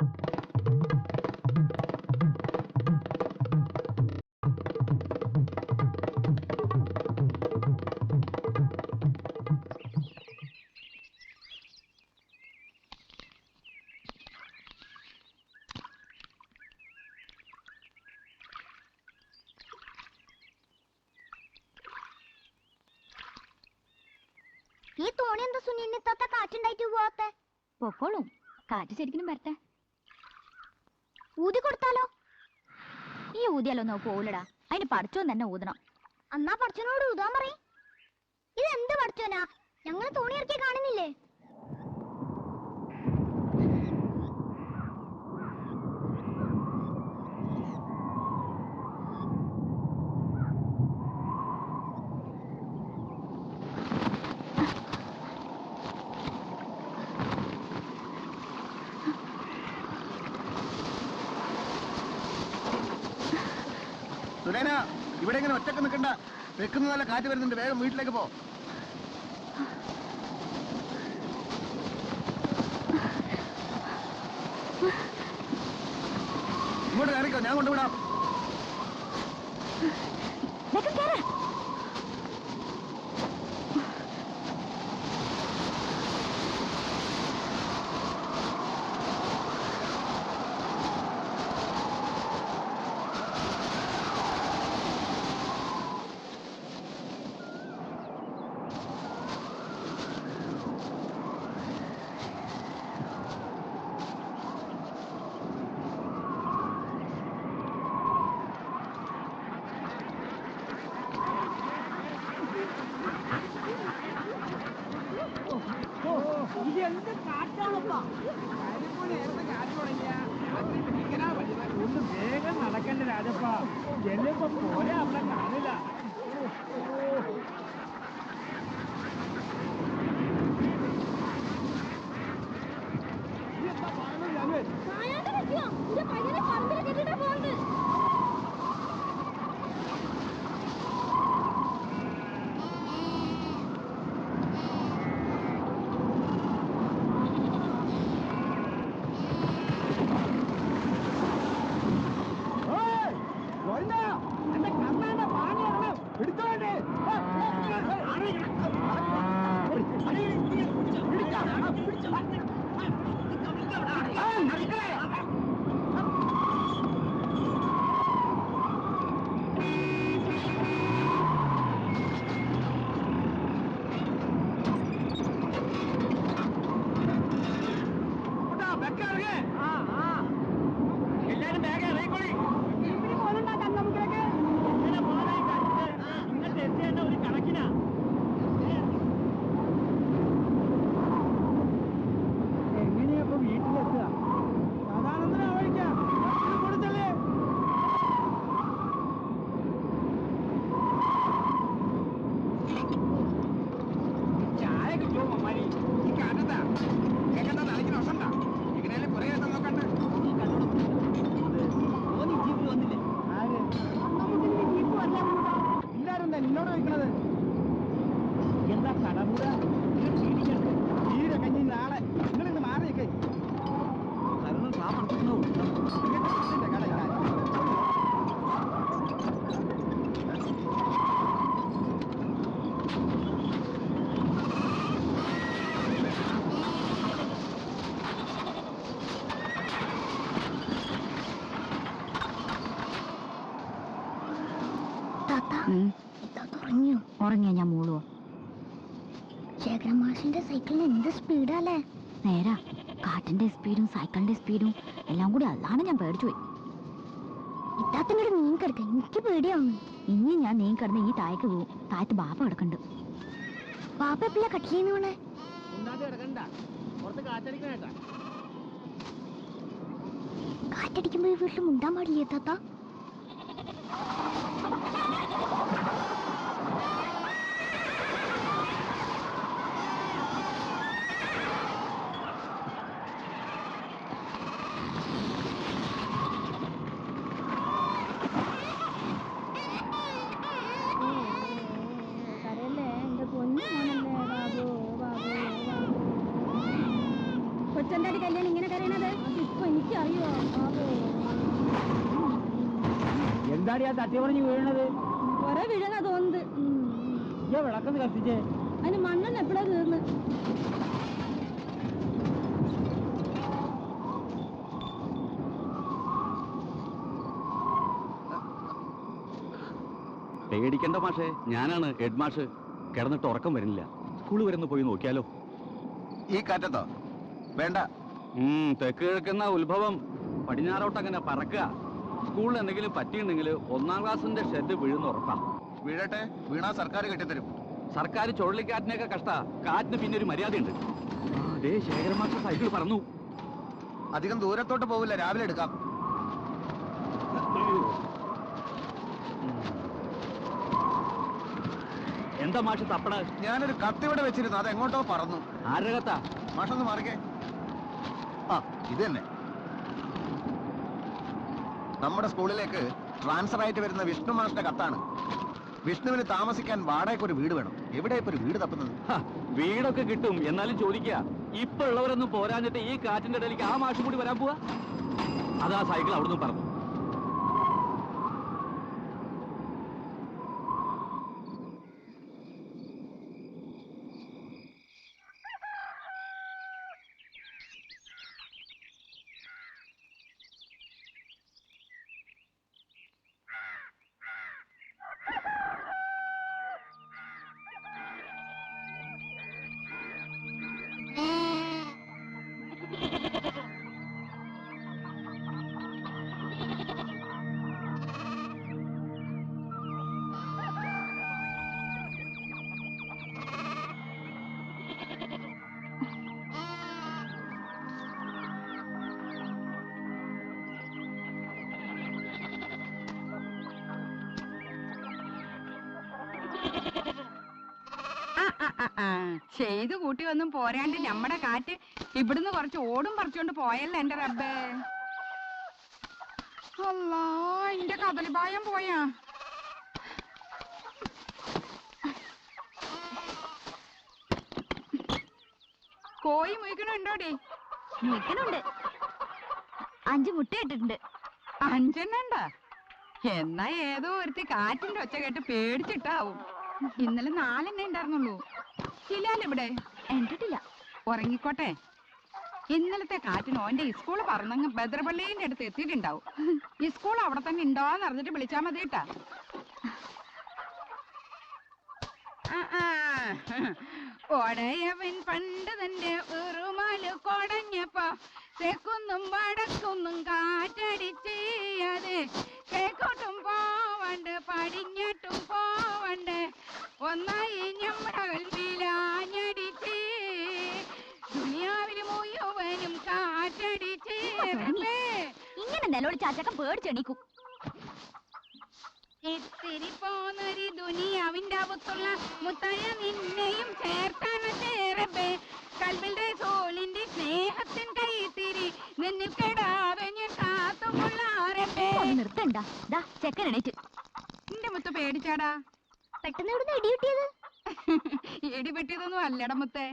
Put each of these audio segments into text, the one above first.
ഈ തോണി എന്താ സുനിന്നിത്ത കാറ്റുണ്ടായിട്ട് പോവാത്തെ? പൊക്കോളും, കാറ്റ് ശരിക്കും വരട്ടെ. ഊതി കൊടുത്താലോ? ഈ ഊതിയാലൊന്നും പോവില്ലടാ, അതിന് പഠിച്ചോൻ തന്നെ ഊതണം. അന്നാ പഠിച്ചനോട് ഊതാൻ പറയും. ഇതെന്ത് പഠിച്ചോനാ? ഞങ്ങള് തോണി ഇറക്കി കാണുന്നില്ലേ? സുനേന, ഇവിടെ ഇങ്ങനെ ഒറ്റക്ക് നിൽക്കണ്ട. വെക്കുന്ന നല്ല കാറ്റ് വരുന്നുണ്ട്, വേഗം വീട്ടിലേക്ക് പോ. ഇങ്ങോട്ട് കയറിക്കോ, ഞാൻ കൊണ്ടുവിടാം. ഇതെന്ത് കാറ്റാണപ്പാ? കാറ്റ് തുടങ്ങിയ ഒന്ന് വേഗം നടക്കണ്ട രാജപ്പ. ചെല്ലുമ്പോ പോലെ അവിടെ കാണില്ല. എന്താ പറയുന്നത്? എന്റെ കണ്ണാന്റെ പാണിയാണ് പിടിച്ചോണ്ടേ. എല്ലാരും ബാഗ് ഇറങ്ങിക്കോളി. ഇങ്ങനത്തെ എത്തിയേണ്ട ഒരു കണക്കിനാ. എങ്ങനെയപ്പോ വീട്ടിലെത്തുക? സാധാരണ വഴിക്കാം കൊടുത്തല്ലേ. ചായ കിട്ടുമോ മമ്മാരി? ഈ കാറ്റത്താ കേൾക്കണ്ട, തലയ്ക്ക് നഷ്ടണ്ട. എങ്ങനെയാലും പുറകെ നോക്കണ്ട. വന്നില്ലേ? എല്ലാരും നിന്നോട് വയ്ക്കണത് എന്താ കടമുറ? തീരെ കഞ്ഞി നാളെ നിങ്ങളിന്ന് മാറിയൊക്കെ ഉറങ്ങിയ ഞാൻ മൂളുവോ? ശേഖരൻ മാഷിന്റെ സൈക്കിളിന് എന്ത് സ്പീഡാല്ലേ? നേരാ, കാറ്റിന്റെ സ്പീഡും സൈക്കിളിന്റെ സ്പീഡും എല്ലാം കൂടി അതാണ് ഞാൻ പേടിച്ചു പോയി. ഇത്താത്തിനോട് നീൻ കിടക്ക, എനിക്ക് പേടിയാവുന്നു. ഇനി ഞാൻ നീ കിടന്ന് ഈ താഴേക്ക് പോവും. താഴത്ത് ബാപ്പ കിടക്കണ്ട്. ബാപ്പ എപ്പോഴാ കട്ടിലേന്ന് വീണേ? കാറ്റടിക്കുമ്പോ ഈ വീട്ടിൽ മുണ്ടാൻ പാടില്ലേ താത്ത? കൊച്ചന്റെ കല്യാണം ഇങ്ങനെ കരയണത്? അതിപ്പോ എനിക്കറിയോ? എന്താടി ആ തട്ടി പറഞ്ഞു വീഴണത്? ഒരേ വീഴാനാ തോന്നുന്നത്. വിളക്കൊന്ന് കത്തിച്ചേ. അതിന് മണ്ണെണ്ണ എപ്പോഴാ തീർന്ന്? പേടിക്കണ്ട മാഷേ, ഞാനാണ് ഹെഡ് മാഷ്. കിടന്നിട്ട് ഉറക്കം വരുന്നില്ല. സ്കൂൾ വരെ പോയി നോക്കിയാലോ? ഈ കാറ്റത്തോ? വേണ്ട. തെക്ക് കിഴക്കുന്ന ഉത്ഭവം പടിഞ്ഞാറോട്ട് അങ്ങനെ പറക്കുക. സ്കൂളിൽ എന്തെങ്കിലും പറ്റിയിട്ടുണ്ടെങ്കിൽ 1-ാം ക്ലാസിന്റെ ഷെഡ് വീഴുന്ന ഉറപ്പാ. വീഴട്ടെ, വീണാ സർക്കാർ കെട്ടിത്തരും. സർക്കാർ ചുഴലിക്കാറ്റിനെയൊക്കെ കഷ്ട, കാറ്റിന് പിന്നെ ഒരു മര്യാദയുണ്ട്. അതേ ശേഖരൻ മാഷ സൈക്കിൾ പറന്നു. അധികം ദൂരത്തോട്ട് പോവില്ല, രാവിലെ എടുക്കാം. എന്താ മാഷ് തപ്പട? ഞാനൊരു കത്തിവിടെ വെച്ചിരുന്നു, അത് എങ്ങോട്ടോ പറന്നു. ആരുടെ കത്താ? മാഷൊന്ന് മാറിക്കേ. ആ, ഇത് തന്നെ. നമ്മുടെ സ്കൂളിലേക്ക് ട്രാൻസ്ഫർ ആയിട്ട് വരുന്ന വിഷ്ണു മാഷിന്റെ കത്താണ്. വിഷ്ണുവിന് താമസിക്കാൻ വാടകയ്ക്ക് ഒരു വീട് വേണം. എവിടെ ഇപ്പൊ ഒരു വീട് തപ്പുന്നത്? വീടൊക്കെ കിട്ടും, എന്നാലും ചോദിക്കുക. ഇപ്പൊ ഉള്ളവരൊന്നും പോരാഞ്ഞിട്ട് ഈ കാറ്റിന്റെ ഇടയിലേക്ക് ആ മാഷും കൂടി വരാൻ പോവാ. അതാ സൈക്കിൾ അവിടുന്ന് പറഞ്ഞു. ചെയ്തു കൂട്ടി ഒന്നും പോരാണ്ട് നമ്മടെ കാറ്റ് ഇവിടുന്ന് കുറച്ച് ഓടും പറിച്ചോണ്ട് പോയല്ലോ എന്റെ റബ്ബേ. അല്ലാ, എന്റെ കദളിപായം പോയാ. കോഴി മുയിക്കണുണ്ടോടി? മുറിക്കണുണ്ട്. 5 മുട്ട ഇട്ടിട്ടുണ്ട്. 5 എണ്ണ? എന്നാ ഏതോ ഒരുത്തി കാറ്റിന്റെ ഒച്ച കേട്ട് പേടിച്ചിട്ടാവും. ഇന്നലെ 4 എണ്ണ ഉണ്ടായിരുന്നുള്ളൂ. ഇല്ലാലിവിടെ എന്തിട്ടില്ല. ഉറങ്ങിക്കോട്ടെ. ഇന്നലത്തെ കാറ്റിന് ഓന്റെ സ്കൂള് പറന്നങ്ങ് ബദ്രപള്ളീന്റെ അടുത്ത് എത്തിയിട്ടുണ്ടാവും. ഈ സ്കൂൾ അവിടെ തന്നെ ഉണ്ടോന്ന് അറിഞ്ഞിട്ട് വിളിച്ചാ മതി കേട്ടാ. ഒടയവൻ പണ്ട് തന്റെ ഉറുമാല് കൊടഞ്ഞപ്പോ തെക്കുന്നും വടക്കുന്നും കാറ്റടിച്ച് അത് കേക്കോട്ടും പോവണ്ട് പടിഞ്ഞാട്ടും പോവണ്ട് ഒന്നായി ഞമ്മടകൾ വിലാഞ്ഞടിച്ച് ദുനിയാവിൽ മുഴുവനും കാറ്റടിച്ച്. ഇങ്ങനെ നിലവിളി ചാച്ചക്കം പേടിച്ചെണീക്കും. ഇത്തിരി പോന്നൊരു ദുനിയാവിന്റെ അകത്തുള്ള മുത്തയ നിന്നെയും ചേർത്താണ് ചേരബേ. കൽവിന്റെ സോളിന്റെ സ്നേഹത്തിൻ കൈത്തിരി നിന്നിൽ കെടാതെ ഞാൻ കാത്തുകൊള്ളാറബേ. നിർത്തണ്ട. ചെക്കൻ എണീറ്റ്. നിന്റെ മുത്ത് പേടിച്ചാടാ. പെട്ടെന്ന് ഇവിടുന്ന് ഇടി കിട്ടിയത്? ഇടി വെട്ടിയതൊന്നും അല്ലട മുത്തേ.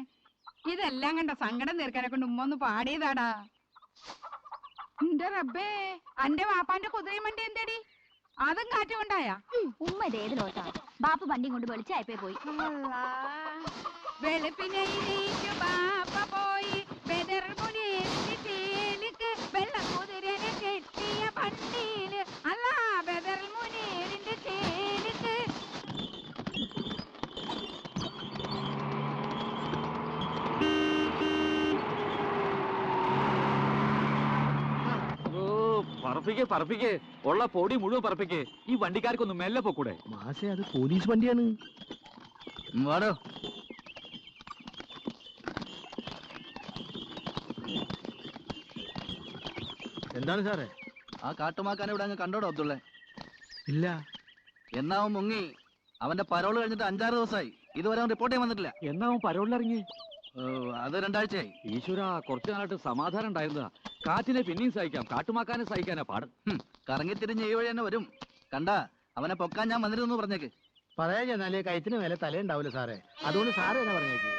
ഇതെല്ലാം കണ്ട സങ്കടം തീർക്കാനെ കൊണ്ട് ഉമ്മ ഒന്ന് പാടിയതാടാ. എന്റെ റബ്ബേ, അന്റെ വാപ്പാന്റെ കുതിരയും വണ്ടി എന്തേടി? അതും കാറ്റ് കൊണ്ടായ? ഉമ്മ ഇതേത് ലോട്ടാ. ബാപ്പ് വണ്ടിയും കൊണ്ട് വെളിച്ചായപ്പോ പോയി. വെളുപ്പിനെ ബാപ്പ പോയി ബദർമുനീറിന്റെ വെള്ളക്കുതിരനെ കെട്ടിയ പണ്ടിയില്. അല്ല, ബദർമുനീറിന്റെ ചേലിക്ക്. പറപ്പിക്കേ ഉള്ള പൊടി മുഴുവൻ പറപ്പിക്കേ. ഈ വണ്ടിക്കാർക്കൊന്നും മെല്ലെ പോക്കൂടെ? മാഷേ, അത് പോലീസ് വണ്ടിയാണ്. വാടോ. എന്താണ് സാറേ? ആ കാട്ടുമാക്കാനെ ഇവിടെ അങ്ങ് കണ്ടോടോ അബ്ദുള്ളേ? ഇല്ല. എന്നാ അവൻ മുങ്ങി. അവന്റെ പരോള് കഴിഞ്ഞിട്ട് 5-6 ദിവസമായി. ഇതുവരെ അവൻ റിപ്പോർട്ട് ചെയ്യാൻ വന്നിട്ടില്ല. എന്നാ അവൻ പരോളിലിറങ്ങി? അത് 2 ആഴ്ചയായി. ഈശ്വര, കുറച്ചു നാളായിട്ട് സമാധാനം ഉണ്ടായിരുന്നതാ. കാറ്റിനെ പിന്നെയും സഹിക്കാം, കാട്ടുമാക്കാനെ സഹിക്കാനാ പാട്. കറങ്ങിത്തിരിഞ്ഞ് ഈ വഴി തന്നെ വരും. കണ്ടാ അവനെ പൊക്കാൻ ഞാൻ വന്നിരുന്നു പറഞ്ഞേക്ക്. പറയാ ചെന്നാലേ കയത്തിന് മേലെ തലയുണ്ടാവില്ല സാറേ. അതുകൊണ്ട് സാറ് തന്നെ പറഞ്ഞേക്ക്.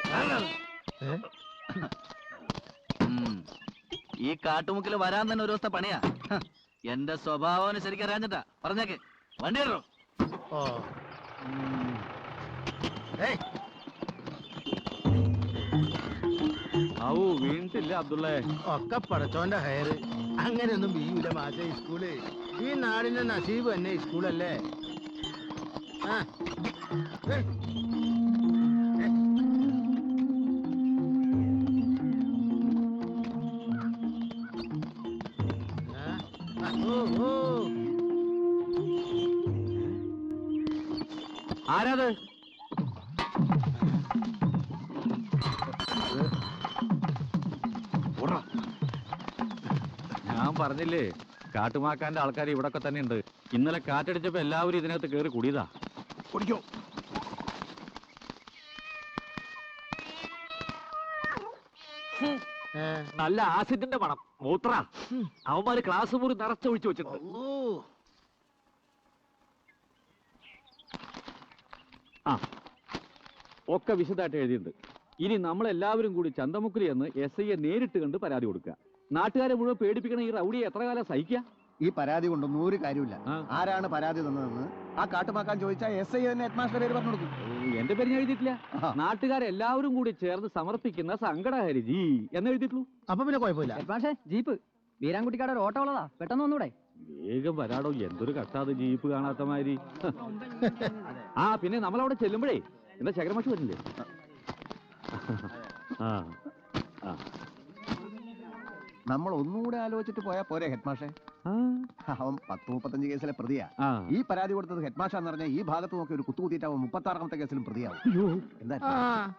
ഈ കാട്ടുമുക്കിൽ വരാൻ തന്നെ ഒരു ദിവസത്തെ പണിയാ. എന്റെ സ്വഭാവം ശരിക്കും അറിയാഞ്ഞിട്ടാ. പറഞ്ഞേക്ക്, വണ്ടി കയറോ. ഓ ഔ വീണിട്ടില്ല അബ്ദുള്ളേ. ഒക്കെ പടച്ചോന്റെ ഹയറ്. അങ്ങനെയൊന്നും വീയൂല മാഷെ ഈ സ്കൂള്. ഈ നാടിന്റെ നസീബ് തന്നെ ഈ സ്കൂളല്ലേ. ആ ആരാത്? ഞാൻ പറഞ്ഞില്ലേ കാട്ടുമാക്കാന്റെ ആൾക്കാർ ഇവിടൊക്കെ തന്നെ ഉണ്ട്. ഇന്നലെ കാറ്റടിച്ചപ്പോ എല്ലാവരും ഇതിനകത്ത് കയറി കുടിയതാ. കുടിക്കോ. നല്ല ആസിഡിന്റെ മണം. മൂത്ര അവന്മാര് ക്ലാസ് മുറി നിറച്ചൊഴിച്ചു വെച്ചിട്ടുണ്ട്. ആ ഒക്കെ വിശദമായിട്ട് എഴുതിയിട്ടുണ്ട്. ഇനി നമ്മളെല്ലാവരും കൂടി ചന്തമുക്കിൽ എന്ന് SIയെ നേരിട്ട് കണ്ട് പരാതി കൊടുക്കുക. നാട്ടുകാരെ മുഴുവൻ പേടിപ്പിക്കണ ഈ റൗഡിയെ എത്ര കാലം സഹിക്കുക? ഈ പരാതി കൊണ്ടൊന്നും ഒരു കാര്യമില്ല. ആരാണ് പരാതി തന്നതെന്ന് ആ കാട്ടുമാക്കാൻ ചോദിച്ചാൽ SI തന്നെ ഹെഡ്മാസ്റ്റർ പേര് പറഞ്ഞു കൊടുക്കും. എന്റെ പേര് ഞാൻ എഴുതിയിട്ടില്ല. നാട്ടുകാരെല്ലാവരും കൂടി ചേർന്ന് സമർപ്പിക്കുന്ന സങ്കടഹരിജി എന്ന് എഴുതിയിട്ടുള്ളൂ. അപ്പൊ പിന്നെ കുഴപ്പമില്ല. പക്ഷേ ജീപ്പ് വീരാൻകുട്ടിക്കാട് ഒരു ഓട്ടോ ഉള്ളതാ, പെട്ടെന്ന് ഒന്നൂടെ. വേഗം വരാടോ, എന്തൊരു കട്ടാത് ജീപ്പ് കാണാത്ത മാതിരി. ആ പിന്നെ നമ്മളവിടെ ചെല്ലുമ്പോഴേ എന്താ ശേഖരമാഷ് വരുന്നില്ലേ? ആ ആ നമ്മൾ ഒന്നുകൂടെ ആലോചിച്ചിട്ട് പോയാ പോരെ ഹെഡ്മാഷെ? അവൻ 10-35 കേസിലെ പ്രതിയാ. ഈ പരാതി കൊടുത്തത് ഹെഡ്മാഷാന്ന് പറഞ്ഞാൽ ഈ ഭാഗത്ത് നോക്കി ഒരു കുത്തുകുത്തിയിട്ട് അവൻ 36ാമത്തെ കേസിലും പ്രതിയാവും. എന്താ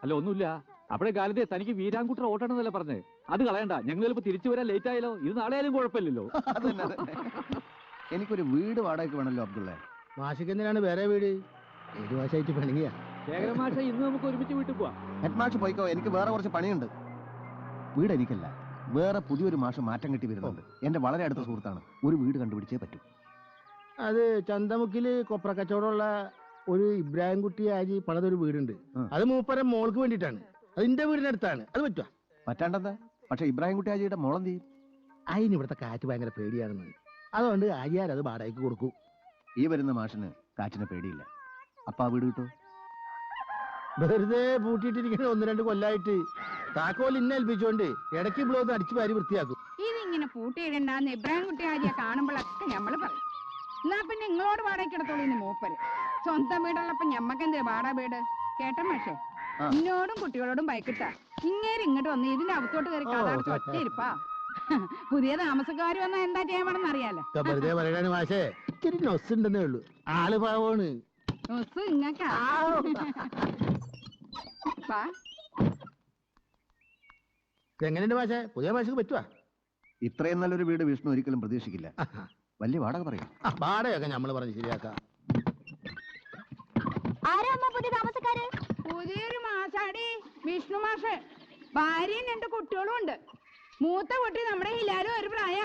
അല്ല ഒന്നുമില്ല. അപ്പോഴേ കാലത്തെ തനിക്ക് വീരാൻകുട്ടർ ഓട്ടണമെന്നല്ലേ പറഞ്ഞേ. അത് കളയണ്ട, ഞങ്ങൾ ചിലപ്പോ തിരിച്ചു വരാൻ ലേറ്റ് ആയാലോ. ഇത് നാളെ ആയാലും കുഴപ്പമില്ലല്ലോ. എനിക്കൊരു വീട് വാടകയ്ക്ക് വേണമല്ലോ അബ്ദുള്ള. മാഷിക്ക് എന്തിനാണ് വേറെ വീട്? ഏത് മാഷായിട്ട് പണിയാ? ശേഖരമാഷ ഇന്ന് നമുക്ക് ഒരുമിച്ച് വീട്ടിൽ പോവാം. ഹെഡ്മാഷ് പോയിക്കോ, എനിക്ക് വേറെ കുറച്ച് പണിയുണ്ട്. വീട് എനിക്കല്ല, വേറെ പുതിയൊരു മാഷ് മാറ്റം കിട്ടി വരുന്നുണ്ട്. എന്റെ വളരെ അടുത്ത സുഹൃത്താണ്. ഒരു വീട് കണ്ടുപിടിച്ചേ പറ്റൂ. അത് ചന്തമുക്കില് കൊപ്ര കച്ചവടമുള്ള ഒരു ഇബ്രാഹിം കുട്ടി ആജി പണിതൊരു വീടുണ്ട്. അത് മൂപ്പരെ മോൾക്ക് വേണ്ടിയിട്ടാണ്. അതിന്റെ വീടിനടുത്താണ്. അത് പറ്റുക? പറ്റാണ്ടെന്താ? പക്ഷെ ഇബ്രാഹിം കുട്ടി ആജിയുടെ മോളെന്ത് ചെയ്യും? അതിന് ഇവിടുത്തെ കാറ്റ് ഭയങ്കര പേടിയാണെന്ന്. അതുകൊണ്ട് ആജിയാർ അത് വാടകയ്ക്ക് കൊടുക്കും. ഈ വരുന്ന മാഷിന് കാറ്റിനെ പേടിയില്ല. അപ്പൊ ആ വീട് കിട്ടോ? വെറുതെ പൂട്ടിയിട്ടിരിക്കുന്ന 1-2 കൊല്ലായിട്ട് താക്കോൽ ഇന്നെ ഏൽപ്പിച്ചോണ്ട് ഇടയ്ക്ക് ബ്ലോന്ന് അടിച്ചു വാരി വൃത്തിയാക്കും. ഇതിങ്ങനെ പൂട്ടിയിടണ്ടെന്ന് ഇബ്രാഹിം കുട്ടി ആജിയെ കാണുമ്പോഴൊക്കെ ഞമ്മള് പറയും. എന്നാ പിന്നെ നിങ്ങളോട് വാടകയ്ക്ക് എടുത്തോളൂ ഇന്ന് മൂപ്പര്. സ്വന്തം വീടുള്ളപ്പോ ഞമ്മക്കെന്തേ വാടക വീട്? കേട്ടോ മാഷേ, എന്നോടും കുട്ടികളോടും ബൈക്കിട്ടാ ഇങ്ങേര് ഇങ്ങോട്ട് വന്ന് ഇതിന്റെ അകത്തോട്ട് കയറി കാതാടച്ച് ഒറ്റ ഇരിപ്പാ. പുതിയ താമസക്കാര് വന്നാ എന്താ ചെയ്യാൻ വേണമെന്ന് അറിയാലോ. വെറുതെ പറയണ മാഷേ, ഇച്ചിരി നൊസ് ഉണ്ടെന്നേ ഉള്ളൂ. ആള് പാവമാണ്. നൊസ് ഇങ്ങക്കാ. എങ്ങനെയുണ്ട് മാഷേ? പുതിയ മാഷക്ക് പറ്റുവാ? ഇത്രയും നല്ലൊരു വീട് വിഷ്ണു ഒരിക്കലും പ്രതീക്ഷിക്കില്ല. വലിയ വാടക പറയും. വാടകയൊക്കെ നമ്മള് പറഞ്ഞ് ശരിയാക്കാം. ആരാ അമ്മ പുതിയ താമസക്കാര്? പുതിയൊരു മാസാടി വിഷ്ണു മാഷ്. ഭാര്യയും 2 കുട്ടികളും ഉണ്ട്. മൂത്ത കുട്ടി നമ്മുടെ ഹിലാലും ഒരു പ്രായ,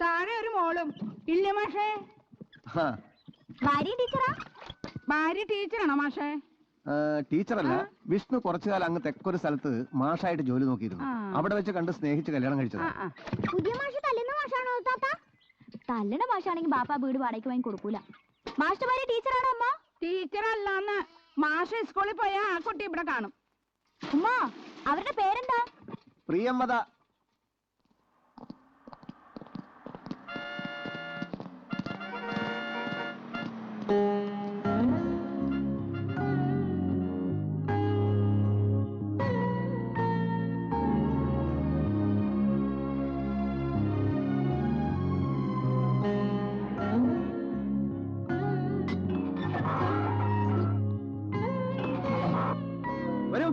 താഴെ ഒരു മോളും. ഇല്ല മാഷേ? ഭാര്യ ടീച്ചറാ? ഭാര്യ ടീച്ചറാണോ മാഷേ? ടീച്ചറല്ല, വിഷ്ണു കുറച്ചു കാലം അങ്ങ് തെക്കൊരു സ്ഥലത്ത് മാഷായിട്ട് ജോലി നോക്കിയിരുന്നു. അവിടെ വെച്ച് കണ്ട് സ്നേഹിച്ച് കല്യാണം കഴിച്ചത്. പുതിയ മാഷ് തല്ലുന്ന മാഷാണോ താത്ത? തല്ലണ മാഷാണെങ്കിൽ ബാപ്പ വീട് വാടകയ്ക്ക് വാങ്ങി കൊടുക്കൂല. മാഷിന്റെ ഭാര്യ ടീച്ചറാണോ അമ്മ? ടീച്ചറല്ലാന്ന്. മാഷ് സ്കൂളിൽ പോയാ ആ കുട്ടി ഇവിടെ കാണും. ഉമ്മ, അവരുടെ പേരെന്താ? പ്രിയംവദ. വരൂ.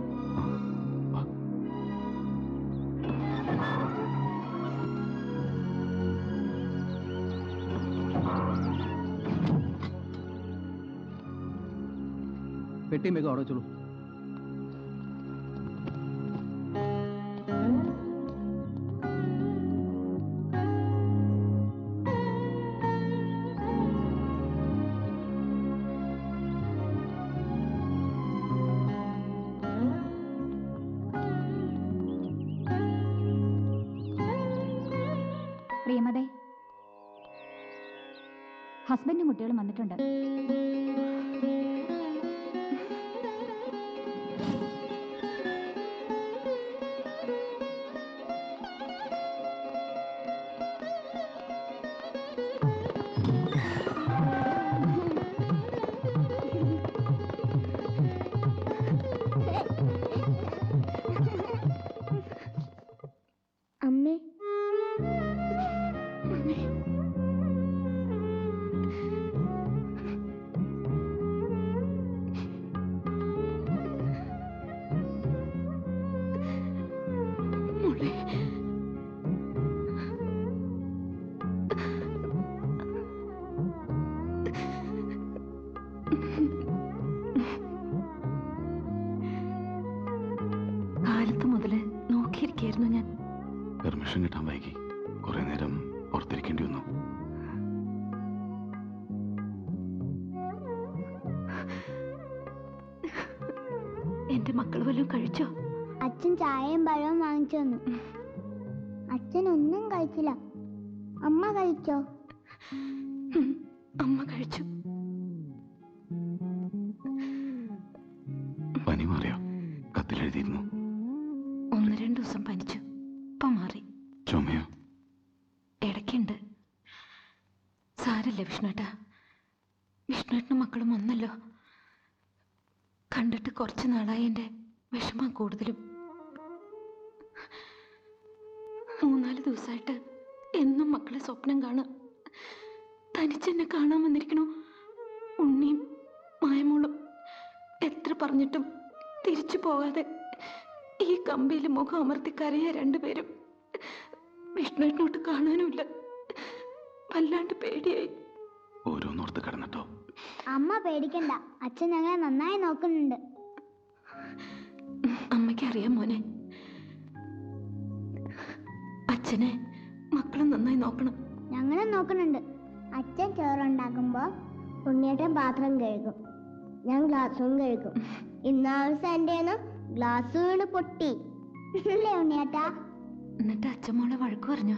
പെട്ടിയും വേഗം അവിടെ വെച്ചോളൂ. പ്രിയമതേ, ഹസ്ബൻഡും കുട്ടികളും വന്നിട്ടുണ്ട്. അമ്മേ, കാലത്ത് മുതല് നോക്കിയിരിക്കായിരുന്നു ഞാൻ. പെർമിഷൻ കിട്ടാൻ വൈകി. കുറെ നേരം പുറത്തിരിക്കേണ്ടി വന്നു. എന്റെ മക്കൾ വല്ലതും കഴിച്ചോ? അച്ഛൻ ചായയും പഴവും വാങ്ങിച്ചു തന്നു. അച്ഛൻ ഒന്നും കഴിച്ചില്ല. അമ്മ കഴിച്ചോ? അമ്മ കഴിച്ചു. പനി മാറിയോ? കത്തിലെഴുതിയിരുന്നു. 1-2 ദിവസം പനിച്ചു. ഇപ്പം മാറി. ചുമയോ? ഇടയ്ക്കുണ്ട്. സാരല്ല വിഷ്ണുട്ടാ. വിഷ്ണുട്ടിനും മക്കളും ഒന്നല്ലോ. കണ്ടിട്ട് കുറച്ച് നാളായി എൻ്റെ വിഷമം കൂടുതലും. 3-4 ദിവസമായിട്ട് എന്നും മക്കളെ സ്വപ്നം കാണാം. തനിച്ചെന്നെ കാണാൻ വന്നിരിക്കണു. ഉണ്ണിയും മായമോളും എത്ര പറഞ്ഞിട്ടും തിരിച്ചു പോകാതെ ഈ കമ്പിയിൽ മുഖം അമർത്തി കരയ രണ്ടുപേരും. വിഷ്ണുവിനോട്ട് കാണാനുമില്ല. വല്ലാണ്ട് പേടിയായി. ഓരോന്നോർത്ത് കിടന്നിട്ടോ? അമ്മ പേടിക്കണ്ട, അച്ഛൻ ഞങ്ങളെ നന്നായി നോക്കുന്നുണ്ട്. അമ്മയ്ക്ക് അറിയാം മോനെ. അച്ഛനെ മക്കളും നന്നായി നോക്കണം. ഞങ്ങളും നോക്കുന്നുണ്ട്. അച്ഛൻ ചോറുണ്ടാക്കുമ്പോ ഉണ്ണിയേട്ടൻ പാത്രം കഴുകും, ഞാൻ ഗ്ലാസും കഴുകും. ഇന്നാവശ്യം എൻ്റെ ഗ്ലാസ് വീണ് പൊട്ടി അല്ലേ ഉണ്ണിയേട്ടാ? എന്നിട്ട് അച്ഛമ്മോളെ വഴക്ക് പറഞ്ഞോ?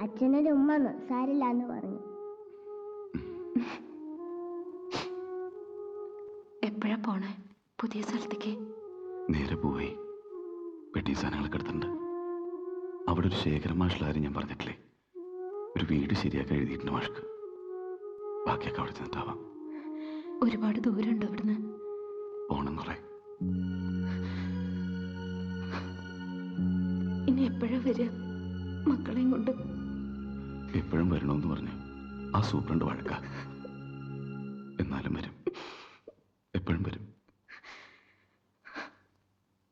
അച്ഛനൊരു ഉമ്മന്ന് സാരില്ലാന്ന് പറഞ്ഞു. എപ്പോഴാ പോണേ പുതിയ സ്ഥലത്തേക്ക്? നേരെ പോയി. പെട്ടി സാധനങ്ങളൊക്കെ എടുത്തിട്ടുണ്ട്. അവിടെ ഒരു ശേഖരൻ മാഷിലാരും ഞാൻ പറഞ്ഞിട്ടില്ലേ, ഒരു വീട് ശരിയാക്കാൻ എഴുതിയിട്ടുണ്ട് മാഷ്ക്ക്. ബാക്കിയൊക്കെ അവിടെ ചെന്നിട്ടാവാം. ഒരുപാട് ദൂരമുണ്ട് ഇവിടുന്ന്? പോണം കുറെ. ഇനി എപ്പോഴാ വരിക മക്കളെയും കൊണ്ട്? എപ്പോഴും വരണമെന്ന് പറഞ്ഞു ആ സൂപ്രണ്ട് വഴക്ക. എന്നാലും വരും, എപ്പോഴും വരും.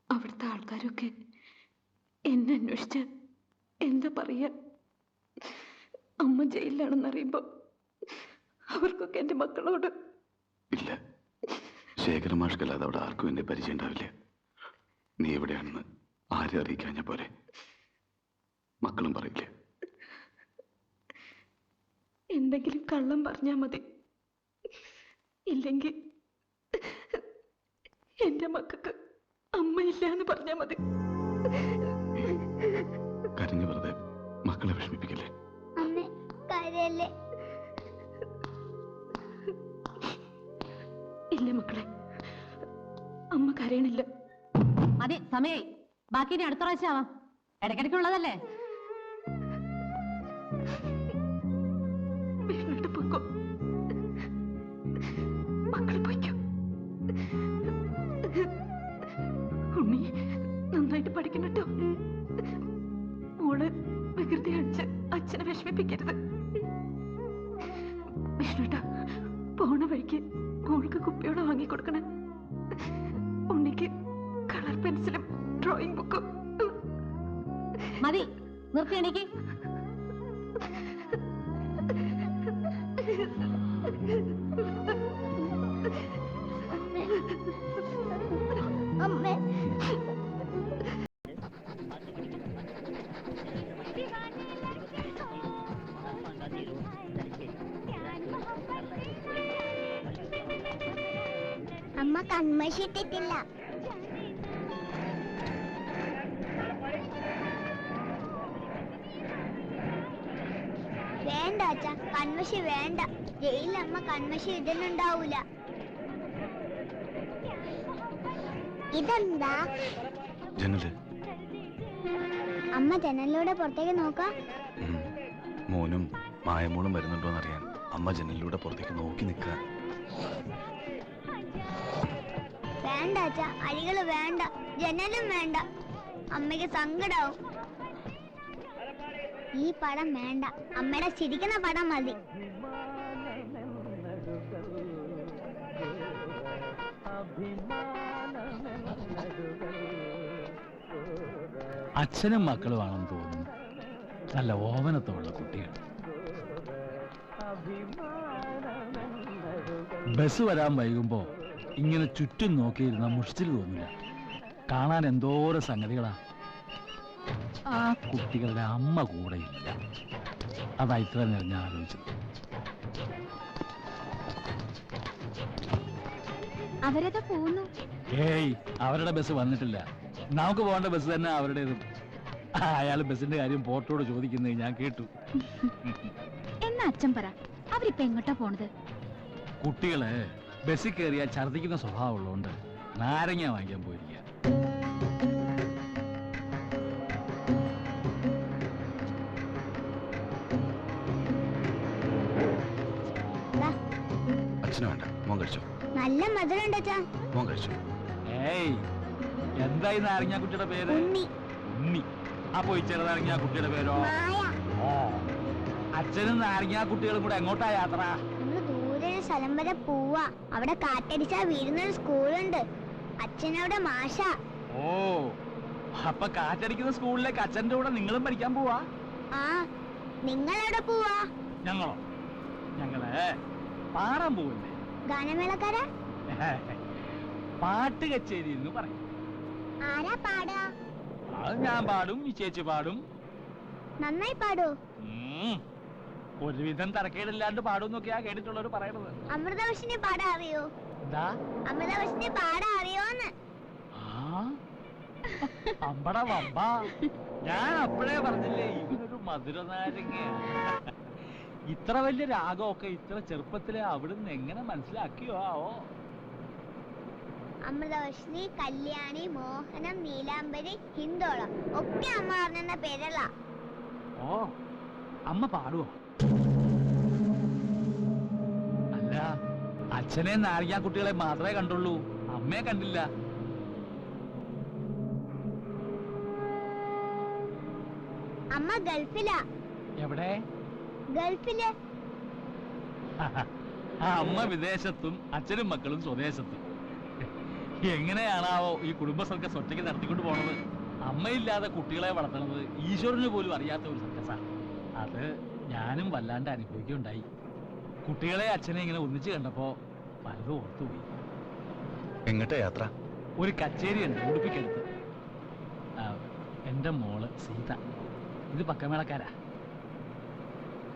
അവിടുത്തെ ആൾക്കാരൊക്കെ എന്നെ അന്വേഷിച്ച് എന്താ പറയാ? അമ്മ ജയിലിലാണെന്നറിയുമ്പോ അവർക്കൊക്കെ എന്റെ മക്കളോട്. ഇല്ല, ശേഖര മാഷ്കല്ലാതെ അവിടെ ആർക്കും എന്നെ പരിചയം ഉണ്ടാവില്ല. നീ എവിടെയാണെന്ന് ആരെ അറിയിക്കാഞ്ഞ പോലെ മക്കളും പറയില്ല. എന്തെങ്കിലും കള്ളം പറഞ്ഞാ മതി. ഇല്ലെങ്കിൽ എന്റെ മക്കൾക്ക് അമ്മയില്ല എന്ന് പറഞ്ഞാ മതി. കരഞ്ഞു വെറുതെ മക്കളെ വിഷമിപ്പിക്കില്ലേ? അമ്മേ കരയല്ലേ? ഇല്ല മക്കളെ, അമ്മ കരയണില്ല. മതി, സമയായി. ബാക്കി ഇനി അടുത്ത പ്രാവശ്യം ആവാം. ഇടയ്ക്കിടയ്ക്കുള്ളതല്ലേ? വീട്ടിലോട്ട് പോയിക്കോ. മക്കളെ പോയിക്കോ. ഉണ്ണി നന്നായിട്ട് പഠിക്കണം കേട്ടോ. മോള് വികൃതി കാണിച്ച് അച്ഛനെ വിഷമിപ്പിക്കരുത്. വിഷ്ണുട്ടാ, പോണ വഴിക്ക് മോൾക്ക് കുപ്പിയോടെ വാങ്ങിക്കൊടുക്കണേ. ഉണ്ണിക്ക് കളർ പെൻസിലും ഡ്രോയിങ് ബുക്കും. മതി, നിർത്തി എണീക്ക്. അമ്മേ അമ്മ കൺമശിട്ടിട്ടില്ല. വേണ്ട അച്ഛ, കൺമശി വേണ്ട. ജയിലമ്മ കൺമശി ഇടുന്നുണ്ടാവൂല. ഇതെന്താ? ജനല്. അമ്മ ജനലിലൂടെ പുറത്തേക്ക് നോക്കാം. മോനും മായമോളും വരുന്നുണ്ടോന്നറിയാൻ അമ്മ ജനലിലൂടെ പുറത്തേക്ക് നോക്കി നിൽക്കാൻ. വേണ്ട അച്ഛ, അരികള് വേണ്ട, ജനലും വേണ്ട. അമ്മയ്ക്ക് സങ്കടാവും. ഈ പടം വേണ്ട, അമ്മയുടെ ചിരിക്കുന്ന പടം മതി. അച്ഛനും മക്കളുമാണെന്ന് തോന്നുന്നു. നല്ല ഓമനത്തുള്ള കുട്ടികൾ. ബസ് വരാൻ വൈകുമ്പോ ഇങ്ങനെ ചുറ്റും നോക്കിയിരുന്ന മുഷിച്ചിൽ തോന്നില്ല. കാണാൻ എന്തോരം സംഗതികളാ. ആ കുട്ടികളുടെ അമ്മ കൂടെ ഇല്ല. അതാ ഇത്ര നേരം ഞാൻ ആലോചിച്ചത്. അവരത് പോകുന്നു. ഏയ്, അവരുടെ ബസ് വന്നിട്ടില്ല. നമുക്ക് പോകേണ്ട ബസ് തന്നെ അവരുടേതും. അയാൾ ബസിന്റെ കാര്യം പോർട്ടോട് ചോദിക്കുന്നത് ഞാൻ കേട്ടു. എന്നാ അച്ഛൻ പറ, അവരിപ്പോ എങ്ങോട്ടാ പോണത്? കുട്ടികള് ബസ്സിൽ കയറിയാൽ ഛർദിക്കുന്ന സ്വഭാവമുള്ളതുകൊണ്ട് നാരങ്ങ വാങ്ങിക്കാൻ പോയിരിക്കുക. അച്ഛന് വേണ്ട, മോൻ കഴിച്ചോ. നല്ല മധുരമുണ്ട് അച്ഛാ. മോൻ കഴിച്ചോ. ഏയ്, എന്തായി നാരങ്ങ കുട്ടിയുടെ പേര്? ഉണ്ണി. അപ്പൊ ഈ ചെറുനാരങ്ങ കുട്ടിയുടെ പേരോ? ഓ, അച്ഛനും നാരങ്ങ കുട്ടികളും കൂടെ എങ്ങോട്ടാ യാത്ര? നമ്മള് ദൂരെ ഒരു സ്ഥലം വരെ പോവാ. അവിടെ കാറ്റടിച്ചാ വീഴുന്നൊരു സ്കൂളുണ്ട്. അച്ഛനവിടെ മാഷ. ഓ, അപ്പൊ കാറ്റടിക്കുന്ന സ്കൂളിലേക്ക് അച്ഛന്റെ കൂടെ നിങ്ങളും പഠിക്കാൻ പോവാ? ആ, നിങ്ങളെവിടെ പോവാ? ഞങ്ങളോ? ഞങ്ങള് പാടാൻ പോവില്ലേ? ഗാനമേളക്കാരാ? പാട്ട് കച്ചേരി എന്ന് പറയും. ആരാ പാടാ? അത് ഞാൻ പാടും, ഈ ചേച്ചി പാടും. നന്നായി പാടൂ. ഒരുവിധം തരക്കേടില്ലാണ്ട് പാടും എന്നൊക്കെയാ കേട്ടിട്ടുള്ളവർ പറയണത്. അമൃതവർഷിനെ പാടാ അറിയോ? എന്താ? അമൃതവർഷിനെ പാടാ അറിയോന്ന്? അമ്പട വമ്പ, ഞാൻ അപ്പോഴേ പറഞ്ഞില്ലേ ഇവനൊരു മധുരനാരങ്ങ. ഇത്ര വലിയ രാഗമൊക്കെ ഇത്ര ചെറുപ്പത്തിലെ അവിടുന്ന് എങ്ങനെ മനസ്സിലാക്കിയോ ആവോ? അമൃതവർഷിനി, കല്യാണി, മോഹനം, നീലാംബരി, ഹിന്ദോളം ഒക്കെ അമ്മ പറഞ്ഞ പേരല്ല. ഓ, അമ്മ പാടുവോ? അല്ല, അച്ഛനെ നാരങ്ങ കുട്ടികളെ മാത്രമേ കണ്ടുള്ളൂ, അമ്മയെ കണ്ടില്ല. അമ്മ ഗൾഫിലാ. എവിടെ? ഗൾഫില്. അമ്മ വിദേശത്തും അച്ഛനും മക്കളും സ്വദേശത്തും. എങ്ങനെയാണാവോ ഈ കുടുംബ സർക്കസ് ഒറ്റയ്ക്ക് നടത്തിക്കൊണ്ട് പോണത്? അമ്മയില്ലാതെ കുട്ടികളെ വളർത്തണത് ഈശ്വരന് പോലും അറിയാത്ത ഒരു സർക്കസാണ്. അത് ഞാനും വല്ലാണ്ട് അനുഭവിക്കുകയുണ്ടായി. കുട്ടികളെ അച്ഛനെ ഇങ്ങനെ ഒന്നിച്ച് കണ്ടപ്പോ പലതും ഓർത്തുപോയി. എങ്ങോട്ടാ യാത്ര? ഒരു കച്ചേരിയുണ്ട് ഉടുപ്പിക്കടുത്ത്. എന്റെ മോള് സീത. ഇത് പക്കമേളക്കാരാ.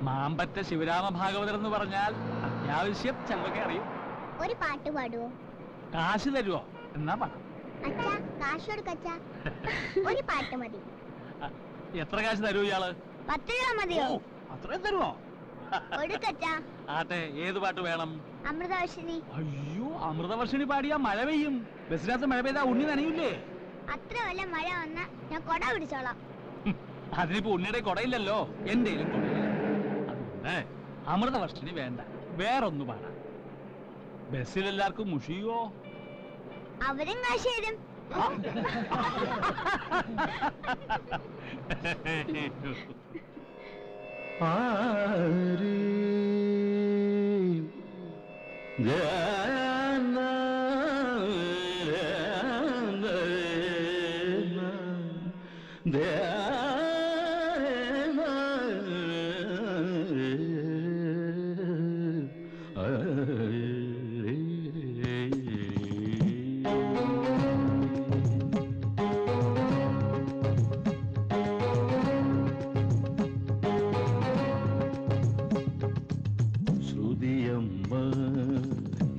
മാമ്പറ്റ ശിവരാമ ഭാഗവതർ എന്ന് പറഞ്ഞാൽ അത്യാവശ്യം ചെലവൊക്കെ അറിയും. ഒരു പാട്ട് പാടുവോ? കാശ് തരുവോ? എന്നാ പാടാം. അച്ഛാ, കാശ് കൊടുക്കച്ചാ. ഒരു പാട്ട് മതി. എത്ര കാശ് തരൂ ഇയാള്? 10 രൂപ മതിയോ? അത്രയും തരുവോ? കൊടുക്കച്ചാ. ആട്ടെ, ഏത് പാട്ട് വേണം? അമൃതവർഷിനി. അയ്യോ, അമൃതവർഷിണി പാടിയാ മഴ പെയ്യും. ബസ്സിനകത്ത് മഴ പെയ്താ ഉണ്ണി നനയൂലേ? അത്ര വല്ല മഴ വന്നാ ഞാൻ കൊട പിടിച്ചോളാം. അതിനിപ്പോ ഉണ്ണിയുടെ കൊടയില്ലല്ലോ, എന്റെയിലും കൊടയില്ല. അതുകൊണ്ട് അമൃതവർഷിണി വേണ്ട, വേറൊന്നു പാടാം. ബസ്സിലെല്ലാവർക്കും മുഷിയോ? അവരും കാശ് തരും.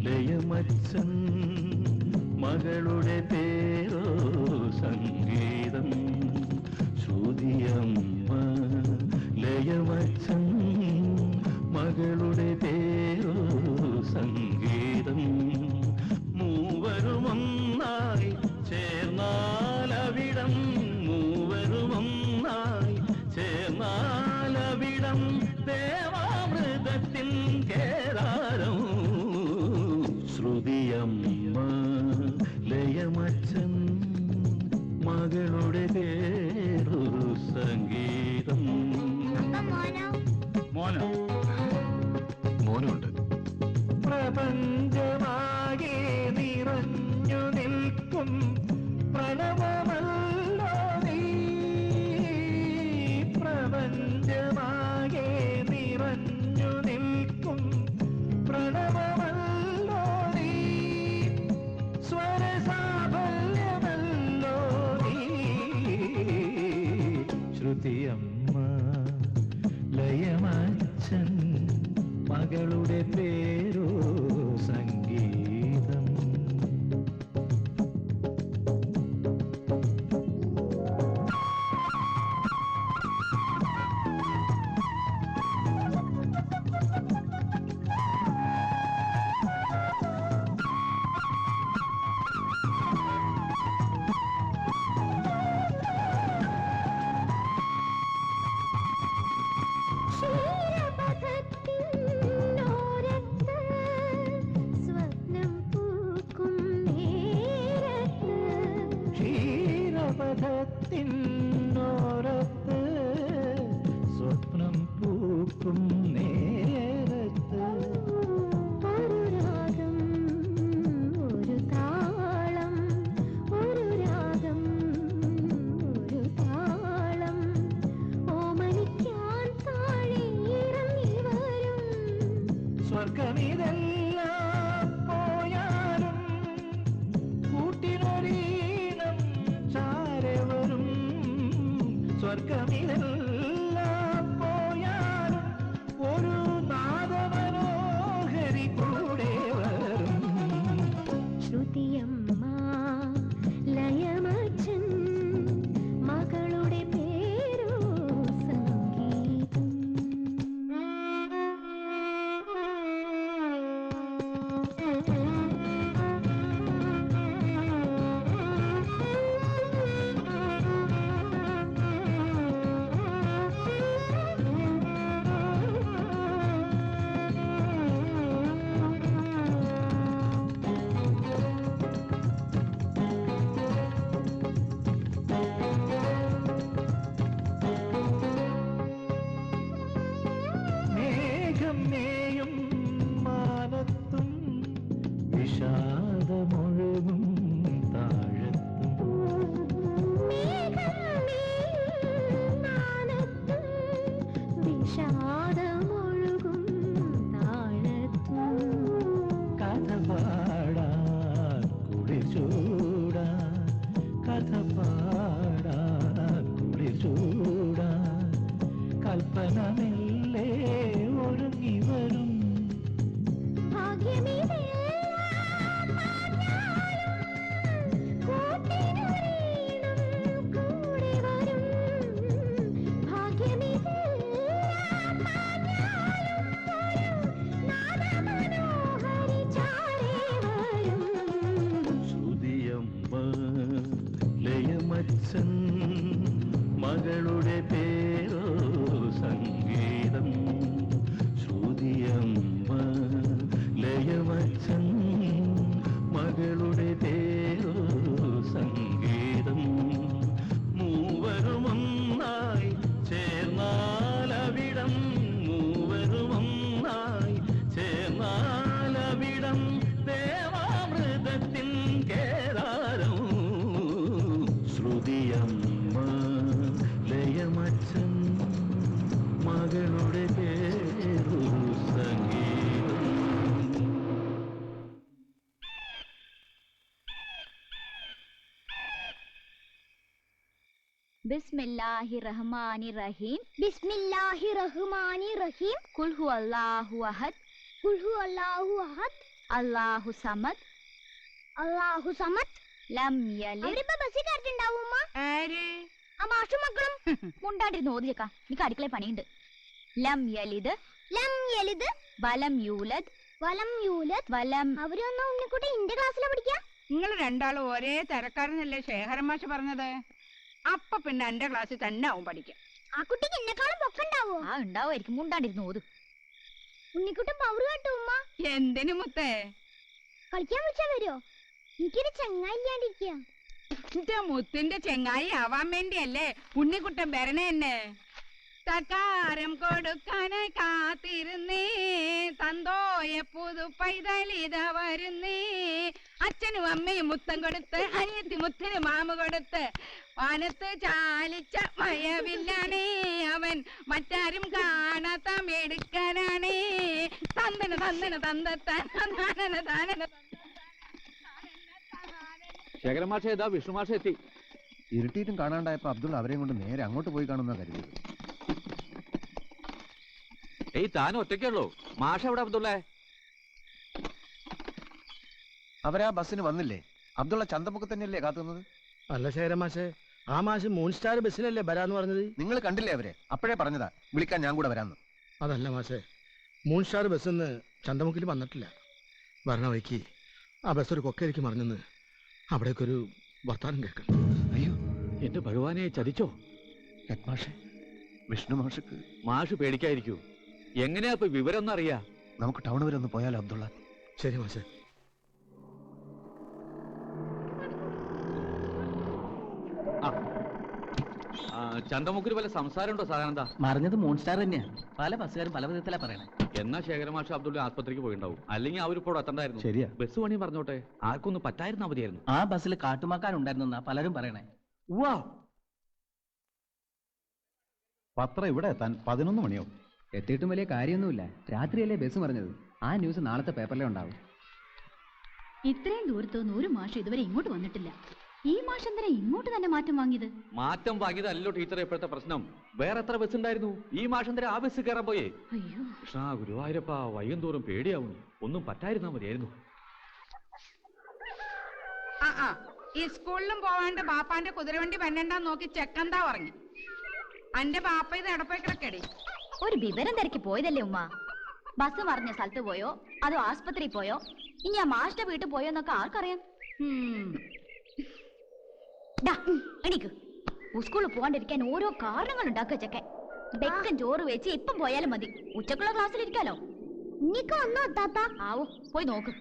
ലയമച്ചൻ മകളുടെ പേരോ സംഗീതം. ശ്രുതിയമ്മ ലയമച്ചൻ സംഗീതം ദേവാമൃതത്തിൻ കേദാരം ശ്രുതിയമ്മ ലയമച്ചൻ മകളുടെ പേരൊരു സംഗീതം. മോനോ? മോനുണ്ട്. പ്രപഞ്ചമാകെ നിറഞ്ഞു നിൽക്കും പ്രണവമല്ലോ നീ. പ്രപഞ്ചമാകെ നിറഞ്ഞു നിൽക്കും പ്രണവമല്ലോ നീ. സ്വരസാഫല്യമല്ലോ നീ. ശ്രുതിയമ്മ ലയമച്ചൻ മകളുടെ പേരോ സംഗീതം. ക്ഷീരപഥത്തിനോരത്ത് സ്വപ്നം പൂക്കും നേരത്ത് ഒരു രാഗം ഒരു താളം, ഒരു രാഗം ഒരു താളം, ഓമനിക്കാൻ താഴെ ഇറങ്ങി വരും. സ്വർഗമിതെല്ലാം പോയാലും കൂട്ടിനൊരീണം ചാരെ വരും. സ്വർഗമിതെല്ലാം പോയാലും ഒരു നാദമനോഹരി കൂടെ വരും. ശ്രുതിയമ്മ ലയമച്ചൻ മകളുടെ പേരോ സംഗീതം. മേഘം മേയും മാനത്തും വിഷാദമൊഴുകും താഴത്തും. വിഷാദമൊഴുകും താഴത്തും. കഥ പാടാൻ കുളിർ ചൂടാൻ, കഥ പാടാൻ കുളിർ ചൂടാൻ കൽപ്പന മെല്ലെ ഒരുങ്ങി വരും. ഭാഗ്യമിതെല്ലാം മാഞ്ഞാലും കൂട്ടിനൊരീണം കൂടെ വരും. ഭാഗ്യമിതെല്ലാം മാഞ്ഞാലും ഒരു നാദമനോഹരി ചാരെ വരും. ശ്രുതിയമ്മ ലയമച്ചൻ മകളുടെ പേരോ സംഗീതം. ശ്രുതിയമ്മ ലയമച്ചൻ മകളുടെ പേരോ സംഗീതം. മൂവരുമൊന്നായി ചേർന്നാലവിടം, മൂവരുമൊന്നായി ചേർന്നാലവിടം ദേവാമൃതത്തിൻ കേദാരം. ശ്രുതിയമ്മ ലയമച്ചൻ മകളുടെ പേരു സംഗീതം. ബിസ്മില്ലാഹിർറഹ്മാനിർറഹീം. ബിസ്മില്ലാഹിർറഹ്മാനിർറഹീം. ഖുൽ ഹുവല്ലാഹു അഹദ്. ഖുൽ ഹുവല്ലാഹു അഹദ്. അല്ലാഹു സമദ്. അല്ലാഹു സമദ്. ലം യലിദ്. അവരിപ്പോ ബസ്സിൽ കയറിട്ടുണ്ടാവും ഉമ്മ. ആര്? ആ മാഷും മക്കളും. മുണ്ടാണ്ടിരുന്ന് ഓതിയേക്കാ, എനിക്ക് അടുക്കളയിൽ പണിയുണ്ട്. ലം യലിദ്. ലം യലിദ്. വലം യൂലദ്. വലം യൂലദ്. വലം. അവരൊന്നും ഉണ്ണിക്കുട്ടി ഇന്റെ ക്ലാസ്സിലാ പഠിക്കാ. നിങ്ങൾ രണ്ടാളും ഒരേ തരക്കാരനല്ലേ ശേഖരൻ മാഷ് പറഞ്ഞത്? അപ്പൊ പിന്നെ എന്റെ ക്ലാസ്സിൽ തന്നെ ആവും പഠിക്കാം. ആ കുട്ടിക്ക് എന്നെക്കാളും പൊക്കണ്ടാവോ? ആ ഉണ്ടാവുമായിരിക്കും. മുണ്ടാണ്ടിരുന്നു ഓതു. ഉണ്ണിക്കുട്ടൻ പവർ കേട്ടോ ഉമ്മ. എന്തിനു മുത്തേ? കളിക്കാൻ വിളിച്ചാ വരുമോ? എനിക്കൊരു ചങ്ങായില്ലാണ്ടിരിക്കുക. എന്റെ മുത്തിന്റെ ചെങ്ങായി ആവാൻ വേണ്ടിയല്ലേ ഉണ്ണിക്കുട്ടൻ വരണേ എന്നെ. തക്കാരം കൊടുക്കാനായി കാത്തിരുന്നേ, തന്തോയ പുതു പൈതലിത വരുന്നേ. അച്ഛനും അമ്മയും മുത്തം കൊടുത്ത്, അനിയത്തി മുത്തിന് മാമ കൊടുത്ത്, വാനത്ത് ചാലിച്ച മയവില്ലാണേ അവൻ, മറ്റാരും കാണാത്ത മെടുക്കാനാണേ. തന്തന തന്തന തന്തന താനന. ശേഖരമാഷ ഇതാ വിഷ്ണുമാഷ എത്തി. ഇരുട്ടിയിട്ടും കാണാണ്ടായപ്പോ അബ്ദുള്ള അവരെയും കൊണ്ട് നേരെ അങ്ങോട്ട് പോയി കാണുന്ന കരുതിയത്. ഏയ് താൻ ഒറ്റയ്ക്കുള്ളൂ. മാഷ എവിടെ അബ്ദുള്ള? അവരാ ബസ്സിന് വന്നില്ലേ? അബ്ദുള്ള ചന്തമുക്ക് തന്നെയല്ലേ കാത്തുന്നത്? അല്ല ശേഖരമാഷെ, ആ മാഷ് മൂൺ സ്റ്റാർ ബസ്സിലല്ലേ വരാന്ന് പറഞ്ഞത്? നിങ്ങൾ കണ്ടില്ലേ അവരെ? അപ്പോഴേ പറഞ്ഞതാ വിളിക്കാൻ ഞാൻ കൂടെ വരാന്ന്. അതല്ല മാഷെ, മൂൺ സ്റ്റാർ ബസ്സിന്ന് ചന്തമുക്കിൽ വന്നിട്ടില്ല. വരണ വഴിക്ക് ആ ബസ് ഒരു കൊക്കയിലേക്ക് മറിഞ്ഞെന്ന് അവിടേക്കൊരു വർത്താനം കേൾക്കണം. അയ്യോ, എന്റെ ഭഗവാനെ ചതിച്ചോ? ഹെഡ്മാഷെ, വിഷ്ണു മാഷക്ക്. മാഷ് പേടിക്കായിരിക്കൂ. എങ്ങനെയാ ഇപ്പൊ വിവരം ഒന്നും അറിയാ? നമുക്ക് ടൗൺ വരെ ഒന്ന് പോയാലോ അബ്ദുള്ള? ശരി മാഷെ. ചന്തമുക്കിൽ വല്ല സംസാരം ഉണ്ടോ സാധാരണ? മറിഞ്ഞത് മൂൺ സ്റ്റാർ തന്നെയാ. പല ബസ്സുകാരും പല വിധത്തിലാ പറയണേ. എന്നാ ശേഖരമാഷ അബ്ദുള്ള ആസ്പത്രിക്ക് പോയിണ്ടാവും. അല്ലെങ്കിൽ അവരിപ്പോൾ എത്തണ്ടായിരുന്നു. ശരിയാ. ബസ് പണി പറഞ്ഞോട്ടെ, ആർക്കൊന്നും പറ്റായിരുന്ന അവധിയായിരുന്നു. ആ ബസ്സിൽ കാട്ടുമാക്കാനുണ്ടായിരുന്നാ പലരും പറയണേ. പത്രം ഇവിടെ എത്താൻ 11 മണിയാവും. എത്തിയിട്ടും വലിയ കാര്യമൊന്നുമില്ല. രാത്രിയല്ലേ ബസ് മറിഞ്ഞത്. ആ ന്യൂസ് നാളത്തെ പേപ്പറിലേ ഉണ്ടാവും. ഇത്രയും ദൂരത്തുനിന്ന് ഒരു മാഷ് ഇതുവരെ ഇങ്ങോട്ട് വന്നിട്ടില്ല. ഈ മാഷ് എന്തിനാ ഇങ്ങോട്ട് തന്നെ മാറ്റം വാങ്ങിയത്? മാറ്റം വാങ്ങിയതല്ലോ ടീച്ചറെ ഇപ്പോഴത്തെ പ്രശ്നം. വേറെ എത്ര ബസ് ഉണ്ടായിരുന്നു? ഈ മാഷ് എന്തിനാ ആ ബസ് കയറാൻ പോയേ? അയ്യോ കൃഷ്ണ ഗുരുവായൂരപ്പ, വൈകും തോറും പേടിയാവുന്നു. ഒന്നും പറ്റായിരുന്നാ മതിയായിരുന്നു. ഈ സ്കൂളിലും പോവാണ്ട് ബാപ്പാന്റെ കുതിരവണ്ടി പന്നണ്ടാന്ന് നോക്കി ചെക്കന്താ പറഞ്ഞു. അന്റെ ബാപ്പ ഇത് എടപ്പോയി കിടക്കടി. ഒരു വിവരം തിരക്കി പോയതല്ലേ ഉമ്മ. ബസ് മറിഞ്ഞ സ്ഥലത്ത് പോയോ അതോ ആസ്പത്രി പോയോ ഇനി ആ മാഷിന്റെ വീട്ടിൽ പോയോ എന്നൊക്കെ ആർക്കറിയാം. എണീക്ക്. സ്കൂളിൽ പോകാണ്ടിരിക്കാൻ ഓരോ കാരണങ്ങൾ ഉണ്ടാക്കുക ചെക്കൻ. ബെക്കൻ ചോറ് വെച്ച് ഇപ്പം പോയാലും മതി. ഉച്ചക്കുള്ള ക്ലാസ്സിലിരിക്കാലോ. ആവോ പോയി നോക്ക്.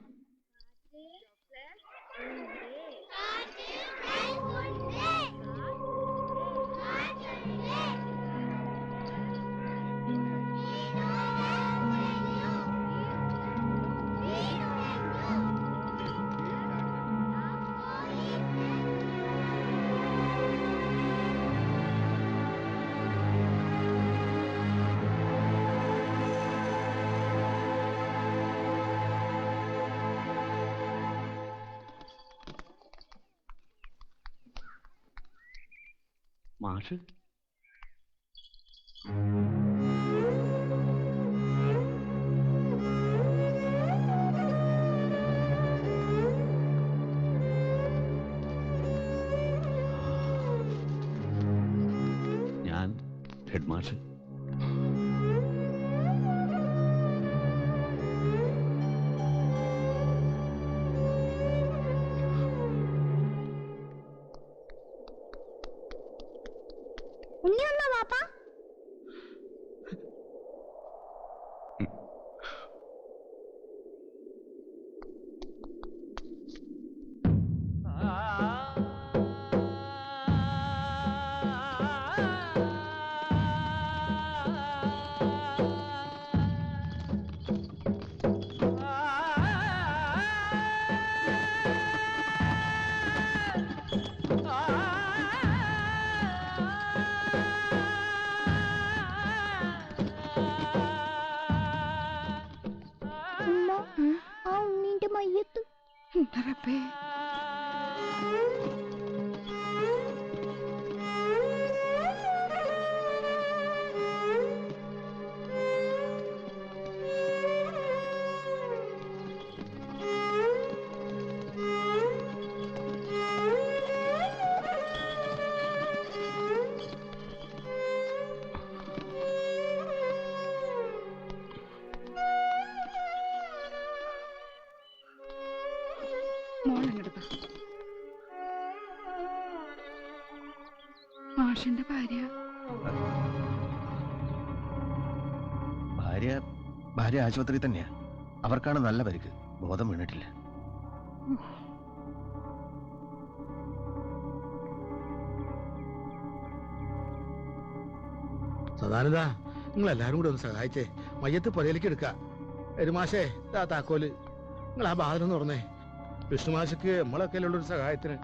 മാഷ് ഞാൻ ഹെഡ് മാഷ്. ഉണ്ണി വന്നോ പാപ്പാ? മാഷിന്റെ ഭാര്യ ഭാര്യ ആശുപത്രി തന്നെയാ. അവർക്കാണ് നല്ല പരിക്ക്, ബോധം വീണിട്ടില്ല. സദാനന്ദ, നിങ്ങൾ എല്ലാരും കൂടെ ഒന്ന് സഹായിച്ചേ. മയ്യത്ത് പുരയിലേക്ക് എടുക്ക. എരുമാശേ, താക്കോല് നിങ്ങൾ ആ ബാധനം തുറന്നേ. വിഷ്ണുമാശക്ക് നമ്മളൊക്കെ ഉള്ളൊരു സഹായത്തിന്.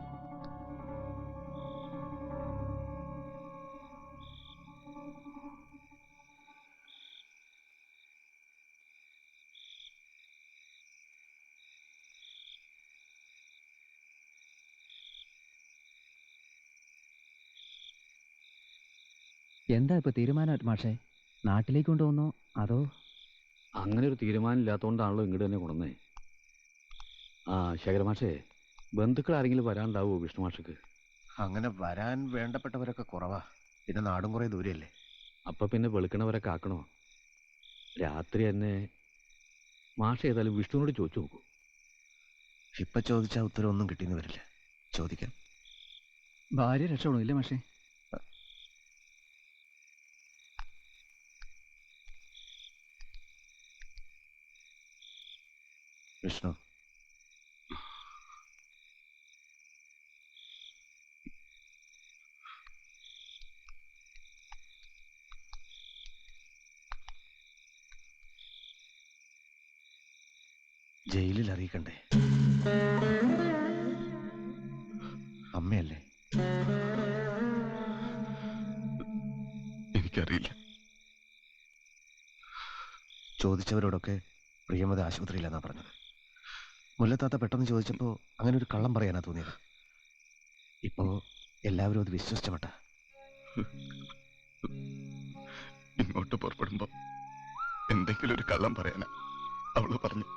എന്താ ഇപ്പൊ തീരുമാനം മാഷേ? നാട്ടിലേക്ക് കൊണ്ടുപോകുന്നോ അതോ? അങ്ങനെ ഒരു തീരുമാനം ഇല്ലാത്തതുകൊണ്ടാണല്ലോ ഇങ്ങോട്ട് തന്നെ കൊണ്ടുവന്നേ. ആ ശേഖരമാഷേ, ബന്ധുക്കൾ ആരെങ്കിലും വരാണ്ടാവോ വിഷ്ണു മാഷക്ക്? അങ്ങനെ വരാൻ വേണ്ടപ്പെട്ടവരൊക്കെ കുറവാ. പിന്നെ നാടും കുറെ ദൂരെയല്ലേ. അപ്പൊ പിന്നെ വെളുക്കണവരൊക്കെ ആക്കണോ? രാത്രി തന്നെ മാഷ് ഏതായാലും വിഷ്ണുവിനോട് ചോദിച്ചു നോക്കൂ. ഇപ്പൊ ചോദിച്ചാൽ ഉത്തരവൊന്നും കിട്ടിയെന്ന് വരില്ല. ചോദിക്കാം. ഭാര്യ രക്ഷപ്പെടും ഇല്ലേ മാഷേ? വിഷ്ണു, ജയിലിൽ അറിയിക്കണ്ടേ? അമ്മയല്ലേ? എനിക്കറിയില്ല. ചോദിച്ചവരോടൊക്കെ പ്രിയമത ആശുപത്രിയിലെന്നാ പറഞ്ഞത്. മുല്ലത്താത്ത പെട്ടെന്ന് ചോദിച്ചപ്പോ അങ്ങനെ ഒരു കള്ളം പറയാനാ തോന്നിയത്. ഇപ്പോ എല്ലാവരും അത് വിശ്വസിച്ച മട്ട. ഇങ്ങോട്ട് പുറപ്പെടുമ്പോ എന്തെങ്കിലും ഒരു കള്ളം പറയാനാ അവള് പറഞ്ഞു.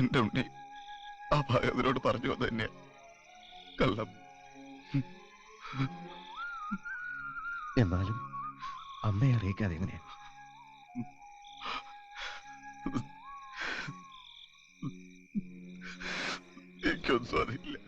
എന്റെ ഉണ്ണി ആ ഭാഗത്തിനോട് പറഞ്ഞു അത് തന്നെയാ കള്ളം. എന്നാലും അമ്മയെ അറിയിക്കാതെ എങ്ങനെയാ? എനിക്കൊന്നും അറിയില്ല.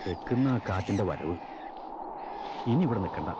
തെക്കുന്ന കാറ്റിന്റെ വരവ്. ഇനി ഇവിടെ നിൽക്കണ്ട.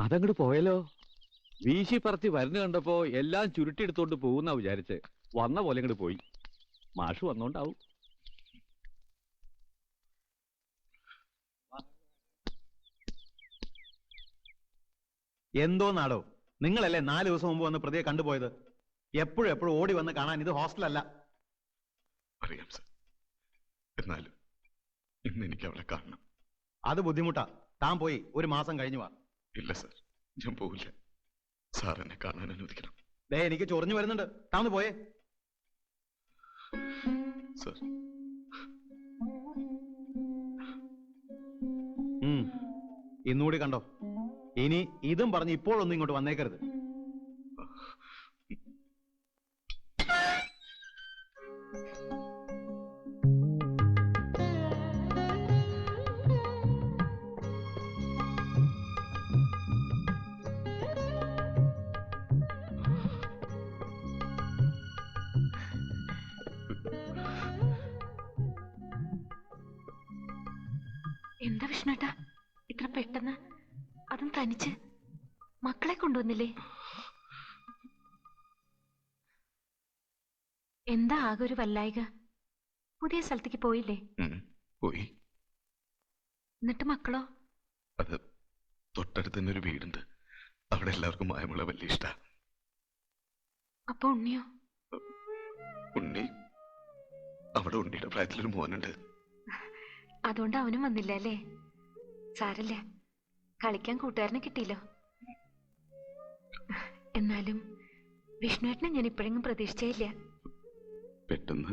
അതങ്ങോട്ട് പോയല്ലോ. വീശി പറത്തി വരുന്ന കണ്ടപ്പോ എല്ലാം ചുരുട്ടിയെടുത്തോണ്ട് പോകുന്ന വിചാരിച്ച് വന്ന പോലെ അങ്ങോട്ട് പോയി. മാഷ് വന്നോണ്ടാവും. എന്തോ നാടോ, നിങ്ങളല്ലേ 4 ദിവസം മുമ്പ് വന്ന് പ്രതിയെ കണ്ടുപോയത്? എപ്പോഴും ഓടി വന്ന് കാണാൻ ഇത് ഹോസ്റ്റലല്ല. അറിയാം സർ, എന്നാലും ഇന്ന് എനിക്ക് അവളെ കാണണം. അത് ബുദ്ധിമുട്ടാ. താൻ പോയി 1 മാസം കഴിഞ്ഞു വാ. ഇല്ല സർ, ഞാൻ പോവില്ല. സാർ എന്നെ കാണാൻ അനുവദിക്കണം. എനിക്ക് ചൊറിഞ്ഞു വരുന്നുണ്ട്. താൻ പോയേ സർ. ഇന്നുകൂടി കണ്ടോ. ഇനി ഇതും പറഞ്ഞ് ഇപ്പോഴൊന്നും ഇങ്ങോട്ട് വന്നേക്കരുത്. എന്താ വിഷ്ണുട്ടാ ഇത്ര പെട്ടെന്ന്, അതും തനിച്ച്? മക്കളെ കൊണ്ടുവന്നില്ലേ? എന്താ ആകെ ഒരു വല്ലായിക? പുതിയ സ്ഥലത്തേക്ക് പോയില്ലേ? പോയി. എന്നിട്ട് മക്കളോ? അത് തൊട്ടടുത്ത് തന്നെ ഒരു വീടുണ്ട്, അവിടെ എല്ലാവർക്കും മായമുള്ള വലിയ ഇഷ്ട. അപ്പൊ ഉണ്ണിയോ? ഉണ്ണി അവിടെ ഉണ്ണിയുടെ പ്രായത്തിലൊരു മോനുണ്ട്. അതുകൊണ്ട് അവനും വന്നില്ല അല്ലേ? സാരല്ല, കളിക്കാൻ കൂട്ടുകാരനെ കിട്ടിയില്ലോ. എന്നാലും വിഷ്ണുവേട്ടനെ ഞാൻ ഇപ്പോഴെങ്കിലും പ്രതീക്ഷിച്ചേയില്ല. പെട്ടെന്ന്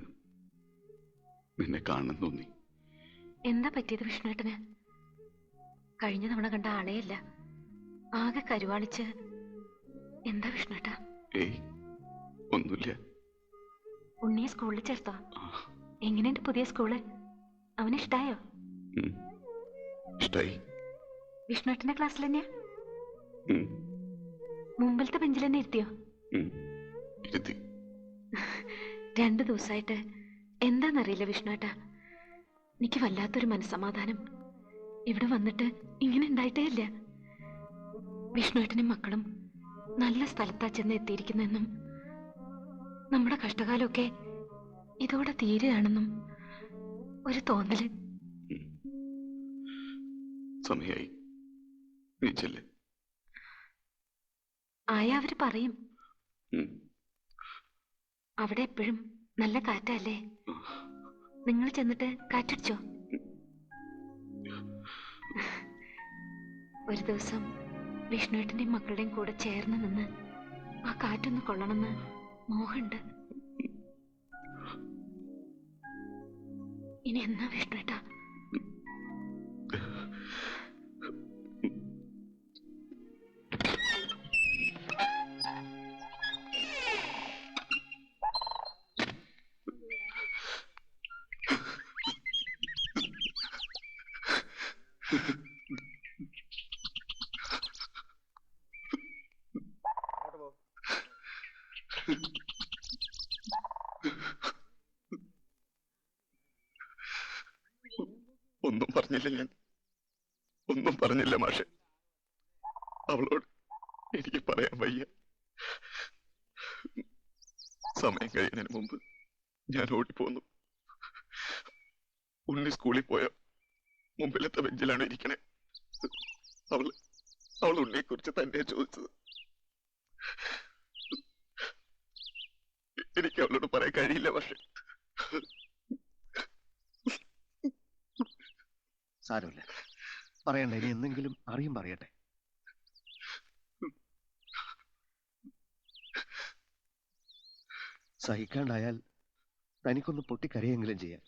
നിന്നെ കാണണം തോന്നി. എന്താ പറ്റിയത് വിഷ്ണുവേട്ടന്? കഴിഞ്ഞ തവണ കണ്ട ആളെയല്ല, ആകെ കരുവാളിച്ച്. എന്താ വിഷ്ണുവേട്ടാ? ഏയ് ഒന്നുമില്ല. ഉണ്ണിയെ സ്കൂളിൽ ചേർത്തോ? എങ്ങനെയുണ്ട് പുതിയ സ്കൂള്? അവന് ഇഷ്ടായോ? ഇഷ്ടായി. വിഷ്ണുവേട്ടന്റെ ക്ലാസ്സിൽ തന്നെയാ? മുമ്പിലത്തെ ബെഞ്ചിൽ തന്നെ ഇരുത്തിയോ? 2 ദിവസമായിട്ട് എന്താന്നറിയില്ല വിഷ്ണുവേട്ടാ, എനിക്ക് വല്ലാത്തൊരു മനസ്സമാധാനം. ഇവിടെ വന്നിട്ട് ഇങ്ങനെ ഉണ്ടായിട്ടേ ഇല്ല. വിഷ്ണുവേട്ടനും മക്കളും നല്ല സ്ഥലത്താ ചെന്ന് എത്തിയിരിക്കുന്നെന്നും നമ്മുടെ കഷ്ടകാലമൊക്കെ ഇതോടെ തീരുകയാണെന്നും ഒരു തോന്നല്. സമയായി, നീ ചെല്ല്. ആയ അവര് പറയും. അവിടെ എപ്പോഴും നല്ല കാറ്റല്ലേ? നിങ്ങൾ ചെന്നിട്ട് കാറ്റടിച്ചോ? ഒരു ദിവസം വിഷ്ണുവേട്ടന്റെയും മക്കളുടെയും കൂടെ ചേർന്ന് നിന്ന് ആ കാറ്റൊന്ന് കൊള്ളണമെന്ന് മോഹമുണ്ട്. ഇനി എന്നാ വിഷ്ണുവേട്ടാ? ഒന്നും പറഞ്ഞില്ല, ഞാൻ ഒന്നും പറഞ്ഞില്ല മാഷെ. അവളോട് എനിക്ക് പറയാൻ വയ്യ. സമയം കഴിയുന്നതിന് മുമ്പ് ഞാൻ ഓടിപ്പോന്നു. ഉണ്ണി സ്കൂളിൽ പോയ മുമ്പിലത്തെ ബെഞ്ചിലാണ് ഇരിക്കണേ. അവൾ ഉണ്ണിയെ കുറിച്ച് തന്നെ ചോദിച്ചത്. എനിക്ക് അവളോട് പറയാൻ കഴിയില്ല പക്ഷെ. സാരമില്ല, പറയണ്ട. ഇനി എന്തെങ്കിലും അറിയും പറയട്ടെ. സഹിക്കാണ്ടായാൽ തനിക്കൊന്ന് പൊട്ടിക്കരയെങ്കിലും ചെയ്യാം.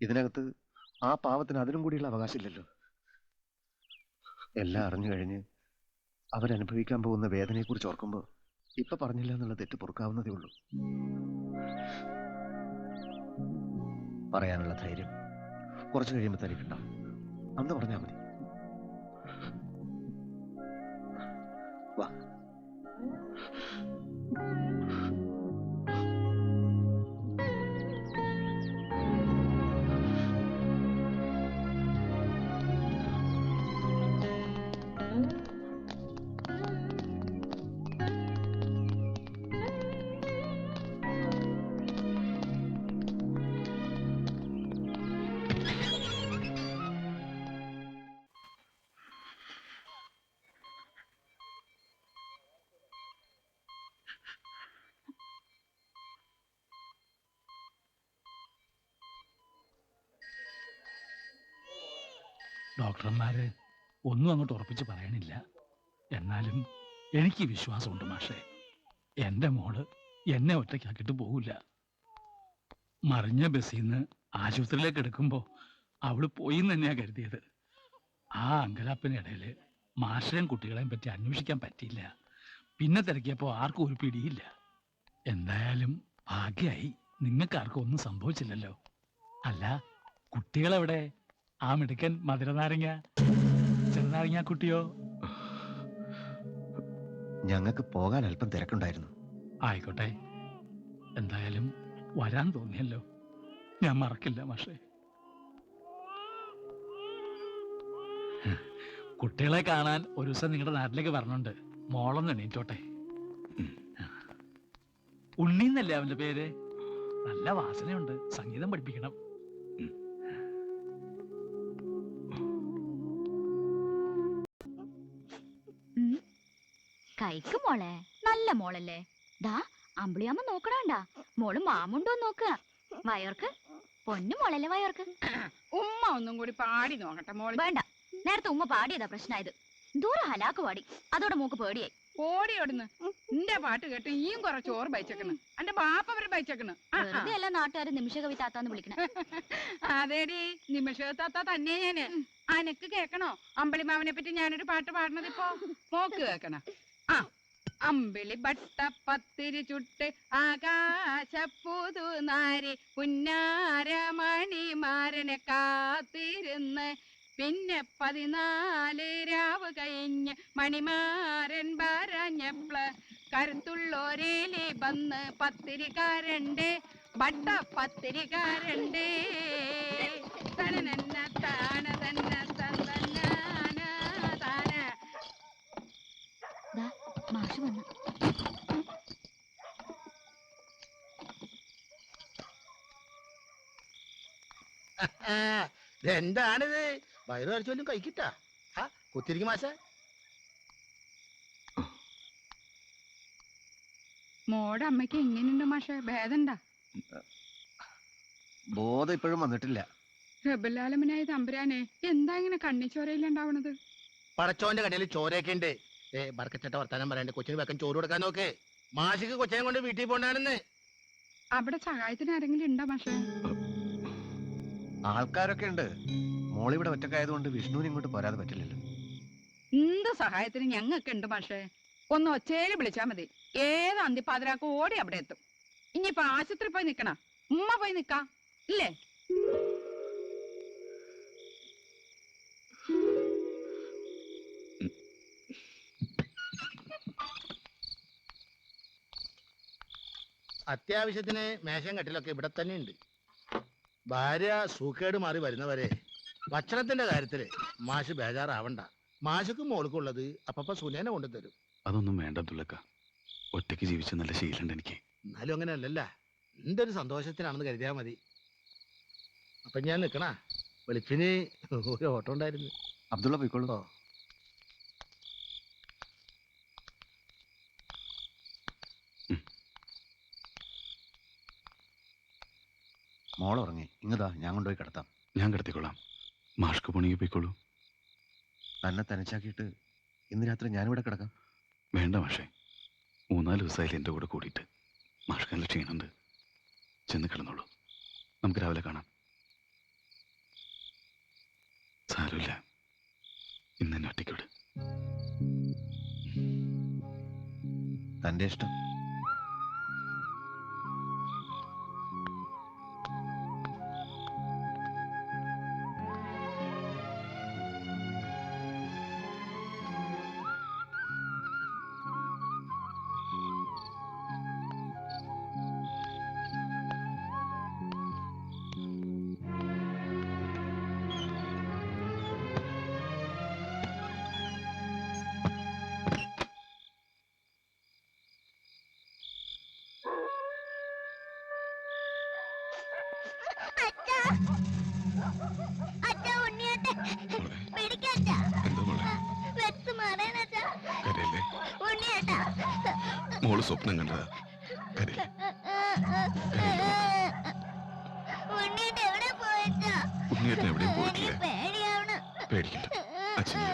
ഇതിനകത്ത് ആ പാവത്തിന് അതിനും കൂടിയുള്ള അവകാശമില്ലല്ലോ. എല്ലാം അറിഞ്ഞു കഴിഞ്ഞ് അവരനുഭവിക്കാൻ പോകുന്ന വേദനയെക്കുറിച്ച് ഓർക്കുമ്പോൾ ഇപ്പൊ പറഞ്ഞില്ല എന്നുള്ള തെറ്റ് പൊറുക്കാവുന്നതേ ഉള്ളൂ. പറയാനുള്ള ധൈര്യം കുറച്ച് കഴിയുമ്പോൾ തനിക്കുണ്ടാവും. അന്ന് പറഞ്ഞാൽ മതി. വാ. ഡോക്ടർമാര് ഒന്നും അങ്ങോട്ട് ഉറപ്പിച്ച് പറയണില്ല. എന്നാലും എനിക്ക് വിശ്വാസമുണ്ട് മാഷേ, എൻ്റെ മോള് എന്നെ ഒറ്റയ്ക്കാക്കിയിട്ട് പോകില്ല. മറിഞ്ഞ ബസ്സിൽ നിന്ന് ആശുപത്രിയിലേക്ക് എടുക്കുമ്പോൾ അവള് പോയി എന്ന് തന്നെയാണ് കരുതിയത്. ആ അങ്കലാപ്പിനിടയിൽ മാഷയും കുട്ടികളെയും പറ്റി അന്വേഷിക്കാൻ പറ്റിയില്ല. പിന്നെ തിരക്കിയപ്പോൾ ആർക്കും ഒരു പിടിയില്ല. എന്തായാലും ഭാഗ്യമായി, നിങ്ങൾക്കാർക്കും ഒന്നും സംഭവിച്ചില്ലല്ലോ. അല്ല, കുട്ടികളെവിടെ? ആ മിടുക്കൻ മധുരനാരങ്ങ ചെറുനാരങ്ങ കുട്ടിയോ? ഞങ്ങൾക്ക് പോകാൻ അല്പം തിരക്കുണ്ടായിരുന്നു. ആയിക്കോട്ടെ, എന്തായാലും വരാൻ തോന്നിയല്ലോ. ഞാൻ മറക്കില്ല മാഷേ. കുട്ടികളെ കാണാൻ ഒരു ദിവസം നിങ്ങളുടെ നാട്ടിലേക്ക് പറഞ്ഞുണ്ട്. മോളൊന്ന് എണീറ്റോട്ടെ. ഉണ്ണിന്നല്ലേ അവന്റെ പേര്? നല്ല വാസനയുണ്ട്. സംഗീതം പഠിപ്പിക്കണം. കൈക്ക് മോളെ, നല്ല മോളല്ലേ? ദാ അമ്പിളിയമ്മ നോക്കണണ്ട. മോള് മാമുണ്ടോ നോക്കുക. വയർക്ക് പൊന്നു മോളല്ലേ വയർക്ക്. ഉമ്മ ഒന്നും കൂടി പാടി നോക്കട്ടെ മോള്. വേണ്ട, നേരത്തെ ഉമ്മ പാടിയതാ പ്രശ്നമായത്. ദൂരം ഹലാക്ക് പാടി, അതോടെ മോക്ക് പേടിയായി. ഓടിയോടുന്ന് നിന്റെ പാട്ട് കേട്ട് ഈയും കുറെ ചോറ് ബൈച്ചേക്കണ്. എന്റെ ബാപ്പ അവര് ബൈച്ചേക്കണ്. വെറുതെ എല്ലാ നാട്ടുകാരും നിമിഷകവി താത്താന്ന് വിളിക്കണേ. അതേടി നിമിഷ താത്ത തന്നെ ഞാന്. അനക്ക് കേക്കണോ അമ്പിളിമാവനെ പറ്റി ഞാനൊരു പാട്ട് പാടുന്നത്? ഇപ്പൊ മോക്ക് കേക്കണ. ആ അമ്പിളി ബട്ട പത്തിരി ചുട്ട് ആകാശപ്പുതു നാരി പുന്നാരമണിമാരനെ കാത്തിരുന്ന് പിന്നെ 14 രാവ് കഴിഞ്ഞ് മണിമാരൻ പറഞ്ഞപ്ല കരുത്തുള്ളോരേലി വന്ന് പത്തിരിക്കാരണ്ട് ബട്ട പത്തിരിക്കാരണ്ട് തനനന്ന താന തന്ന തന്ന താന. മാഷ് വന്നു. എന്താണിത്? വയറ് കഴിച്ചോലും കഴിക്കിട്ടാ. കുത്തിരിക്കും മാഷ. മോടെ അമ്മയ്ക്ക് എങ്ങനെയുണ്ട് മാഷെ? ഭേദണ്ടാ? ബോധം ഇപ്പോഴും വന്നിട്ടില്ല. റബുലാലമനായ തമ്പുരാനെ, എന്താ ഇങ്ങനെ കണ്ണിച്ചോരയിലുണ്ടാവണത്? പടച്ചോന്റെ കടയിൽ ചോരയൊക്കെ ഉണ്ട്. ബർക്കച്ചട്ട വർത്താനം പറയാണ്ട് കൊച്ചിന് വെക്കാൻ ചോറ് കൊടുക്കാൻ നോക്ക്. മാഷിക്ക് കൊച്ചിനെ കൊണ്ട് വീട്ടിൽ പോണ്ടാണെന്ന്. അവിടെ സഹായത്തിന് ആരെങ്കിലും ഉണ്ടോ മാഷെ? ആൾക്കാരൊക്കെ ഉണ്ട്. മോളിവിടെ ഒറ്റക്കായതുകൊണ്ട് വിഷ്ണുവിന് ഇങ്ങോട്ട് പോരാതെ പറ്റില്ലല്ലോ. എന്ത് സഹായത്തിന് ഞങ്ങൾക്ക് ഉണ്ട് മാഷെ. ഒന്ന് ഒച്ചേല് വിളിച്ചാ മതി. ഏത് അന്തിപ്പാതിരാക്ക് ഓടി അവിടെ എത്തും. ഇനിയിപ്പൊ ആശുപത്രി പോയി നിക്കണ ഉമ്മ പോയി നിക്കാ ഇല്ലേ? അത്യാവശ്യത്തിന് മേശം കട്ടിലൊക്കെ ഇവിടെ തന്നെ ഉണ്ട്. ഭാര്യ സൂക്കേട് മാറി വരുന്നവരെ ഭക്ഷണത്തിന്റെ കാര്യത്തില് മാഷ് ബേജാറാവണ്ട. മാഷക്കും മോൾക്കുള്ളത് അപ്പപ്പ സുനേനെ കൊണ്ടുതരും. അതൊന്നും വേണ്ട അബ്ദുള്ളക്ക. ഒറ്റയ്ക്ക് ജീവിച്ച നല്ല ശീലമുണ്ട് എനിക്ക്. എന്നാലും അങ്ങനെ അല്ലല്ല, എന്റെ ഒരു സന്തോഷത്തിനാണെന്ന് കരുതിയാ മതി. അപ്പൊ ഞാൻ നിക്കണ വെളുപ്പിന് ഒരു ഓട്ടം ഉണ്ടായിരുന്നു. അബ്ദുള്ള പോയിക്കോളൂ. മോൾ ഉറങ്ങി. ഇങ്ങതാ ഞാൻ കൊണ്ടുപോയി കിടത്താം. ഞാൻ കിടത്തിക്കൊള്ളാം. മാഷ്ക്ക് പോണെങ്കിൽ പോയിക്കോളൂ. തന്നെ തനിച്ചാക്കിയിട്ട് ഇന്ന് രാത്രി ഞാനിവിടെ കിടക്കാം. വേണ്ട മാഷേ, 3-4 ദിവസമായാലും എൻ്റെ കൂടെ കൂടിയിട്ട്. മാഷ്ക്ക് നല്ല ക്ഷീണുണ്ട്. ചെന്ന് കിടന്നോളൂ. നമുക്ക് രാവിലെ കാണാം. സാരമില്ല, ഇന്ന് എന്നെ ഒറ്റയ്ക്ക് വിട്. തൻ്റെ ഇഷ്ടം. മോള് സ്വപ്നം കണ്ടതാ. ഉണ്ണിയേട്ടൻ എവിടെയും പോയിട്ടില്ല. പേടിക്കണ്ട, അച്ഛനെ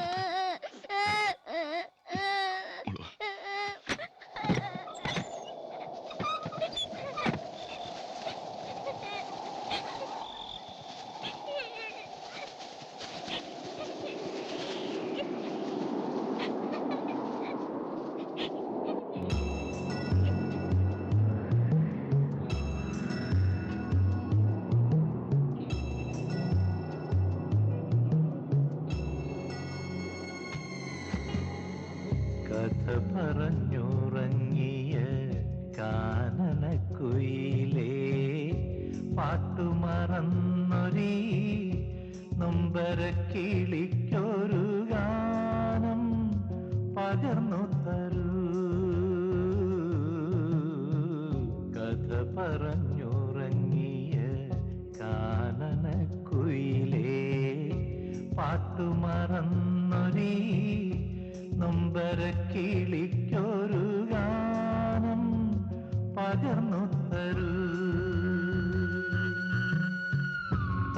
കഥ പറഞ്ഞുറങ്ങിയ കാനനക്കുയിലേ, പാട്ടുമറന്നൊരീ നൊമ്പര കിളിക്കൊരു പകർന്നു തരൂ കഥ പറഞ്ഞുറങ്ങിയ കാനനക്കുയിലേ പാട്ടുമറന്നൊരീ നൊമ്പരക്കിളിക്കൊരു ഗാനം പകർന്നു തരൂ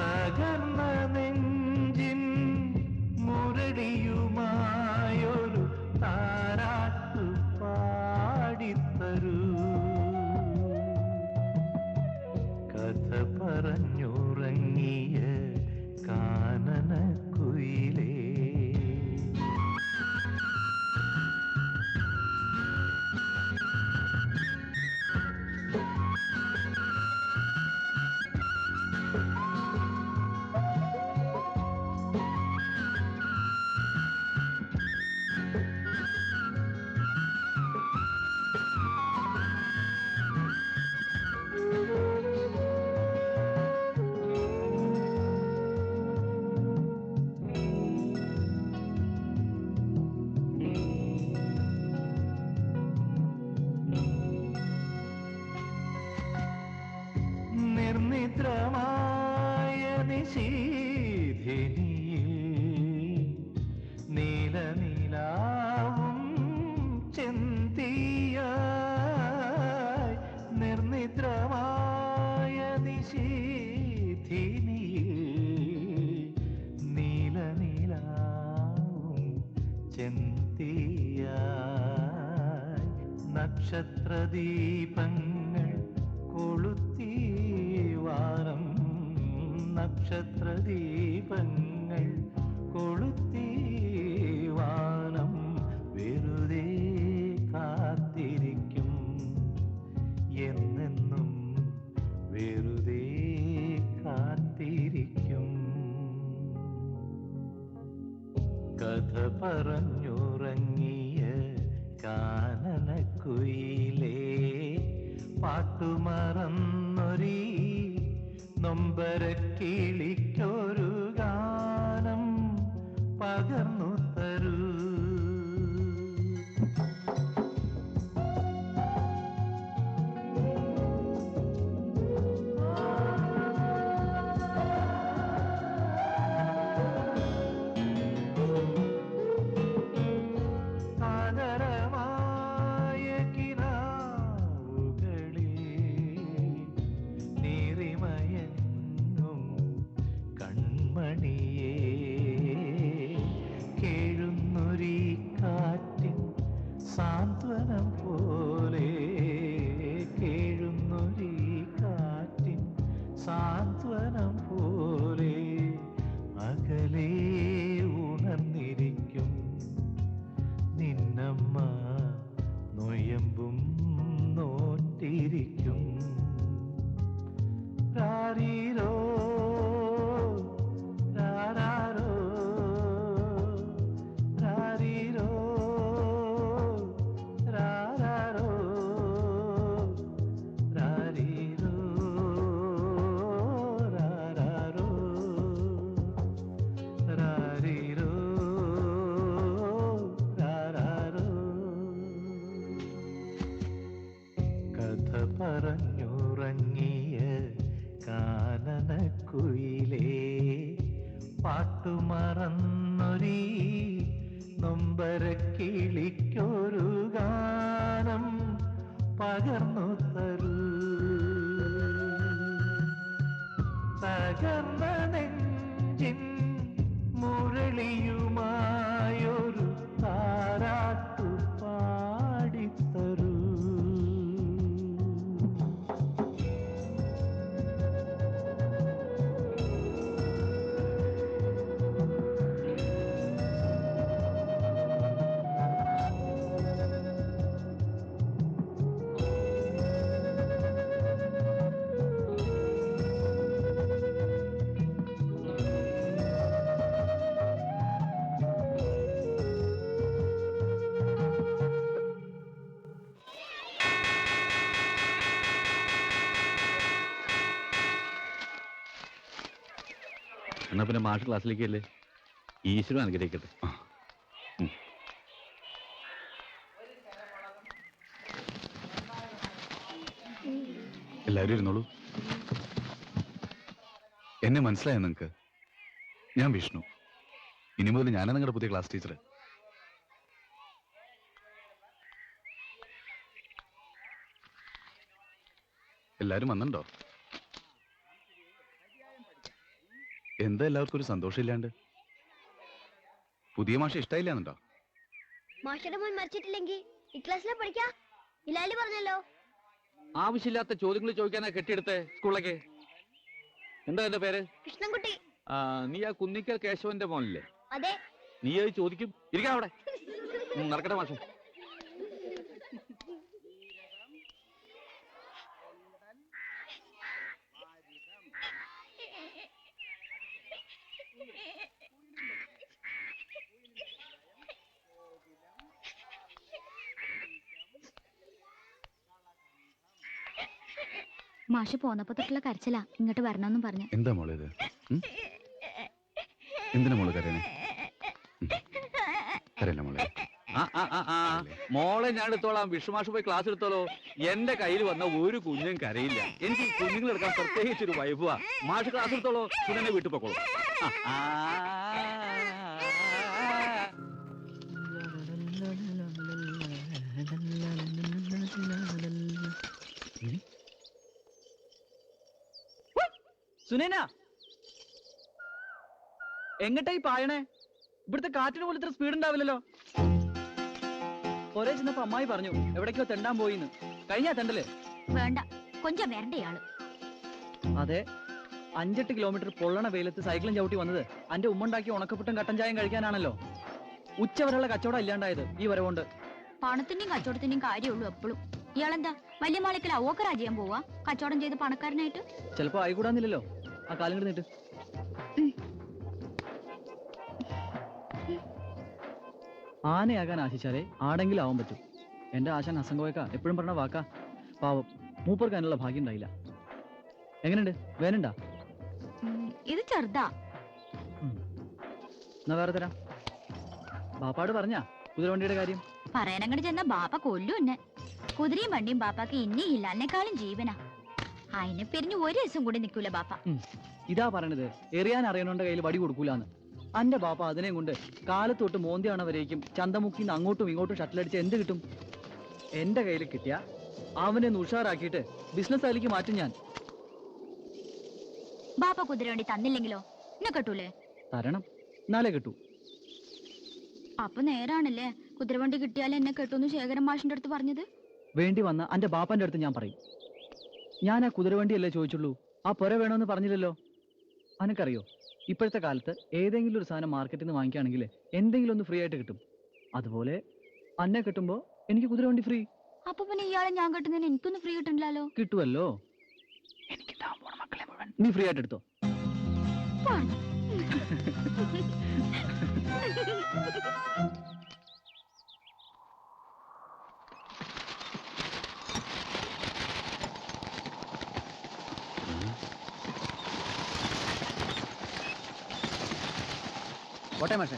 തകർന്ന നെഞ്ചിൻ മുരടിയുമായൊരു താരാട്ടു പാടിത്തരൂ കഥ പറഞ്ഞുറങ്ങിയ കാനനക്കുയിലേ നിർനിദ്രമായ നിശീധിനിയിൽ നീലനിലാവും ചെന്തിയായി നിർനിദ്രമായ നിശീധിനിയിൽ നീലനിലാവും ചെന്തിയായി നക്ഷത്രദീപങ്ങൾ കൊളുത്തി വാനം നക്ഷത്രദീപങ്ങൾ കൊളുത്തി വാനം വെറുതെ കാത്തിരിക്കും എന്നെന്നും വെറുതെ കാത്തിരിക്കും കഥ പറഞ്ഞുറങ്ങിയ കാനനക്കുയിലേ പാട്ടുമറന്നൊരീ നൊമ്പരക്കിളിക്കൊരു ഗാനം പകർന്നു തരൂ സാന്ത്വനം പോലെ കേഴുന്നൊരീ കാറ്റിൻ സാന്ത്വനം പോലെ അകലെ ഉണർന്നിരിക്കും നിന്നമ്മ നൊയമ്പും നോറ്റിരിക്കും രാരീരോ രാരാരോ രാരീരോ രാരാരോ രാരീരോ രാരാരോ രാരീരോ രാരാരോ കഥ പറഞ്ഞുറങ്ങിയ കാനനക്കുയിലേ പാട്ടുമറന്നൊരീ നൊമ്പരക്കിളിക്കൊരു ഗാനം പകർന്നു തരൂ തകർന്ന നെഞ്ചിൻ മുരളിയുമായൊരു താരാട്ടു പാടിത്തരൂ എന്നാ പിന്നെ മാഷ് ക്ലാസ്സിലേക്കല്ലേ? ഈശ്വരൻ അനുഗ്രഹിക്കട്ടെ. എല്ലാവരും ഇരുന്നോളൂ. എന്നെ മനസ്സിലായോ നിങ്ങൾക്ക്? ഞാൻ വിഷ്ണു. ഇനി മുതൽ ഞാനാണ് നിങ്ങളുടെ പുതിയ ക്ലാസ് ടീച്ചർ. എല്ലാവരും വന്നിട്ടുണ്ടോ? എന്താ എല്ലാവർക്കും ഒരു സന്തോഷമില്ലാണ്ട്? പുതിയ മാഷ ഇഷ്ടായില്ലാന്നുണ്ടോ? മാഷയുടെ മോൻ മരിച്ചിട്ടില്ലെങ്കിൽ ഈ ക്ലാസ്സിലെ പഠിക്കാ ഇലാലി പറഞ്ഞല്ലോ. ആവശ്യമില്ലാത്ത ചോദ്യങ്ങൾ ചോദിക്കാനാ കെട്ടിയെടുത്തേ സ്കൂളിലേക്ക്. എന്താ എന്റെ പേര്? കൃഷ്ണൻകുട്ടി. നീ ആ കുന്നിക്കൽ കേശവന്റെ മോനല്ലേ? അതെ. നീ അത് ചോദിക്കും. ഇരിക്കാം അവിടെ. നടക്കട്ടെ മാഷെ. മാഷ് പോന്നപ്പോ തൊട്ടുള്ള കരച്ചിലാ, ഇങ്ങോട്ട് വരണമെന്നും പറഞ്ഞു. എന്താ മോളെ ഇത്? എന്തിനാ മോള് കരയണേ? കരയല്ല മോളെ. മോളെ ഞാൻ എടുത്തോളാം. വിഷുമാഷ് പോയി ക്ലാസ് എടുത്തോളൂ. എന്റെ കയ്യിൽ വന്ന ഒരു കുഞ്ഞും കരയില്ല. എനിക്ക് കുഞ്ഞുങ്ങൾ എടുക്കാൻ പ്രത്യേകിച്ചൊരു വൈബുവാ. മാഷ് ക്ലാസ് എടുത്തോളൂ. സുധനെ വീട്ടിൽ പൊക്കോളൂ. സുനേന, എങ്ങട്ടായി പായണേ? ഇവിടുത്തെ കാറ്റിന് പോലും ഇത്ര സ്പീഡ് ഉണ്ടാവില്ലല്ലോ. ഒരേ ചെന്നപ്പോ അമ്മായി പറഞ്ഞു എവിടേക്കോ തെണ്ടാൻ പോയിന്ന്. കഴിഞ്ഞാ തെണ്ടല്? വേണ്ട, കൊഞ്ചം വരണ്ടയാള്. അതെ, 5-8 കിലോമീറ്റർ പൊള്ളണ വെയിലത്ത് സൈക്കിളും ചവിട്ടി വന്നത് അന്റെ ഉമ്മുണ്ടാക്കി ഉണക്കപ്പുട്ടും കട്ടൻ ചായം കഴിക്കാനാണല്ലോ. ഉച്ചവരെയുള്ള കച്ചവടം ഇല്ലാണ്ടായത് ഈ വരവുണ്ട്. പണത്തിന്റെയും കച്ചവടത്തിന്റെയും കാര്യമുള്ളൂ എപ്പോഴും. ഇയാളെന്താ വലിയ മാളിക്കൽ അവോക്കറാ ചെയ്യാൻ പോവാ? കച്ചവടം ചെയ്ത് പണക്കാരനായിട്ട്? ചിലപ്പോ ആയിക്കൂടാന്നില്ലല്ലോ. ആ കാലം കിടന്നിട്ട് ആനയാകാൻ ആശിച്ചാലേ ആടെങ്കിലും ആവാൻ പറ്റും. എന്റെ ആശാൻ ഹസങ്കോയക്ക എപ്പോഴും പറഞ്ഞ വാക്കാ. പാവം, മൂപ്പർക്ക് അതിനുള്ള ഭാഗ്യം ഉണ്ടായില്ല. എങ്ങനെയുണ്ട്? വേനുണ്ടാ? ഇത് ചെറുതാ. എന്നാ വേറെ തരാം. ബാപ്പാട് പറഞ്ഞാ കുതിരവണ്ടിയുടെ കാര്യം? പറയാനങ്ങോട്ട് ചെന്ന ബാപ്പ കൊല്ലും എന്നെ. കുതിരയും വണ്ടിയും ബാപ്പാക്ക് ഇനിയില്ല, എന്നെക്കാളും ജീവനാ. അതിനെ പിരിഞ്ഞ് ഒരു ദിവസം കൂടി നിൽക്കൂല ബാപ്പ. ഇതാ പറയണത്, എറിയാൻ അറിയണോന്റെ കയ്യിൽ വടി കൊടുക്കൂലെന്ന്. അന്റെ ബാപ്പ അതിനെയും കൊണ്ട് കാലത്തൊട്ട് മോന്തിയാണവരേക്കും ചന്തമുക്കിന്ന് അങ്ങോട്ടും ഇങ്ങോട്ടും ഷട്ടിലടിച്ച് എന്ത് കിട്ടും? എന്റെ കയ്യിൽ കിട്ടിയ അവനെ ഉഷാറാക്കിയിട്ട് ബിസിനസ് അതിലേക്ക് മാറ്റും ഞാൻ. ബാപ്പ കുതിര വണ്ടി തന്നില്ലെങ്കിലോ? എന്നെ കെട്ടൂലേ? തരണം, എന്നാലേ കിട്ടൂ. അപ്പൊ നേരാണല്ലേ കുതിരവണ്ടി കിട്ടിയാലേ എന്നെ കെട്ടൂന്ന് ശേഖരൻ മാഷിന്റെ അടുത്ത് പറഞ്ഞത്? വേണ്ടി വന്ന അന്റെ ബാപ്പന്റെ അടുത്ത് ഞാൻ പറയും. ഞാൻ ആ കുതിരവണ്ടിയല്ലേ ചോദിച്ചുള്ളൂ, ആ പുര വേണമെന്ന് പറഞ്ഞില്ലല്ലോ. അനക്കറിയോ, ഇപ്പോഴത്തെ കാലത്ത് ഏതെങ്കിലും ഒരു സാധനം മാർക്കറ്റിൽ നിന്ന് വാങ്ങിക്കുകയാണെങ്കിൽ എന്തെങ്കിലും ഒന്ന് ഫ്രീ ആയിട്ട് കിട്ടും. അതുപോലെ അന്നെ കിട്ടുമ്പോ എനിക്ക് കുതിരവണ്ടി ഫ്രീ. അപ്പൊ പിന്നെ ഇയാളെ ഞാൻ കെട്ടുന്നതിന് എനിക്കൊന്നും ഫ്രീ കിട്ടണില്ലല്ലോ? കിട്ടുമല്ലോ. എനിക്ക് മക്കളെ മുഴുവൻ നീ ഫ്രീ ആയിട്ട് എടുത്തോ. കോട്ടെ മാഷേ.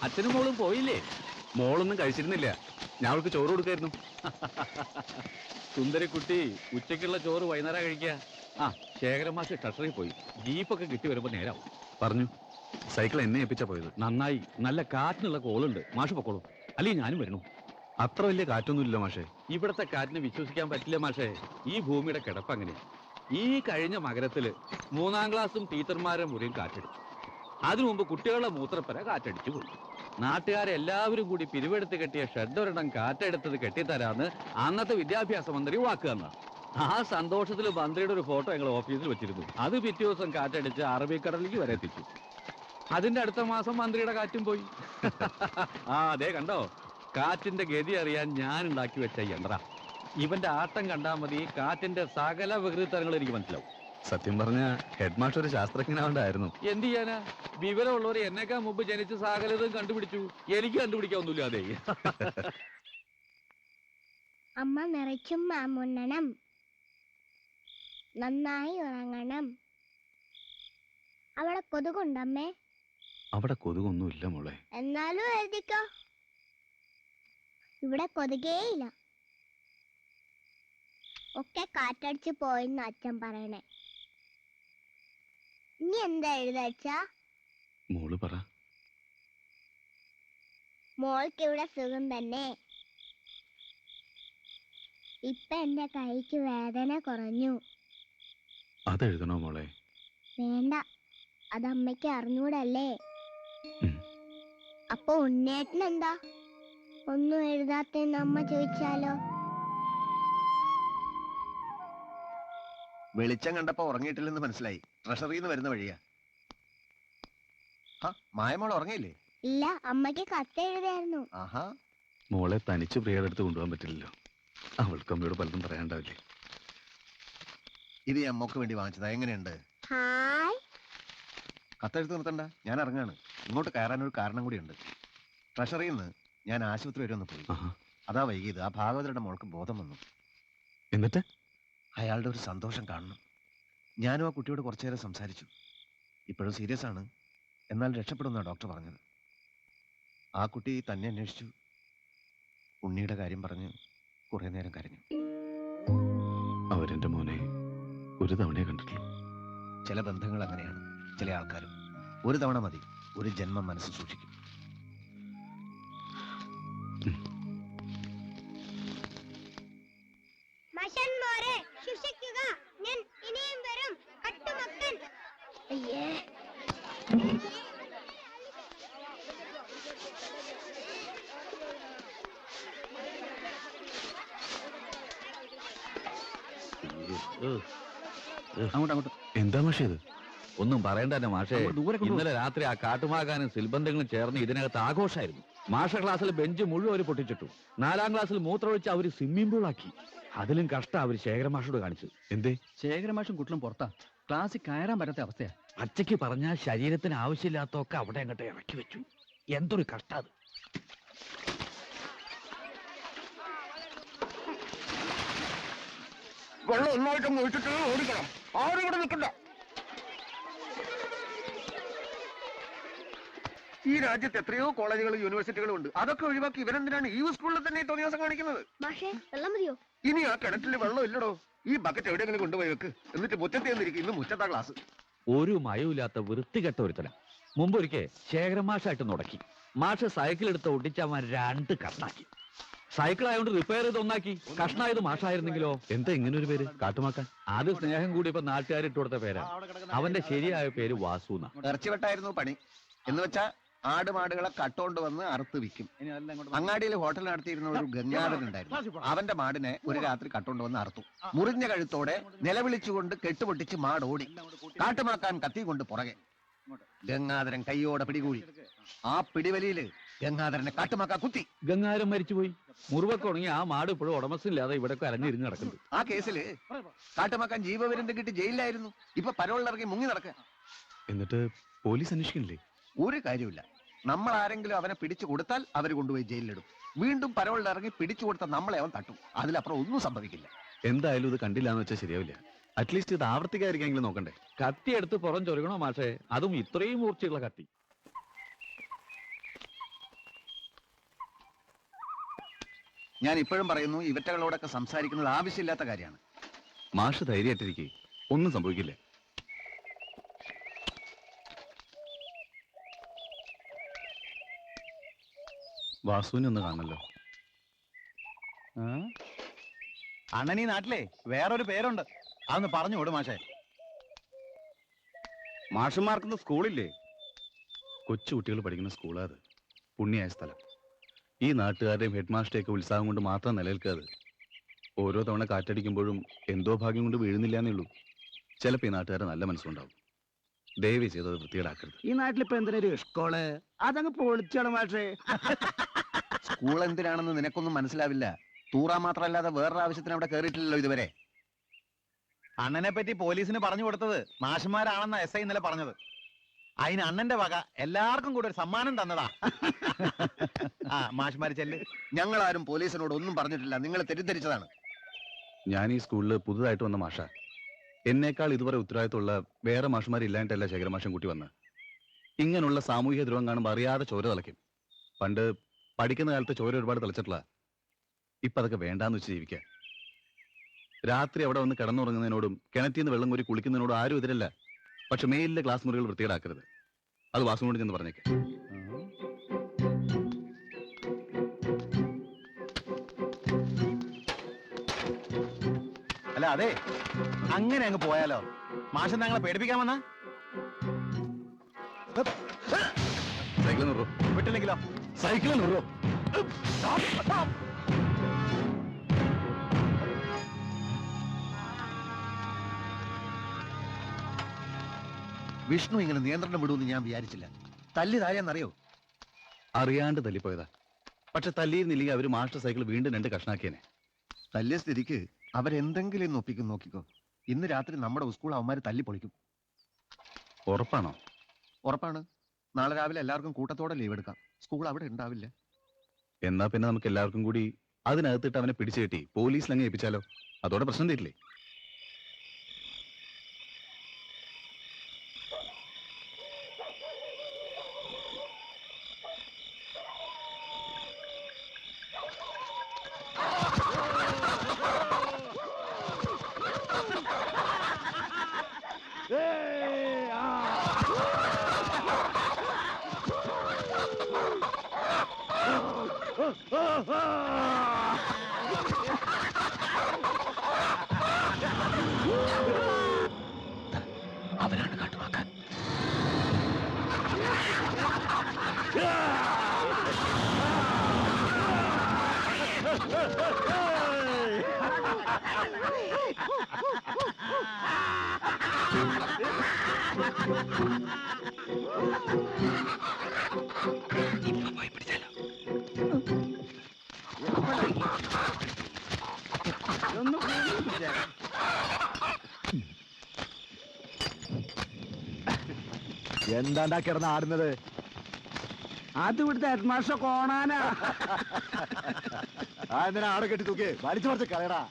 അച്ഛനും മോളും പോയില്ലേ? മോളൊന്നും കഴിച്ചിരുന്നില്ല. ഞാൻ അവൾക്ക് ചോറ് കൊടുക്കായിരുന്നു. സുന്ദരിക്കുട്ടി, ഉച്ചയ്ക്കുള്ള ചോറ് വൈകുന്നേരം കഴിക്കുക. ശേഖരൻ മാഷ് ഷട്ടറിൽ പോയി. ജീപ്പൊക്കെ കിട്ടി വരുമ്പോ നേരാവും. പറഞ്ഞു, സൈക്കിൾ എന്നെ ഏൽപ്പിച്ചാ പോയത്. നന്നായി, നല്ല കാറ്റിനുള്ള കോളുണ്ട്. മാഷ് പൊക്കോളൂ, അല്ലെങ്കിൽ ഞാനും വരണു. അത്ര വലിയ കാറ്റൊന്നുമില്ല മാഷേ. ഇവിടത്തെ കാറ്റിനെ വിശ്വസിക്കാൻ പറ്റില്ല മാഷേ. ഈ ഭൂമിയുടെ കിടപ്പ് അങ്ങനെ. ഈ കഴിഞ്ഞ മകരത്തില് 3ാം ക്ലാസ്സും ടീച്ചർമാരെ മുറിയും കാറ്റടിച്ചു. അതിനു മുമ്പ് കുട്ടികളുടെ മൂത്രപ്പര കാറ്റടിച്ചു പോയി. നാട്ടുകാരെല്ലാവരും കൂടി പിരിവെടുത്ത് കെട്ടിയ ഷെഡൊരിടം കാറ്റെടുത്തത് കെട്ടിത്തരാന്ന് അന്നത്തെ വിദ്യാഭ്യാസ മന്ത്രി വാക്ക് തന്ന. ആ സന്തോഷത്തിൽ മന്ത്രിയുടെ ഒരു ഫോട്ടോ ഞങ്ങൾ ഓഫീസിൽ വെച്ചിരുന്നു. അത് പിറ്റേ ദിവസം കാറ്റടിച്ച് അറബിക്കടലിലേക്ക് വരെ എത്തിച്ചു. അതിന്റെ അടുത്ത മാസം മന്ത്രിയുടെ കാറ്റും പോയി. അതെ കണ്ടോ, കാറ്റിന്റെ ഗതി അറിയാൻ ഞാൻ ഉണ്ടാക്കി വെച്ച യന്ത്ര. ഇവന്റെ ആട്ടം കണ്ടാ മതി, കാറ്റിന്റെ സകല വികൃതിത്തരങ്ങൾ എനിക്ക് മനസ്സിലാവും. സത്യം പറഞ്ഞ ഹെഡ് മാസ്റ്റർ ഒരു ശാസ്ത്രജ്ഞനാവണ്ടായിരുന്നു. എന്ത് ചെയ്യാനാ, വിവരമുള്ളവർ എന്നെക്കാൾ മുമ്പ് ജനിച്ച് സകലതും കണ്ടുപിടിച്ചു. എനിക്ക് കണ്ടുപിടിക്കാവുന്നില്ല. അതെ, അമ്മ നിറച്ചും മാമുണ്ണണം, നന്നായി ഉറങ്ങണം. അവിടെ കൊതുകുണ്ടമ്മേ? അവിടെ കൊതുകൊന്നുമില്ല മോളെ. എന്നാലും എഴുതിക്കോ. ഇവിടെ കൊതുകേയില്ല. ഒക്കെ കാറ്റടിച്ച് പോയെന്ന് അച്ഛൻ പറയണേ. ഇനി എന്താ എഴുതാച്ചാ? മോള് പറ. മോൾക്ക് ഇവിടെ സുഖം തന്നെ. ഇപ്പൊ എന്റെ കൈക്ക് വേദന കുറഞ്ഞു. അതെഴുതണോ മോളെ? വേണ്ട, അത് അമ്മയ്ക്ക് അറിഞ്ഞൂടല്ലേ. അപ്പൊ ഉണ്ണേട്ടനെന്താ ഒന്നും എഴുതാത്തെന്ന് അമ്മ ചോദിച്ചാലോ? വെളിച്ചം കണ്ടപ്പോ ഉറങ്ങിയിട്ടില്ലെന്ന് മനസ്സിലായി. ട്രഷറിന്ന് വരുന്ന വഴിയാ. മായമോൾ ഉറങ്ങിയില്ലേ? ഇല്ല, അമ്മയ്ക്ക് കത്ത് എഴുതായിരുന്നു. ആഹാ. മോളെ തനിച്ച് പ്രിയയുടെ അടുത്ത് കൊണ്ടുപോകാൻ പറ്റില്ലല്ലോ. അവൾക്ക് അമ്മയോട് പലതും പറയാണ്ടാവില്ലേ? ഇത് ഈ അമ്മക്ക് വേണ്ടി വാങ്ങിച്ചതാ. എങ്ങനെയുണ്ട്? ഹായ്. കത്തെഴുത്ത് നിർത്തണ്ട, ഞാൻ ഇറങ്ങാണ്. ഇങ്ങോട്ട് കയറാൻ ഒരു കാരണം കൂടിയുണ്ട്. ട്രഷറിന്ന് ഞാൻ ആശുപത്രി വരെ ഒന്ന് പോയി. അതാ വൈകിയത്. ആ ഭാഗവതരുടെ മോൾക്ക് ബോധം വന്നു. എന്നിട്ട് അയാളുടെ ഒരു സന്തോഷം കാണണം. ഞാനും ആ കുട്ടിയോട് കുറച്ചു നേരം സംസാരിച്ചു. ഇപ്പോഴും സീരിയസ് ആണ്, എന്നാൽ രക്ഷപ്പെടുമെന്നാണ് ഡോക്ടർ പറഞ്ഞത്. ആ കുട്ടി തന്നെ അന്വേഷിച്ചു. ഉണ്ണിയുടെ കാര്യം പറഞ്ഞ് കുറെ നേരം കരഞ്ഞു. അവരെന്റെ മോനെ ഒരു തവണയെ കണ്ടിട്ടുള്ളൂ. ചില ബന്ധങ്ങൾ അങ്ങനെയാണ്. ചില ആൾക്കാരും ഒരു തവണ മതി, ഒരു ജന്മം മനസ്സ് സൂക്ഷിക്കും. ഞാൻ ഇനിയും വരും കട്ടുമക്കൻ. അങ്ങോട്ട് എന്താ മാഷേ ഇത്? ഒന്നും പറയണ്ട തന്നെ മാഷേ. ഇന്നലെ രാത്രി ആ കാട്ടുമാകാനും സിൽബന്ധങ്ങളും ചേർന്ന് ഇതിനകത്ത് ആഘോഷമായിരുന്നു. മാഷ ക്ലാസ്സിൽ ബെഞ്ച് മുഴുവൻ അവർ പൊട്ടിച്ചിട്ടു. 4ാം ക്ലാസ്സിൽ മൂത്രമൊഴിച്ച് അവര് സ്വിമ്മിംഗ് പൂൾ ആക്കി. അതിലും കഷ്ടം അവര് ശേഖരമാഷോട് കാണിച്ചു. എന്തേ? ശേഖരമാഷും കുട്ടികളും പുറത്താ. ക്ലാസ്സിൽ കയറാൻ പറ്റാത്ത അവസ്ഥയാ. അച്ചയ്ക്ക് പറഞ്ഞാൽ ശരീരത്തിന് ആവശ്യമില്ലാത്തൊക്കെ അവിടെ അങ്ങോട്ട് ഇറക്കി വെച്ചു. എന്തൊരു കഷ്ടം അത്. വെള്ളം ഒന്നായിട്ടും ഒഴിച്ചിട്ട് ഓടിക്കണം. ആരും ഇവിടെ നിൽക്കണ്ട. ഈ രാജ്യത്ത് എത്രയോ കോളേജുകളും യൂണിവേഴ്സിറ്റികളും ഉണ്ട്. അതൊക്കെ ഒഴിവാക്കി ഇവരെന്തിനാണ് ഈ സ്കൂളിൽ തന്നെ തോന്നിയാസം കാണിക്കുന്നത്? വെള്ളം മതിയോ? ഇനി ആ കിണറ്റിൽ വെള്ളം ഇല്ലടോ. ഈ ബക്കറ്റ് എവിടെയെങ്കിലും കൊണ്ടുപോയി വെക്ക്. എന്നിട്ട് മുറ്റത്ത് ചെന്നിരിക്കും. ഇന്ന് മുറ്റത്താ ക്ലാസ്. ഒരു മയമില്ലാത്ത വൃത്തികെട്ട ഒരുത്തല. മുമ്പൊരിക്കൽ ശേഖരമാഷായിട്ട് നുടക്കി. മാഷ് സൈക്കിൾ എടുത്ത് ഒട്ടിച്ചവൻ 2 കഷ്ണാക്കി. സൈക്കിൾ ആയതുകൊണ്ട് റിപ്പയർ ചെയ്ത് ഒന്നാക്കി. കഷ്ണായത് മാഷായിരുന്നെങ്കിലോ? എന്താ ഇങ്ങനെ ഒരു പേര്? കാട്ടുമാക്കാൻ. അത് സ്നേഹം കൂടി ഇപ്പൊ നാട്ടുകാർ ഇട്ട് കൊടുത്ത പേരാ. അവന്റെ ശരിയായ പേര് വാസുന്ന. ഇറച്ചിവെട്ടായിരുന്നു പണി. എന്ന് വെച്ചാ ആടുമാടുകളെ കട്ടോണ്ട് വന്ന് അറുത്ത് വിൽക്കും. അങ്ങാടിയിൽ ഹോട്ടൽ നടത്തിയിരുന്ന ഒരു ഗംഗാധരൻ ഉണ്ടായിരുന്നു. അവന്റെ മാടിനെ ഒരു രാത്രി കട്ടോണ്ട് വന്ന് അറുത്തു. മുറിഞ്ഞ കഴുത്തോടെ നിലവിളിച്ചുകൊണ്ട് കെട്ടുപൊട്ടിച്ച് മാടോടി. കാട്ടുമാക്കാൻ കത്തി കൊണ്ട് പുറകെ. ഗംഗാധരൻ കൈയോടെ പിടികൂടി. ആ പിടിവലിയില് ഗംഗാധരനെ കാട്ടുമാക്ക കുത്തി. ഗംഗാധരൻ മരിച്ചുപോയി. മുറിവൊക്കെ ഉണങ്ങി ആ മാട് ഇപ്പോഴും ഉടമസ്ഥയില്ലാതെ ഇവിടെ അരഞ്ഞിരുന്ന് നടക്കുന്നു. ആ കേസില് കാട്ടുമാക്കാൻ ജീവപര്യന്തം കിട്ടി ജയിലിലായിരുന്നു. ഇപ്പൊ പരോളിലിറങ്ങി മുങ്ങി നടക്കുക. എന്നിട്ട് പോലീസ് അന്വേഷിക്കണില്ലേ? ഒരു കാര്യമില്ല. നമ്മൾ ആരെങ്കിലും അവനെ പിടിച്ചു കൊടുത്താൽ അവർ കൊണ്ടുപോയി ജയിലിലിടും. വീണ്ടും പരോളിലിറങ്ങി പിടിച്ചു കൊടുത്താൽ നമ്മളെ അവൻ തട്ടും. അതിലപ്പുറം ഒന്നും സംഭവിക്കില്ല. എന്തായാലും ഇത് കണ്ടില്ല എന്ന് വെച്ചാൽ ശരിയാവില്ല. അറ്റ്ലീസ്റ്റ് ഇത് ആവർത്തിക്കാതിരിക്കെങ്കിലും നോക്കണ്ടേ? കത്തി എടുത്ത് പുറം ചൊരുകണോ മാഷേ? അതും ഇത്രയും മൂർച്ചയുള്ള കത്തി. ഞാൻ ഇപ്പോഴും പറയുന്നു, ഇവറ്റകളോടൊക്കെ സംസാരിക്കുന്നത് ആവശ്യമില്ലാത്ത കാര്യമാണ്. മാഷ് ധൈര്യമായിട്ടിരിക്കേ, ഒന്നും സംഭവിക്കില്ല. വാസുവിനെ ഒന്ന് കാണണല്ലോ. അണ്ണൻ ഈ നാട്ടിലെ വേറൊരു പേരുണ്ട്. അതൊന്ന് പറഞ്ഞു വിടും മാഷേ. മാഷന്മാർക്കൊന്നും സ്കൂളില്ലേ? കൊച്ചു കുട്ടികൾ പഠിക്കുന്ന സ്കൂളാ അത്. പുണ്യായ സ്ഥലം. ഈ നാട്ടുകാരുടെയും ഹെഡ് മാസ്റ്ററെയൊക്കെ ഉത്സാഹം കൊണ്ട് മാത്രം നിലനിൽക്കാതെ ഓരോ തവണ കാറ്റടിക്കുമ്പോഴും എന്തോ ഭാഗ്യം കൊണ്ട് വീഴുന്നില്ല എന്നേ ഉള്ളൂ. ചിലപ്പോൾ ഈ നാട്ടുകാരെ നല്ല മനസ്സുണ്ടാവും. ദയവ് ചെയ്തത് വൃത്തികേടാക്കരുത്. ഈ നാട്ടിലിപ്പോ എന്തിനൊരു സ്കൂള്? അതങ്ങ് പൊളിച്ചാണ് മാഷേ. സ്കൂൾ എന്തിനാണെന്ന് നിനക്കൊന്നും മനസ്സിലാവില്ല. തൂറാൻ മാത്രമല്ലാതെ വേറൊരു ആവശ്യത്തിന് അവിടെ കയറിയിട്ടില്ലല്ലോ ഇതുവരെ. അണ്ണനെ പറ്റി പോലീസിന് പറഞ്ഞു കൊടുത്തത് മാഷന്മാരാണെന്ന SI ഇന്നലെ പറഞ്ഞത്. അതിന് അണ്ണന്റെ വക എല്ലാവർക്കും കൂടെ ഒരു സമ്മാനം തന്നതാ. ആ മാഷന്മാര് ചെല്ല്. ഞങ്ങളാരും പോലീസിനോട് ഒന്നും പറഞ്ഞിട്ടില്ല. നിങ്ങൾ തെറ്റിദ്ധരിച്ചതാണ്. ഞാൻ ഈ സ്കൂളിൽ പുതുതായിട്ട് വന്ന മാഷ. എന്നേക്കാൾ ഇതുവരെ ഉത്തരവാദിത്തമുള്ള വേറെ മാഷന്മാരില്ലായിട്ടല്ല ശേഖരമാഷൻ കൂട്ടി വന്ന്. ഇങ്ങനെയുള്ള സാമൂഹിക ദ്രോഹം കാണുമ്പോൾ അറിയാതെ ചോര തിളയ്ക്കും. പണ്ട് പഠിക്കുന്ന കാലത്ത് ചോര ഒരുപാട് തിളച്ചിട്ടില്ല. ഇപ്പൊ അതൊക്കെ വേണ്ടാന്ന് വെച്ച് ജീവിക്കുക. രാത്രി അവിടെ വന്ന് കിടന്നുറങ്ങുന്നതിനോടും കിണറ്റിന്ന് വെള്ളം കോരി കുളിക്കുന്നതിനോടും ആരും എതിരല്ല. പക്ഷെ മേലിലെ ക്ലാസ് മുറികൾ വൃത്തികേടാക്കരുത്. അത് വാസുവിനോട് ചെന്ന് പറഞ്ഞേക്കെ. അല്ല അതെ, അങ്ങനെ അങ്ങ് പോയാലോ? മാഷൻ ഞങ്ങളെ പേടിപ്പിക്കാൻ വന്ന സൈക്കിൾ നിർറോ. വിട്ടില്ലെങ്കിലോ? സൈക്കിൾ നിർറോ. വിഷ്ണു ഇങ്ങനെ നിയന്ത്രണം വിടുമെന്ന് ഞാൻ വിചാരിച്ചില്ല. തല്ലി താഴെന്നറിയോ? അറിയാണ്ട് തല്ലിപ്പോയതാ. പക്ഷെ തല്ലിയിരുന്നില്ലെങ്കിൽ അവര് മാസ്റ്റർ സൈക്കിൾ വീണ്ടും 2 കഷ്ണാക്കിയനെ. തല്ലിയ സ്ഥിതിക്ക് അവരെന്തെങ്കിലും ഇന്ന് ഒപ്പിക്കും. നോക്കിക്കോ, ഇന്ന് രാത്രി നമ്മുടെ സ്കൂൾ അവന്മാര് തല്ലി പൊളിക്കും. ഉറപ്പാണോ? ഉറപ്പാണ്. നാളെ രാവിലെ എല്ലാവർക്കും കൂട്ടത്തോടെ ലീവ് എടുക്കാം. സ്കൂൾ അവിടെ ഉണ്ടാവില്ല. എന്നാ പിന്നെ നമുക്ക് എല്ലാവർക്കും കൂടി അതിനകത്തിട്ട് അവനെ പിടിച്ചു കെട്ടി പോലീസിലങ്ങ് ഏൽപ്പിച്ചാലോ? അതോടെ പ്രശ്നം തീരില്ലേ? അവരാണ് കാട്ടുവാക്കാൻ. പോയി പിടിച്ചാലോ? എന്താണ്ടാ കിടന്ന് ആടുന്നത്? അത് ഇവിടുത്തെ ഹെഡ് മാസ്റ്റർ കോണാനാ. എന്തിനാ ആടെ കെട്ടി തൂക്കി വലിച്ചു പറിച്ച് കളയടാ.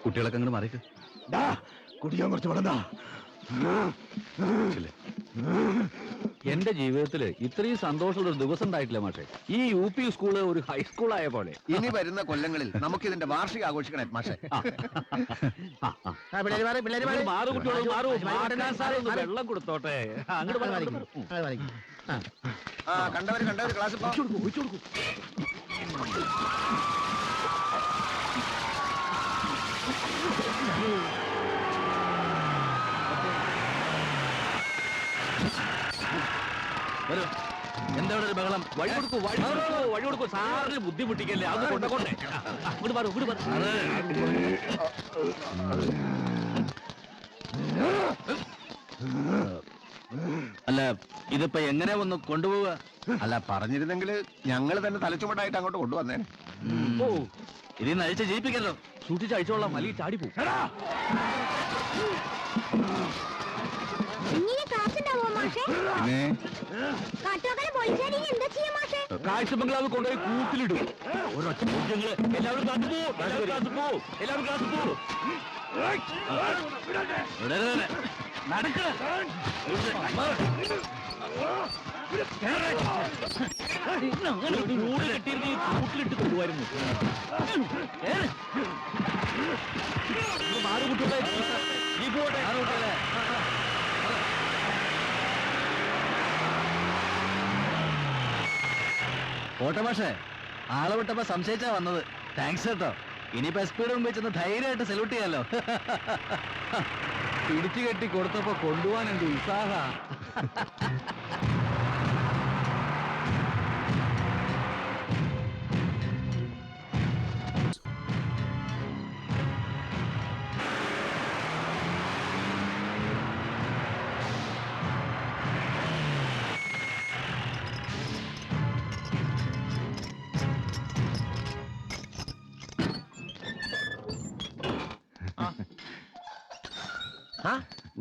കുട്ടികളൊക്കെ അങ്ങോട്ട് മാറിക്ക്. കുടിക്കാൻ കുറച്ച് വേണ്ട. എന്റെ ജീവിതത്തില് ഇത്രയും സന്തോഷമുള്ള ഒരു ദിവസം ഉണ്ടായിട്ടില്ല മാഷെ. ഈ UP സ്കൂള് ഒരു ഹൈസ്കൂളായ പോലെ. ഇനി വരുന്ന കൊല്ലങ്ങളിൽ നമുക്ക് ഇതിന്റെ വാർഷികം ആഘോഷിക്കണേ മാഷെ. വെള്ളം കൊടുത്തോട്ടെ. അങ്ങോട്ട് കണ്ടവര് ക്ലാസ് എന്താ ഒരു ബഹളം? വഴി കൊടുക്കൂ. സാറിന് ബുദ്ധിമുട്ടിക്കല്ലേ? അത് കൊണ്ടേ അങ്ങോട്ട് പറ. അല്ല, ഇതിപ്പോ എങ്ങനെ ഒന്ന് കൊണ്ടുപോവുക? അല്ല, പറഞ്ഞിരുന്നെങ്കിൽ ഞങ്ങൾ തന്നെ തലച്ചുമട്ടായിട്ട് അങ്ങോട്ട് കൊണ്ടുവന്നേ. ഓ, ഇതിന്ന് അഴിച്ച് ജയിപ്പിക്കല്ലോ. സൂക്ഷിച്ച് അഴിച്ചോളാം, മലി ചാടിപ്പോ. കാഴ്ച ബംഗ്ലാവ് കൊണ്ടുപോയി കൂട്ടിലിടും. ഒരൊറ്റ പൂജ്യങ്ങള്. എല്ലാവരും കാത്തുപോ, കാത്തുപോ, എല്ലാവരും കാത്തുപോ. നടക്ക്. കൂട് കെട്ടിയിരുന്ന കൂട്ടിലിട്ട് കൊണ്ടുപോയിരുന്നു. മാറുകുട്ടികളെ ഈ പോട്ടെ. ഓട്ടെ മാഷേ, ആളെ വിട്ടപ്പോ സംശയിച്ചാ വന്നത്. താങ്ക്സ് കേട്ടോ. ഇനിയിപ്പോ സ്പീഡ് മുമ്പ് ചെന്ന് ധൈര്യമായിട്ട് സല്യൂട്ട് ചെയ്യാലോ. പിടിച്ചു കെട്ടി കൊടുത്തപ്പോ കൊണ്ടുപോകാൻ എന്ത് ഉത്സാഹ.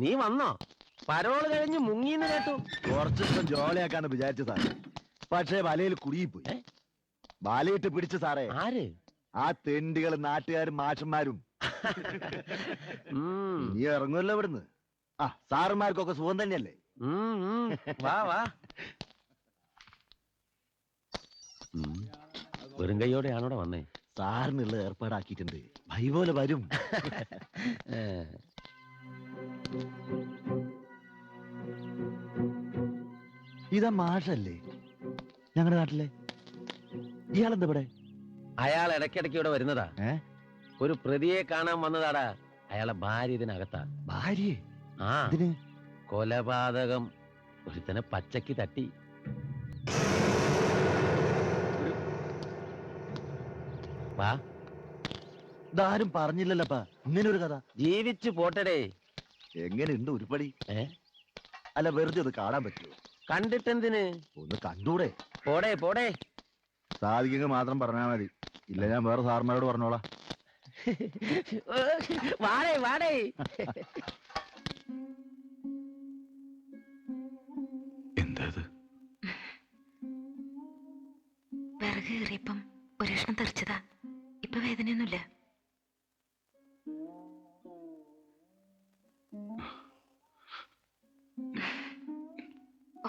നീ വന്നോ? പരോള് കഴിഞ്ഞ് മുങ്ങിന്ന് കേട്ടു. കുറച്ചു ദിവസം ജോളിയാക്കാന്ന് വിചാരിച്ചു സാറേ, പക്ഷേ വലയിൽ കുടുങ്ങിപ്പോയി. വലയിട്ട് പിടിച്ചു സാറേ. ആര്? ആ തെണ്ടികൾ, നാട്ടുകാരും മാഷന്മാരും. നീ ഇറങ്ങുമല്ലോ ഇവിടുന്ന്. ആ സാറുമാർക്കൊക്കെ സുഖം തന്നെയല്ലേ? വാ വാ. വെറും കൈയോടെയാണോടെ വന്നേ? സാറിനുള്ള ഏർപ്പാടാക്കിയിട്ടുണ്ട്. ഭൈ പോലെ വരും. ഇതാ മാഷല്ലേ ഞങ്ങളുടെ നാട്ടിലെ? ഇയാളെന്താ ഇവിടെ? അയാൾ ഇടയ്ക്കിടയ്ക്ക് ഇവിടെ വരുന്നതാ. ഒരു പ്രതിയെ കാണാൻ വന്നതാടാ. അയാളെ ഭാര്യ ഇതിനകത്താ. ഭാര്യ? ആ, കൊലപാതകം. ഒരുത്തനെ പച്ചക്ക് തട്ടി. വാ. ഇതാരും പറഞ്ഞില്ലല്ലപ്പാ ഇങ്ങനെ ഒരു കഥ. ജീവിച്ചു പോട്ടടേ. എങ്ങനെയുണ്ട് ഉരുപ്പടി? അല്ല, വെറുതെ ഒന്ന് കാണാൻ പറ്റുമോ? കണ്ടിട്ടെന്തിന്? ഒന്ന് കണ്ടൂടെ? പോടേ പോടേ. സാധിക്കെങ്കിൽ മാത്രം പറഞ്ഞാൽ മതി. ഇല്ല ഞാൻ വേറെ സാർമാരോട് പറഞ്ഞോളാം. വാടേ വാടേ. വിറക് കയറിയപ്പം ഒരു കഷ്ണം തെറിച്ചതാ. ഇപ്പൊ വേദനയൊന്നുമില്ല.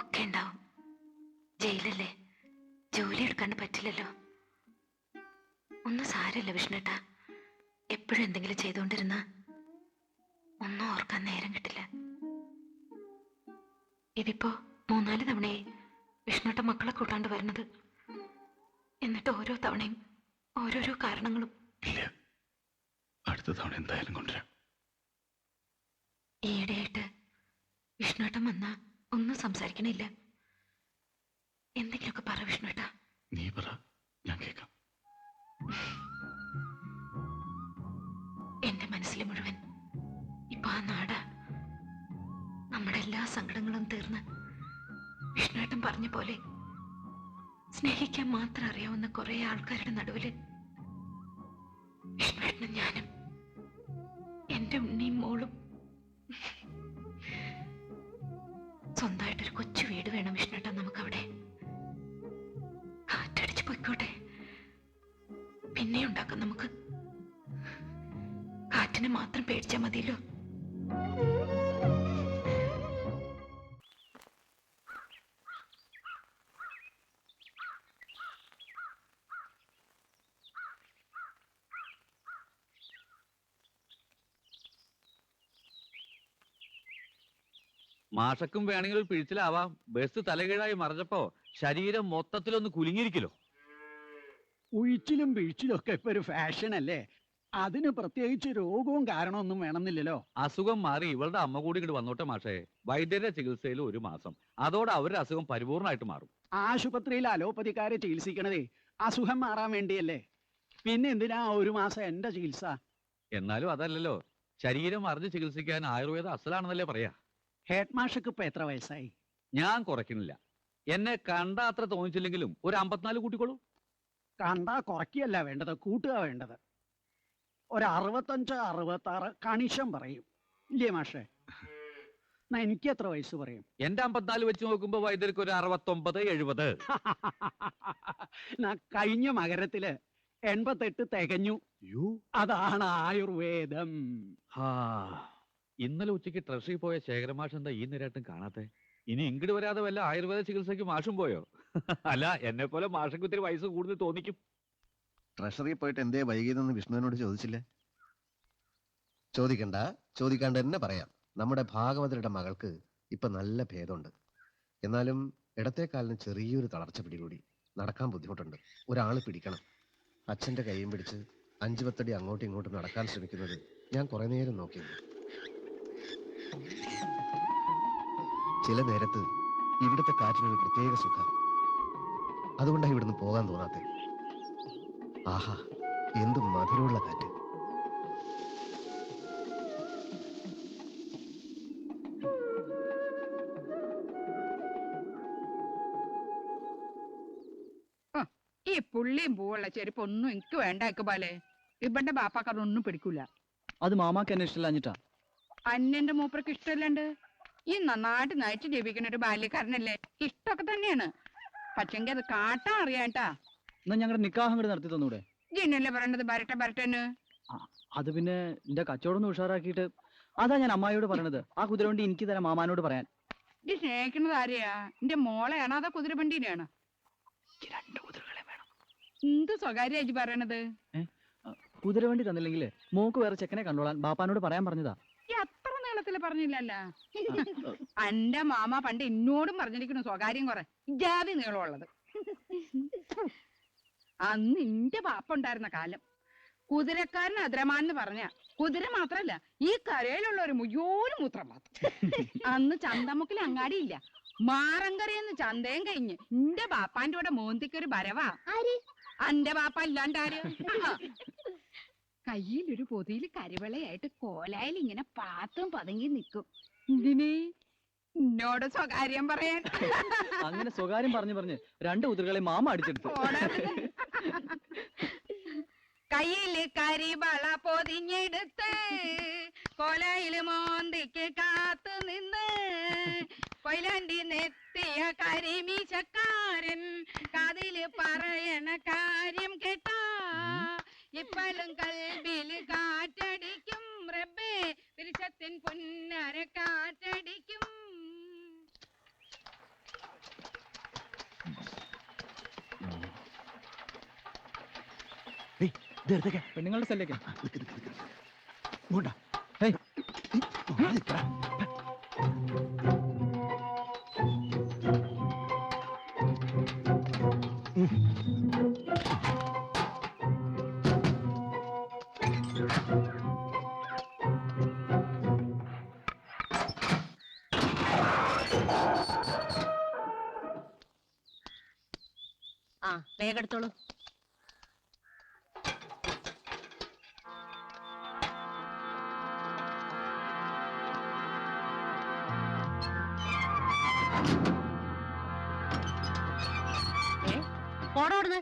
ഒക്കെ ഉണ്ടാവും. ജയിലല്ലേ, ജോലി എടുക്കാണ്ട് പറ്റില്ലല്ലോ. ഒന്നും സാരമില്ല വിഷ്ണുട്ടാ. എപ്പോഴും എന്തെങ്കിലും ചെയ്തുകൊണ്ടിരുന്ന ഒന്നും ഓർക്കാൻ നേരം കിട്ടില്ല. ഇതിപ്പോ 3-4 തവണയായി വിഷ്ണുട്ട മക്കളെ കൂട്ടാണ്ട് വരുന്നത്. എന്നിട്ട് ഓരോ തവണയും ഓരോരോ കാരണങ്ങളും. അടുത്ത തവണ എന്തായാലും കൊണ്ടുവരാം. ഈയിടെയായിട്ട് വിഷ്ണുട്ടൻ വന്നാ ഒന്നും സംസാരിക്കണില്ല. എന്തെങ്കിലുമൊക്കെ പറ വിഷ്ണുട്ടാ. നീ പറ, ഞാൻ കേൾക്കാം. എന്റെ മനസ്സിൽ മുഴുവൻ ഇപ്പൊ ആ നാടാ. നമ്മുടെ എല്ലാ സങ്കടങ്ങളും തീർന്ന് വിഷ്ണുട്ടൻ പറഞ്ഞ പോലെ സ്നേഹിക്കാൻ മാത്രം അറിയാവുന്ന കുറെ ആൾക്കാരുടെ നടുവില് വിഷ്ണുട്ടനും ഞാനും, എന്റെ ഉണ്ണിയും മോളും. സ്വന്തമായിട്ടൊരു കൊച്ചു വീട് വേണം വിഷ്ണുട്ടൻ നമുക്കവിടെ. കാറ്റടിച്ച് പൊയ്ക്കോട്ടെ. പിന്നെ ഉണ്ടാക്കാം നമുക്ക്. കാറ്റിനെ മാത്രം പേടിച്ചാൽ മതിയല്ലോ. മാഷക്കും വേണമെങ്കിൽ ഒരു പിഴിച്ചിലാവാം. ബസ് തലകീഴായി മറിഞ്ഞപ്പോ ശരീരം മൊത്തത്തിലൊന്ന് കുലുങ്ങിയിരിക്കലോ. ഉഴിച്ചിലും പിഴിച്ചിലും ഒക്കെ ഇപ്പൊ ഒരു ഫാഷൻ അല്ലേ? അതിന് പ്രത്യേകിച്ച് രോഗവും കാരണമൊന്നും വേണമെന്നില്ലല്ലോ. അസുഖം മാറി ഇവളുടെ അമ്മ കൂടി ഇങ്ങോട്ട് വന്നോട്ടെ മാഷേ. വൈദ്യരുടെ ചികിത്സയിൽ 1 മാസം, അതോടെ അവരുടെ അസുഖം പരിപൂർണമായിട്ട് മാറും. ആശുപത്രിയിൽ അലോപ്പതിക്കാരെ ചികിത്സിക്കണതേ അസുഖം മാറാൻ വേണ്ടിയല്ലേ. പിന്നെ എന്തിനാ 1 മാസം എന്റെ ചികിത്സ? എന്നാലും അതല്ലല്ലോ, ശരീരം അറിഞ്ഞ് ചികിത്സിക്കാൻ ആയുർവേദം അസലാണെന്നല്ലേ പറയാ. ഹെഡ് മാഷക്ക് ഇപ്പൊ എത്ര വയസ്സായി? ഞാൻ കുറയ്ക്കുന്നില്ല. എന്നെ കണ്ട അത്ര തോന്നിച്ചില്ലെങ്കിലും ഒരു 54 കൂട്ടിക്കോളൂ. കണ്ടാ കുറയ്ക്കല്ല വേണ്ടത്, കൂട്ടുക വേണ്ടത്. ഒരു 65, 66 കണിശം പറയും ഇല്ലേ മാഷേ? എന്നാ എനിക്ക് എത്ര വയസ്സ് പറയും? എന്റെ 54 വെച്ച് നോക്കുമ്പോ വൈദ്യർക്ക് ഒരു 69, 70. കഴിഞ്ഞ മകരത്തില് 88 തികഞ്ഞു. അതാണ് ആയുർവേദം. ഇന്നലെ ഉച്ചയ്ക്ക് ട്രഷറി പോയ ശേഖരമാഷ് എന്താ ഈ നേരായിട്ടും കാണാത്തെ? ഇനി ഇങ്ങോട്ട് വരാതെ വല്ല ആയുർവേദ ചികിത്സയ്ക്ക് മാഷും പോയോ? അല്ല, എന്നെ പോലെ മാഷക്ക് ഒത്തിരി വയസ്സ് കൂടുതൽ തോന്നിക്കും. ട്രഷറി പോയിട്ട് എന്തേ വൈകിയതെന്ന് വിഷ്ണുവിനോട് ചോദിച്ചില്ലേ? ചോദിക്കണ്ട, ചോദിക്കാണ്ട് തന്നെ പറയാം. നമ്മുടെ ഭാഗവതരുടെ മകൾക്ക് ഇപ്പൊ നല്ല ഭേദമുണ്ട്. എന്നാലും ഇടത്തേക്കാലിന് ചെറിയൊരു തളർച്ച പിടികൂടി. നടക്കാൻ ബുദ്ധിമുട്ടുണ്ട്. ഒരാള് പിടിക്കണം. അച്ഛന്റെ കൈയും പിടിച്ച് 5-10 അടി അങ്ങോട്ടും ഇങ്ങോട്ടും നടക്കാൻ ശ്രമിക്കുന്നത് ഞാൻ കുറെ നേരം നോക്കിയിരുന്നു. ചില നേരത്ത് ഇവിടുത്തെ കാറ്റിനൊരു പ്രത്യേക സുഖം. അതുകൊണ്ടാണ് ഇവിടുന്ന് പോകാൻ തോന്നാത്തെ. ആഹാ, എന്ത് മധുരമുള്ള കാറ്റ്! ഈ പുള്ളിയും പൂവുള്ള ചെരുപ്പൊന്നും എനിക്ക് വേണ്ട ഇക്കബാലെ. ഇവന്റെ ബാപ്പാക്കതൊന്നും പിടിക്കൂല. അത് മാമാക്ക് എന്നെ ഇഷ്ടമില്ലാഞ്ഞിട്ടാ. അന്നെന്റെ മൂപ്പർക്ക് ഇഷ്ടമല്ലാണ്ട്? ഈ നന്നായിട്ട് നയിച്ച് ജീവിക്കുന്ന ഒരു ബാല്യക്കാരനല്ലേ? ഇഷ്ടമൊക്കെ തന്നെയാണ്, പക്ഷെങ്കിൽ അത് കാട്ടാൻ അറിയാട്ടാ. എന്നാ ഞങ്ങളുടെ നിക്കാഹം കൂടെ നടത്തി തന്നൂടെ? ജിന്നല്ലേ പറയണത് ബരട്ടെ ബരട്ടെന്ന്? അത് പിന്നെ എന്റെ കച്ചവടം ഉഷാറാക്കിയിട്ട് അതാ ഞാൻ അമ്മായിയോട് പറയണത്. ആ കുതിരവണ്ടി എനിക്ക് തരാം മാമാനോട് പറയാൻ. ഈ സ്നേഹിക്കുന്നത് ആരെയാ? എന്റെ മോളെയാണോ അതോ കുതിരവണ്ടീനെയാണോ? എന്ത് സ്വകാര്യായിട്ട് പറയണത്? കുതിരവണ്ടി തന്നില്ലെങ്കിൽ മോക്ക് വേറെ ചെക്കനെ കണ്ടോളാൻ ബാപ്പാനോട് പറയാൻ പറഞ്ഞതാ. ഈ അത്ര നീളത്തില് പറഞ്ഞില്ലല്ല. എന്റെ മാമ പണ്ട് എന്നോടും പറഞ്ഞിരിക്കുന്നു സ്വകാര്യം കുറെ ജാതി നീളമുള്ളത്. അന്ന് എന്റെ ബാപ്പ ഉണ്ടായിരുന്ന കാലം കുതിരക്കാരൻ അദ്രമാന്ന് പറഞ്ഞ കുതിര മാത്രല്ല ഈ കരയിലുള്ള ഒരു മുയ്യോലും മൂത്രം മാത്രം. അന്ന് ചന്തമുക്കിൽ അങ്ങാടിയില്ല, മാറങ്കരയെന്ന് ചന്തയും കഴിഞ്ഞ് എന്റെ ബാപ്പാന്റെ കൂടെ മോന്തിക്കൊരു വരവാ. എന്റെ ബാപ്പ അല്ലാണ്ടാര്? കയ്യിലൊരു പൊതിയില് കരിവളയായിട്ട് കോലായിൽ ഇങ്ങനെ പാത്തും പതുങ്ങി നിൽക്കും. ഇതിന് എന്നോട് സ്വകാര്യം പറയാൻ. അങ്ങനെ സ്വകാര്യം പറഞ്ഞു പറഞ്ഞ് 2 കുതിരകളെ മാമ അടിച്ചെടുത്തു. കയ്യില് കരിവള പൊതിഞ്ഞെടുത്ത് കോലായില് മോന്തിക്ക് കാത്തു നിന്ന് കൊയിലാണ്ടി നെത്തിയ കരിമീശക്കാരൻ കാതില് പറയണ കാര്യം കേട്ടാ ഇപ്പലും കൽബില് കാറ്റടിക്കും റബ്ബേ വിരിശത്തിൻ പുന്നര കാറ്റടിക്കും. പെണ്ണുങ്ങളുടെ സ്ഥലേക്ക് വേഗം എടുത്തോളൂ. പോടോടുന്ന്.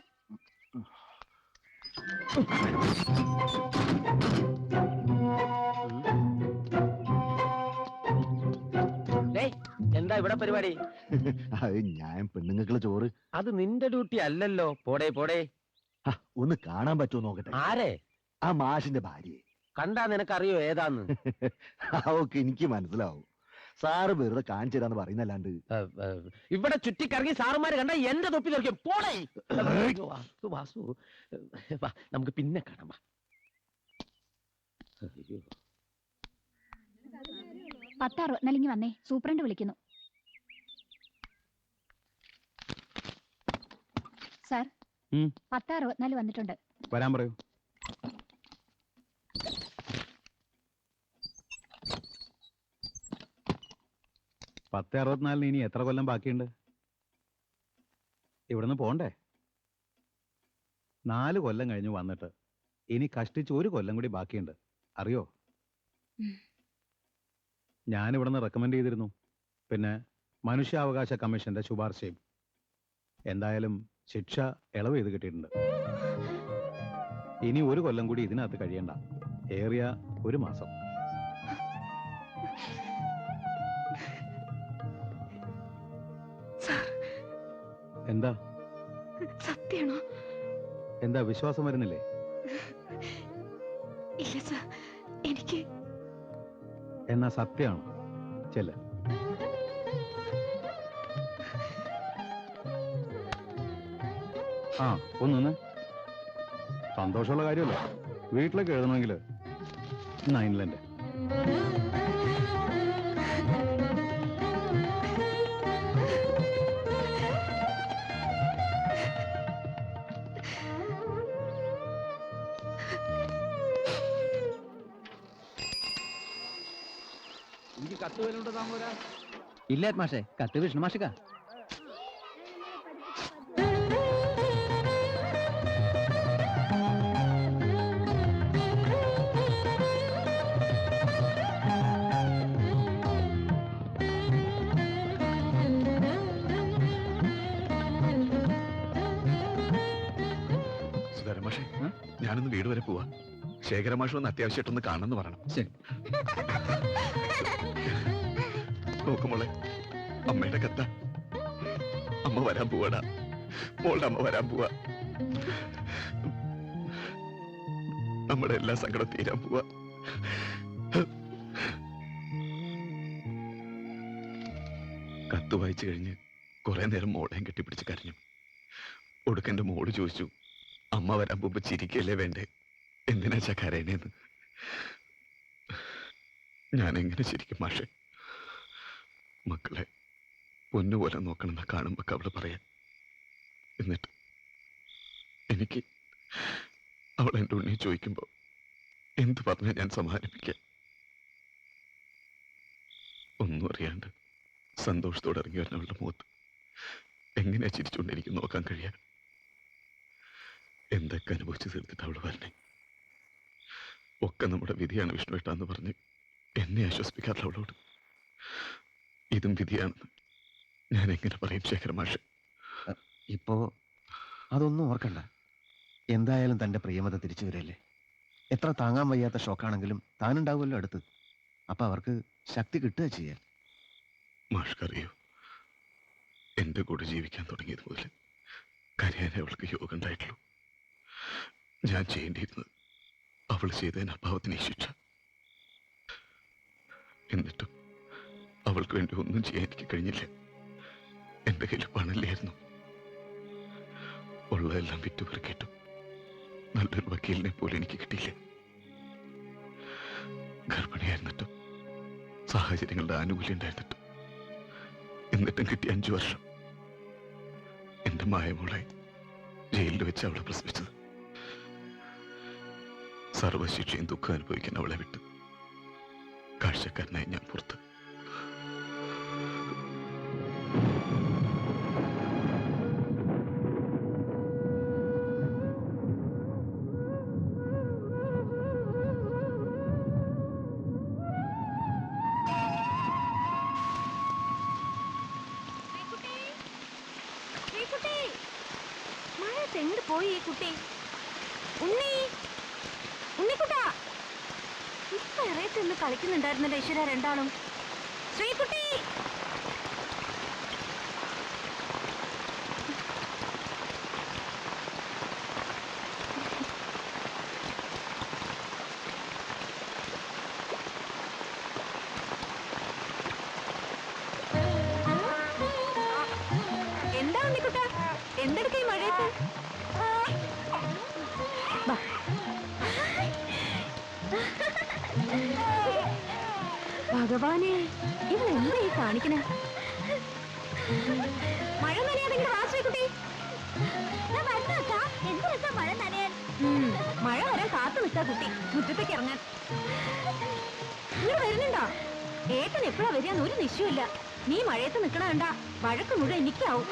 എന്താ ഇവിടെ പരിപാടി? ഞാൻ പെണ്ണുങ്ങൾക്കുള്ള ചോറ്. അത് നിന്റെ ഡ്യൂട്ടി അല്ലല്ലോ. പോടേ പോടേ. ഒന്ന് കാണാൻ പറ്റുമോ നോക്കട്ടെ. ആരെ? ആ മാഷിന്റെ ഭാര്യയെ. കണ്ടാ നിനക്കറിയോ ഏതാന്ന്? ഓക്കെ, എനിക്ക് മനസ്സിലാവും. സാറ് വെറുതെ കാണിച്ചു തരാന്ന് പറയുന്നല്ലാണ്ട്. ഇവിടെ ചുറ്റിക്കറങ്ങി സാറുമാര് കണ്ട എന്റെ തൊപ്പി തെറിക്കും. പോടേ. വാസു, നമുക്ക് പിന്നെ കാണാം. 10:64 വന്നേ, സൂപ്രണ്ട് വിളിക്കുന്നു. സാർ, 10:64 വന്നിട്ടുണ്ട്. വരാൻ പറയൂ. പത്ത് 64 ഇനി എത്ര കൊല്ലം ബാക്കിയുണ്ട്? ഇവിടുന്ന് പോണ്ടേ? 4 കൊല്ലം കഴിഞ്ഞു വന്നിട്ട് ഇനി കഷ്ടിച്ച് 1 കൊല്ലം കൂടി ബാക്കിയുണ്ട്. അറിയോ? ഞാൻ ഇവിടുന്ന് റെക്കമെൻഡ് ചെയ്തിരുന്നു. പിന്നെ മനുഷ്യാവകാശ കമ്മീഷന്റെ ശുപാർശയും. എന്തായാലും ശിക്ഷ ഇളവ് ചെയ്ത് കിട്ടിയിട്ടുണ്ട്. ഇനി 1 കൊല്ലം കൂടി ഇതിനകത്ത് കഴിയണ്ട. ഏറിയ 1 മാസം. എന്താ സത്യാണോ? എന്താ വിശ്വാസം വരുന്നില്ലേ? ഇല്ല സർ, എനിക്ക് എന്നാ സത്യമാണ്. ചെല്ല. ആ ഒന്ന് സന്തോഷമുള്ള കാര്യമല്ലേ? വീട്ടിലേക്ക് എഴുതണമെങ്കിൽ 9 എനിക്ക് കത്ത് വല്ലുണ്ടോ താമോരാ? ഇല്ല മാഷേ, കത്ത് വിഷ്ണു മാഷിക്കാ. സുധാരമാഷേ, ഞാനൊന്ന് വീട് വരെ പോവാ. ശേഖരമാഷ് ഒന്ന് അത്യാവശ്യമായിട്ടൊന്ന് കാണണമെന്ന് പറയണം. ശരി. നോക്കുമോളെ, അമ്മയുടെ കത്ത. അമ്മ വരാൻ പോവാടാ. മോളുടെ അമ്മ വരാൻ പോവാ. നമ്മുടെ എല്ലാ സങ്കടം തീരാൻ പോവാ. കത്ത് വായിച്ചു കഴിഞ്ഞ് കുറെ നേരം മോളെയും കെട്ടിപ്പിടിച്ച് കരഞ്ഞു. ഒടുക്കെന്റെ മോള് ചോദിച്ചു, അമ്മ വരാൻ പോകുമ്പോ ചിരിക്കല്ലേ വേണ്ടേ, എന്തിനാച്ചാ കരയണേന്ന്. ഞാൻ എങ്ങനെ ചിരിക്കും മാഷെ? മക്കളെ പൊന്നുപോലെ നോക്കണമെന്ന് കാണുമ്പോ അവള് പറയാൻ. എന്നിട്ട് എനിക്ക് അവൾ എൻ്റെ ഉണ്ണി ചോദിക്കുമ്പോ എന്ത് പറഞ്ഞാൽ ഞാൻ സമാധാനിപ്പിക്കാം? ഒന്നും അറിയാണ്ട് സന്തോഷത്തോടെ ഇറങ്ങി വരുന്ന അവളുടെ മുഖത്ത് എങ്ങനെയാ ചിരിച്ചുകൊണ്ടിരിക്കും നോക്കാൻ കഴിയാ? എന്തൊക്കെ അനുഭവിച്ച് തീർത്തിട്ട് അവള് വരണേ? ഒക്കെ നമ്മുടെ വിധിയാണ് വിഷ്ണുവേട്ടാന്ന് പറഞ്ഞ് എന്നെ ആശ്വസിപ്പിക്കാറില്ല അവളോട്. ഇതും വിധിയാണെന്ന് ഞാൻ എങ്ങനെ പറയും ശേഖരമാഷ്? ഇപ്പോ അതൊന്നും ഓർക്കണ്ട. എന്തായാലും തന്റെ പ്രിയമത തിരിച്ചു വരല്ലേ. എത്ര താങ്ങാൻ വയ്യാത്ത ഷോക്കാണെങ്കിലും താനുണ്ടാവുമല്ലോ അടുത്ത്. അപ്പൊ അവർക്ക് ശക്തി കിട്ടുക ചെയ്യാൻ. മാഷ്ക്കറിയോ, എന്റെ കൂടെ ജീവിക്കാൻ തുടങ്ങിയത് മുതൽ കരയാൻ അവൾക്ക് യോഗം ഉണ്ടായിട്ടുള്ളൂ. ഞാൻ ചെയ്യേണ്ടിയിരുന്നത് അവൾ ചെയ്തതിന് അഭാവത്തിന് ഈ ശിക്ഷ. എന്നിട്ടും അവൾക്ക് വേണ്ടി ഒന്നും ചെയ്യാൻ എനിക്ക് കഴിഞ്ഞില്ല. എന്റെ കയ്യിൽ പണമില്ലായിരുന്നു. ഉള്ളതെല്ലാം വിറ്റുപെറുക്കിയിട്ടും നല്ലൊരു വക്കീലിനെ പോലും എനിക്ക് കിട്ടിയില്ല. ഗർഭിണിയായിരുന്നിട്ടും സാഹചര്യങ്ങളുടെ ആനുകൂല്യം ഉണ്ടായിരുന്നിട്ടും എന്നിട്ടും കിട്ടിയ 5 വർഷം. എന്റെ മായമോളെ ജയിലിൽ വെച്ച് അവളെ പ്രസവിച്ചത്. സർവശിക്ഷയും ദുഃഖം അനുഭവിക്കാൻ അവളെ വിട്ട് കാഴ്ചക്കാരനായി ഞാൻ പുറത്ത്. എങ്ങോട്ട് പോയി ഈ കുട്ടി? ഉണ്ണിക്കുട്ടാ, ഇപ്പൊ ഇറയത്തിന്ന് കളിക്കുന്നുണ്ടായിരുന്നല്ലോ ഈശ്വര രണ്ടാളും. ശ്രീകുട്ടി, എന്താ ഉണ്ണിക്കുട്ടാ, എന്തെടുക്ക ഈ മഴയത്ത്? ഭഗവാനെ, ഇവളെന്താ ഈ കാണിക്കണേ? മഴ നനയാതെങ്കിൽ വാശ്രീക്കുട്ടി. മഴ വരാൻ കാത്തു നിൽക്കാ കുട്ടി, മുറ്റത്തേക്ക് ഇറങ്ങാൻ. ഇങ്ങോട്ട് വരുന്നുണ്ടോ? ഏട്ടൻ എപ്പോഴാ വരികയെന്ന് ഒരു നിശ്ചയമില്ല. നീ മഴയത്ത് നിൽക്കണ കണ്ട വഴക്ക് മുഴുവൻ എനിക്കാവും.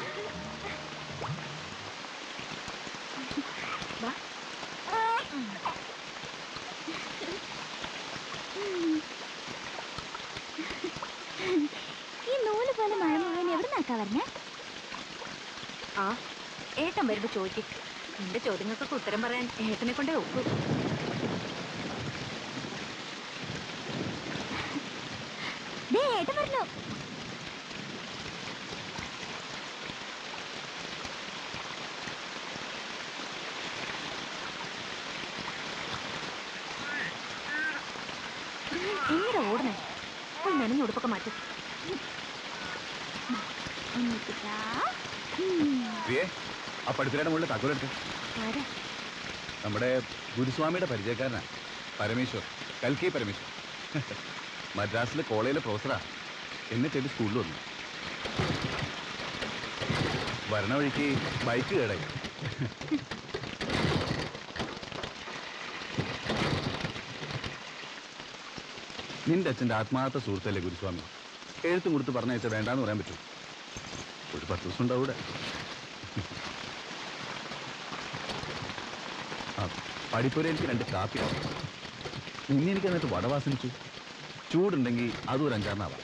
ഈ നൂല് പോലെ മഴ മുഴുവൻ എവിടെ നിൽക്കാ പറഞ്ഞേ? ആ ഏട്ടൻ വരുമ്പോ ചോദിക്കും. എന്റെ ചോദ്യങ്ങൾക്കൊക്കെ ഉത്തരം പറയാൻ ഏട്ടനെ കൊണ്ടേ ഒക്കൂ. ഏട്ടൻ പറഞ്ഞു. എങ്ങനെ ഓടണേ? പോയി നനഞ്ഞ ഉടുപ്പൊക്കെ മാറ്റും. ആ പഠിപ്പിയുടെ മുകളിൽ താക്കോലെടുത്ത്. നമ്മുടെ ഗുരുസ്വാമിയുടെ പരിചയക്കാരനാ പരമേശ്വർ, കൽക്കി പരമേശ്വർ. മദ്രാസിലെ കോളേജിലെ പ്രൊഫസറാ. എന്നെ തേടി സ്കൂളിൽ വന്നു. വരണ വഴിക്ക് ബൈക്ക് കേടായി. നിന്റെ അച്ഛൻ്റെ ആത്മാർത്ഥ സുഹൃത്തല്ലേ ഗുരുസ്വാമി. എഴുത്തും കൊടുത്ത് പറഞ്ഞയച്ചാൽ വേണ്ടാന്ന് പറയാൻ പറ്റും. ഒരു 10 ദിവസം ഉണ്ടാവും ഇവിടെ. ആ പഠിപ്പുര എനിക്ക് 2 കാപ്പിയാണ്. നിന്നെ എനിക്ക് അതിനകത്ത് വടവാസനിച്ചു. ചൂടുണ്ടെങ്കിൽ അതും ഒരു 5-6 ആവാം.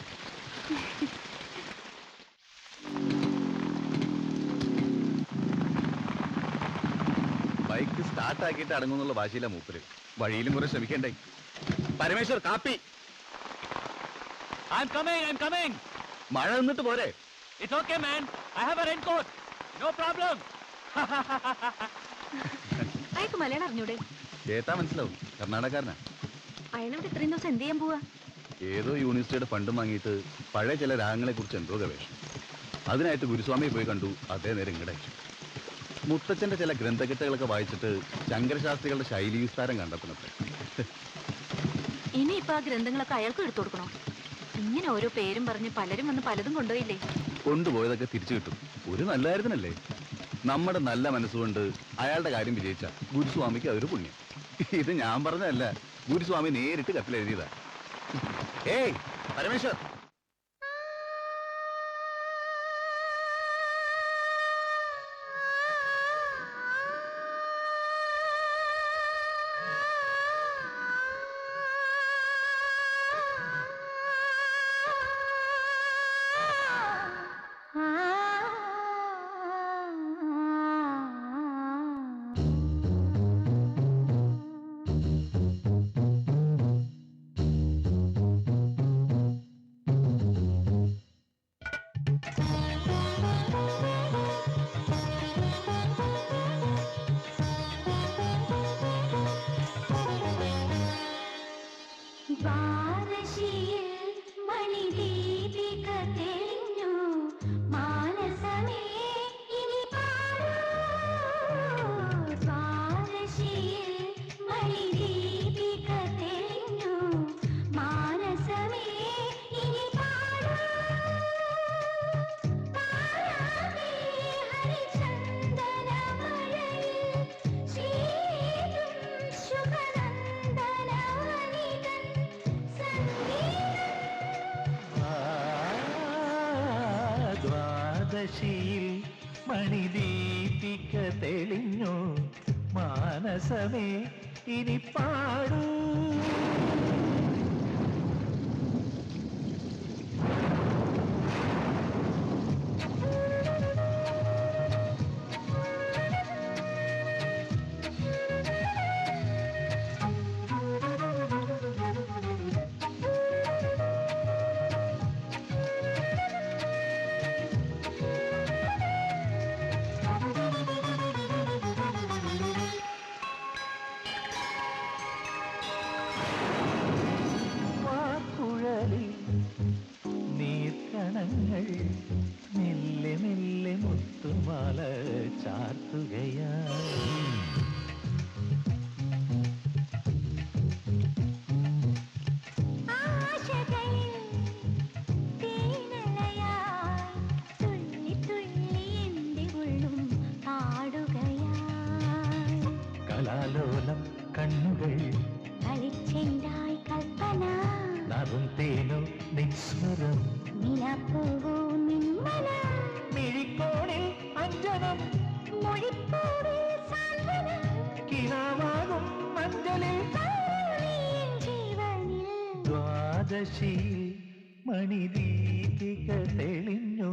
ബൈക്ക് സ്റ്റാർട്ടാക്കിയിട്ട് അടങ്ങുന്നുള്ള വാശിയില്ല മൂപ്പര്. വഴിയിലും കുറെ ശ്രമിക്കണ്ടേ. പരമേശ്വർ കാപ്പി. I'm coming. മഴ നിന്നിട്ട് പോരെ? It's okay, man. I have a raincoat. No problem. അയാൾക്ക് മലയാളം അറിഞ്ഞൂടെ? കേട്ടാ മനസ്സിലാവും. കർണാടകക്കാരനാ. അയാളോട് ഇത്രയും ദിവസം എന്ത് ചെയ്യാൻ പോവാ? ഏതോ യൂണിവേഴ്സിറ്റിയുടെ ഫണ്ടും വാങ്ങിയിട്ട് പഴയ ചില രാഗങ്ങളെ കുറിച്ച് എന്തോ ഗവേഷണം. അതിനായിട്ട് ഗുരുസ്വാമിയെ പോയി കണ്ടു. അതേ നേരം ഇങ്ങടെ അയച്ചു. മുത്തച്ഛന്റെ ചില ഗ്രന്ഥകെട്ടുകളൊക്കെ വായിച്ചിട്ട് ശങ്കരശാസ്ത്രികളുടെ ശൈലി വിസ്താരം കണ്ടെത്തുന്നത്. ഇനിയിപ്പോ ആ ഗ്രന്ഥങ്ങളൊക്കെ അയാൾക്ക് എടുത്തു കൊടുക്കണോ? ഇങ്ങനെ ഓരോ പേരും പറഞ്ഞ് പലരും വന്ന് പലതും കൊണ്ടുപോയില്ലേ? കൊണ്ടുപോയതൊക്കെ തിരിച്ചു കിട്ടും. ഒരു നല്ല കാര്യത്തിനല്ലേ? നമ്മുടെ നല്ല മനസ്സുകൊണ്ട് അയാളുടെ കാര്യം വിജയിച്ച ഗുരുസ്വാമിക്ക് അതൊരു പുണ്യം. ഇത് ഞാൻ പറഞ്ഞതല്ല, ഗുരുസ്വാമി നേരിട്ട് കത്തിലെഴുതിയതാ. ഏയ് പരമേശ്വർ, ദ്വാദശിയിൽ മണിദീപിക തെളിഞ്ഞു മാനസമേ ഇനി പാടൂ. നീർക്കണങ്ങൾ മെല്ലെ മെല്ലെ മുത്തുമാല ചാർത്തുകയാ. കലാലോലം കണ്ണുകൾ നറും തേനോ നിസ്വരം മിഴിക്കോണിൽ അഞ്ജനം കിനാവാകും മഞ്ചലിൽ ദ്വാദശിയിൽ മണിദീപിക തെളിഞ്ഞു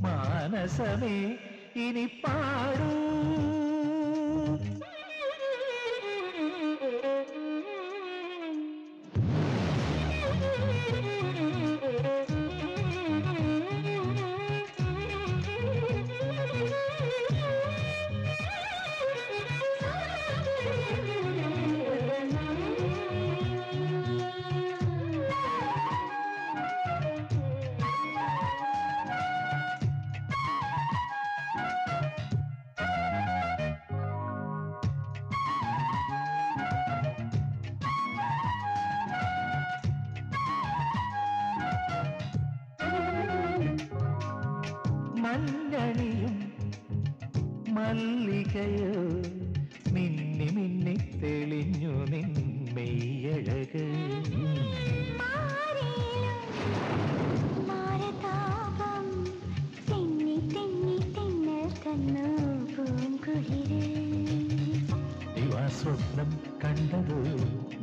മാനസമേ ഇനി പാടൂ. മഞ്ഞണിയും മല്ലികയോ മിന്നി മിന്നി തെളിഞ്ഞു നിന്മെയ്യഴക്. ദിവാസ്വപ്നം കണ്ടതോ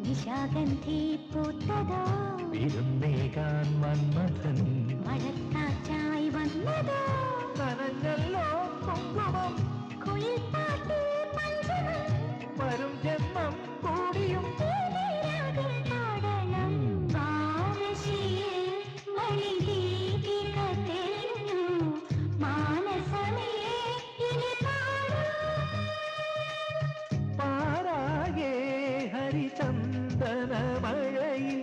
നിശാഗന്ധി പൂത്തതോ വിരുന്നേകാൻ മന്മഥൻ മഴക്കാറ്റായി വന്നതോ നനഞ്ഞല്ലോ കുങ്കുമം കുയിൽപ്പാട്ട് പഞ്ചമം വരും ജന്മം കൂടിയും പാടണം. മാനസിയിൽ മണിദീപിക തെളിഞ്ഞു മാനസമേ ഇനി പാരാകെ ഹരിചന്ദന മഴയിൽ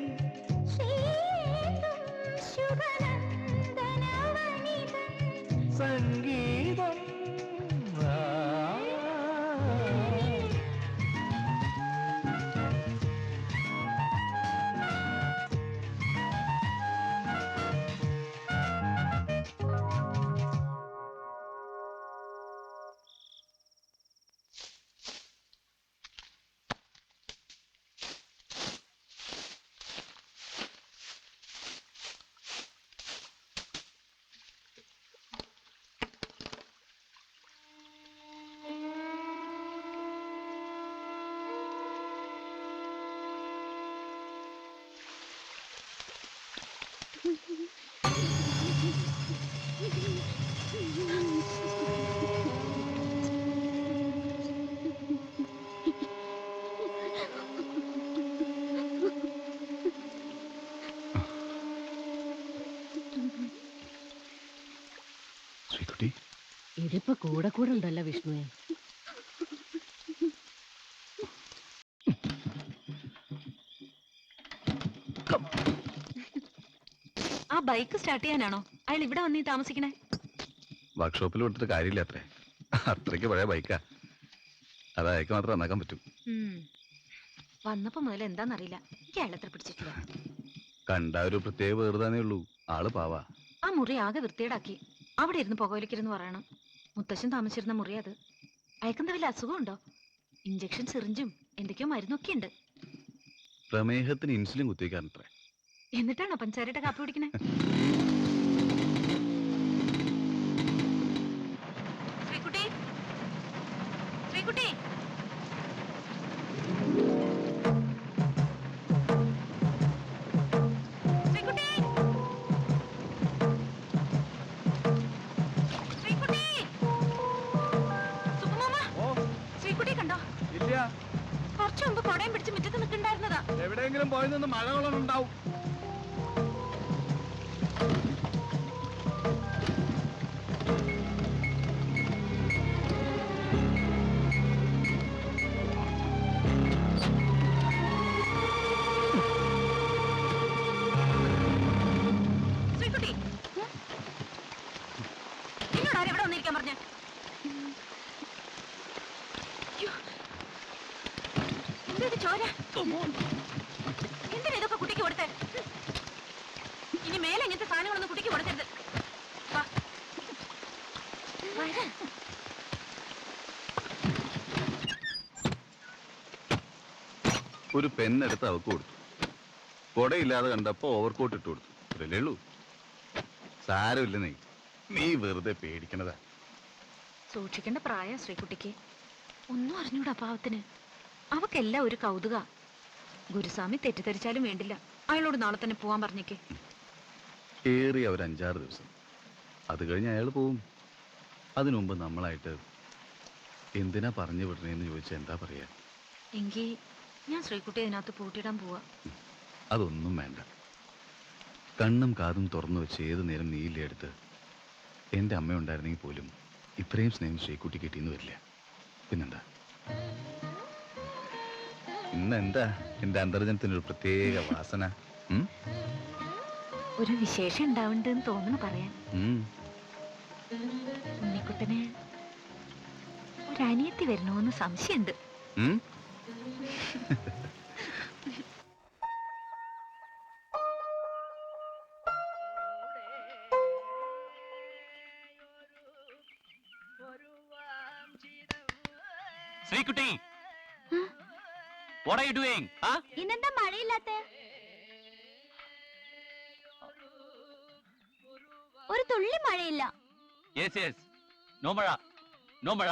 സംഗീതം. ഇതിപ്പോ കൂടെ കൂടെ ഉണ്ടല്ലോ വിഷ്ണുവേ. ആ ബൈക്ക് സ്റ്റാർട്ട് ചെയ്യാനാണോ അയാൾ ഇവിടെ വന്നീ താമസിക്കണേ? വർക്ക്ഷോപ്പിൽ കൊടുത്തിട്ട് കാര്യമില്ല അത്രേ. അത്രയ്ക്ക് പഴയ ബൈക്കാ. അത് അയക്ക് മാത്രം നന്നാക്കാൻ പറ്റും. വന്നപ്പോ മുതൽ എന്താന്നറിയില്ല, എനിക്ക് അയാളത്ര പിടിച്ചിട്ടില്ല. കണ്ട ഒരു പ്രത്യേക വേറുതാനേ ഉള്ളൂ. ആള് പാവാ. ആ മുറി ആകെ വൃത്തിയേടാക്കി. അവിടെ ഇരുന്ന് പുകവലിക്കരുന്ന് പറയണം. മുത്തശ്ശൻ താമസിച്ചിരുന്ന മുറി അത്. അയക്കെന്താ വല്ല അസുഖമുണ്ടോ? ഇഞ്ചക്ഷൻ സിറിഞ്ചും എന്തൊക്കെയോ മരുന്നൊക്കെ ഉണ്ട്. പ്രമേഹത്തിന് ഇൻസുലിൻ കുത്തിവെക്കാനത്രേ. എന്നിട്ടാണോ പഞ്ചാരയുടെ കാപ്പി കുടിക്കണേ? ശ്രീകുട്ടി, ശ്രീകുട്ടി, ശ്രീകുട്ടി, ശ്രീകുട്ടി, സുബ്ബമാമ, ശ്രീകുട്ടി കണ്ടോ? ഇല്ല. കുറച്ചു മുമ്പ് കൊടയും പിടിച്ച് മുറ്റത്ത് നിൽക്കണ്ടായിരുന്നതാ. എവിടെയെങ്കിലും പോയി നിന്ന് മഴ കൊള്ളുന്നുണ്ടാവും. ശ്രീകുട്ടി, എന്നോട് ആരും ഇവിടെ വന്നിരിക്കാൻ പറഞ്ഞ? എന്തൊരു ചോര! എന്തിനാ ഇതൊക്കെ കുട്ടിക്ക് കൊടുത്തേ? ഇനി മേലെ ഇങ്ങനത്തെ സാധനങ്ങളൊന്നും കുട്ടിക്ക് കൊടുക്കരുത്. വാ. വര. ഒരു പെണ്ണെടുത്ത് അവക്ക് കൊടുത്തു. കൊടയില്ലാതെ കണ്ടപ്പോ ഓവർകോട്ട് ഇട്ട് കൊടുത്തു. അത്രല്ലേ ഉള്ളൂ. സാരമില്ല, നീ വെറുതെ പേടിക്കണതാ. സൂക്ഷിക്കേണ്ട പ്രായ ശ്രീകുട്ടിക്ക്. ഒന്നും അറിഞ്ഞൂടാ പാവത്തിന്. അവക്കെല്ലാം ഒരു കൗതുക. ഗുരുസ്വാമി തെറ്റിദ്ധരിച്ചാലും വേണ്ടില്ല, അയാളോട് നാളെ തന്നെ പോവാൻ പറഞ്ഞേക്ക്. ഏറിയ ഒരു 5-6 ദിവസം. അത് കഴിഞ്ഞ് അയാൾ പോവും. അതിനു മുമ്പ് നമ്മളായിട്ട് എന്തിനാ പറഞ്ഞു വിടണേന്ന് ചോദിച്ചാൽ എന്താ പറയാ? എങ്കിൽ ഞാൻ ശ്രീകുട്ടി അതിനകത്ത് പൂട്ടിയിടാൻ പോവാ. അതൊന്നും വേണ്ട. കണ്ണും കാതും തുറന്നു വെച്ച് ഏത് നേരം നീയില്ലേ അടുത്ത്. എൻ്റെ അമ്മ ഉണ്ടായിരുന്നെങ്കിൽ പോലും ഇത്രയും സ്നേഹം ശ്രീകുട്ടി കിട്ടിയെന്ന് വരില്ല. പിന്നെന്താ? ഇന്നെന്താ എൻ്റെ അന്തർജനത്തിനൊരു പ്രത്യേക വാസന? ഒരു വിശേഷം ഉണ്ടാവുന്നുണ്ടെന്ന് തോന്നുന്നു പറയാൻ. ഉണ്ണിക്കുട്ടന് ഒരു അനിയത്തി വരണോന്ന് സംശയമുണ്ട്. Sreekutty, what are you doing? ഇന്നെന്താ മഴയില്ലാത്ത? ഒരു തുള്ളി മഴയില്ല. Yes, yes. No മഴ, no മഴ.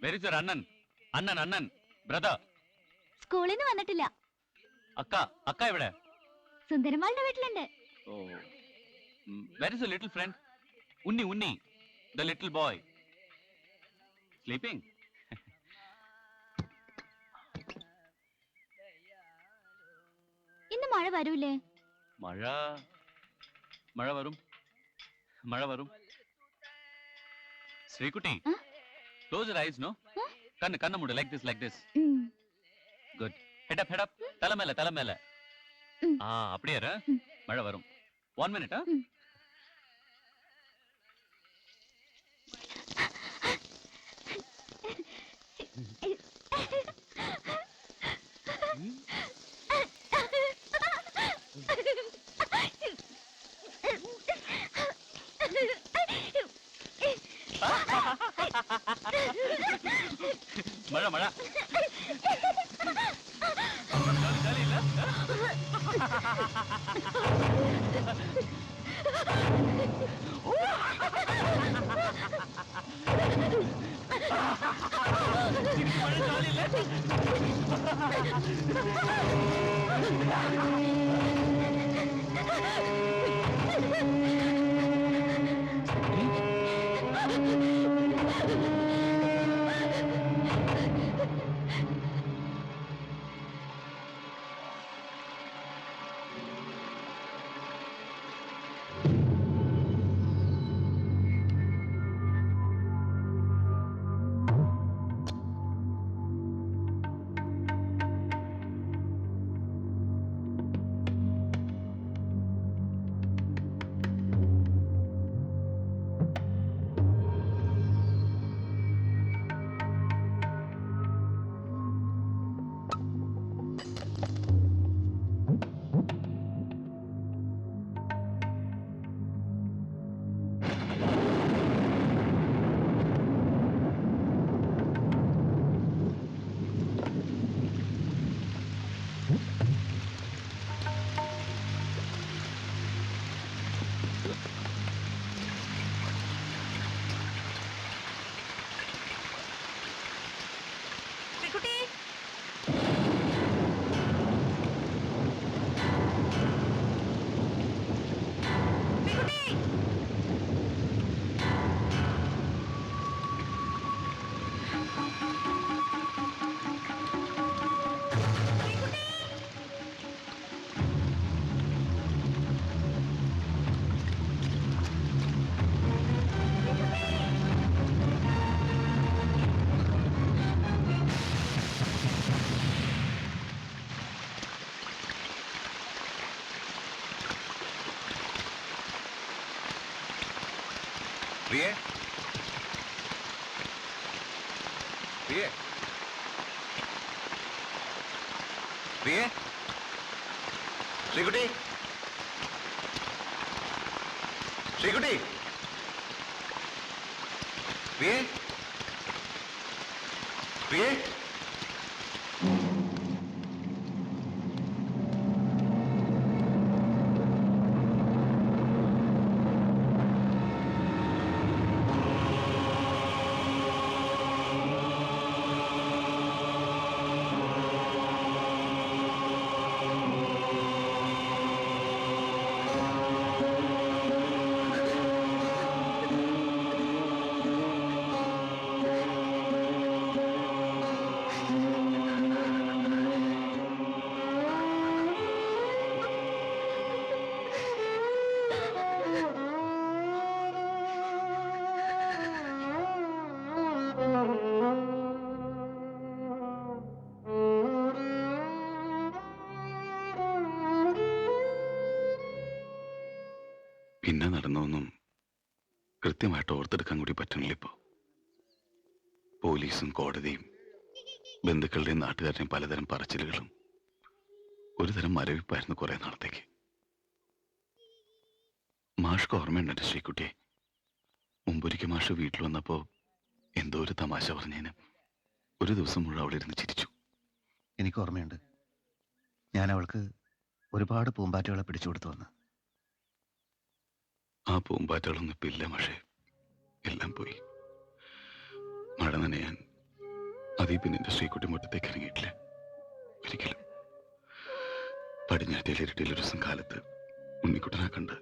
Where is your Annan? Annan, brother. സ്കൂളിൽ നിന്ന് വന്നിട്ടില്ല. അക്ക എവിടെ? സുന്ദരമാളുടെ വീട്ടിലുണ്ട്. Where is your little friend? Unni, the little boy. Sleeping? ഇന്ന് മഴ വരൂലേ? മഴ വരും. Sreekutty, close your eyes, no? കണ്ണ് മൂട്, like this. Good. Head up. തല മേലെ. அப்படியே இரு. மழை வரும். 1 minute. மழை. ஜாலி இல்ல? மழை ஜாலி இல்ல? പ്രിയേ, ശ്രീകുട്ടി, പ്രിയേ. പിന്നെ നടന്നൊന്നും കൃത്യമായിട്ട് ഓർത്തെടുക്കാൻ കൂടി പറ്റണില്ല ഇപ്പോ. പോലീസും കോടതിയും ബന്ധുക്കളുടെയും നാട്ടുകാരുടെയും പലതരം പറച്ചിലുകളും ഒരുതരം മരവിപ്പായിരുന്നു കുറെ നാളത്തേക്ക്. മാഷ്ക്ക് ഓർമ്മയുണ്ട് എൻ്റെ ശ്രീകുട്ടിയെ? മുമ്പൊരിക്കൽ മാഷ് വീട്ടിൽ വന്നപ്പോ എന്തോ ഒരു തമാശ പറഞ്ഞതിന് ഒരു ദിവസം മുഴുവൻ അവളിരുന്ന് ചിരിച്ചു. എനിക്ക് ഓർമ്മയുണ്ട്. ഞാൻ അവൾക്ക് ഒരുപാട് പൂമ്പാറ്റകളെ പിടിച്ചു കൊടുത്തു വന്ന്. ആ പൂമ്പാറ്റകളൊന്നും ഇപ്പം ഇല്ല മാഷേ, എല്ലാം പോയി. മഴ നനയാൻ അതീ പിന്നെ എൻ്റെ ശ്രീകുട്ടി മുറ്റത്തേക്ക് ഇറങ്ങിയിട്ടില്ല ഒരിക്കലും. പടിഞ്ഞാറ്റയിൽ ഇരട്ടിയിൽ ഒരു ദിവസം കാലത്ത് ഉണ്ണിക്കുട്ടനെ കണ്ട്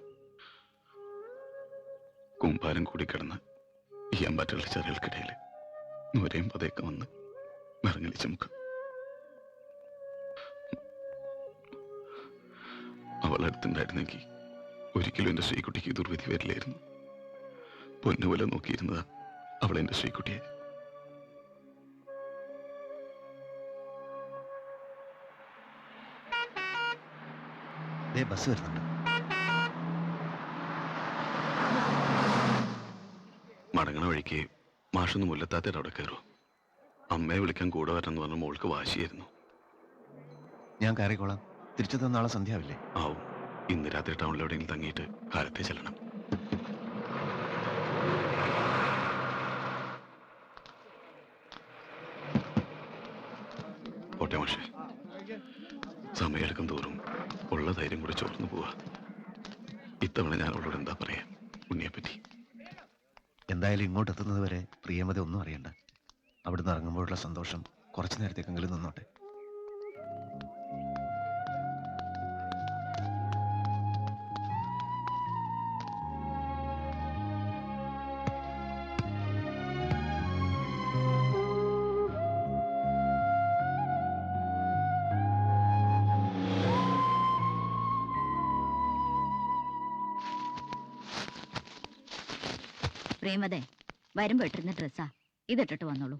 കൂമ്പാരം കൂടി കിടന്ന് ഈ അമ്പാറ്റകളുടെ ചെറികൾക്കിടയിൽ നൂരയും പതയൊക്കെ വന്ന് വിറങ്ങലിച്ച മുഖം. അവൾ അടുത്തുണ്ടായിരുന്നെങ്കിൽ ഒരിക്കലും എൻ്റെ ശ്രീകുട്ടിക്ക് ദുർവിധി വരില്ലായിരുന്നു. പൊന്നുപോലെ നോക്കിയിരുന്നതാ അവൾ എൻ്റെ ശ്രീകുട്ടിയെ. ബസ് വരുന്നുണ്ട്. മടങ്ങണ വഴിക്ക് മാഷൊന്ന് മുല്ലത്താത്തേടെ അവിടെ കയറും. അമ്മയെ വിളിക്കാൻ കൂടെ വരണമെന്ന് പറഞ്ഞ മോൾക്ക് വാശിയായിരുന്നു. ഞാൻ കയറിക്കോളാം. തിരിച്ചു നാളെ സന്ധ്യാവില്ലേ? ആവും. ഇന്ന് രാത്രി ടൗണിൽ എവിടെയെങ്കിലും തങ്ങിയിട്ട് കാലത്തെ ചെല്ലണം. ഓട്ടെ മാഷേ, സമയമെടുക്കും തോറും ഉള്ള ധൈര്യം കൂടി ചോർന്നു പോവാ. ഇത്തവണ ഞാൻ അവളോട് എന്താ പറയാ ഉണ്ണിയെപ്പറ്റി? എന്തായാലും ഇങ്ങോട്ട് എത്തുന്നത് വരെ പ്രിയമത ഒന്നും അറിയണ്ട. അവിടുന്ന് ഇറങ്ങുമ്പോഴുള്ള സന്തോഷം കുറച്ചു നേരത്തേക്കെങ്കിലും നിന്നോട്ടെ. പ്രേമതേ, വരുമ്പോ ഇട്ടിരുന്ന ഡ്രസ്സാ, ഇതിട്ടിട്ട് വന്നോളൂ.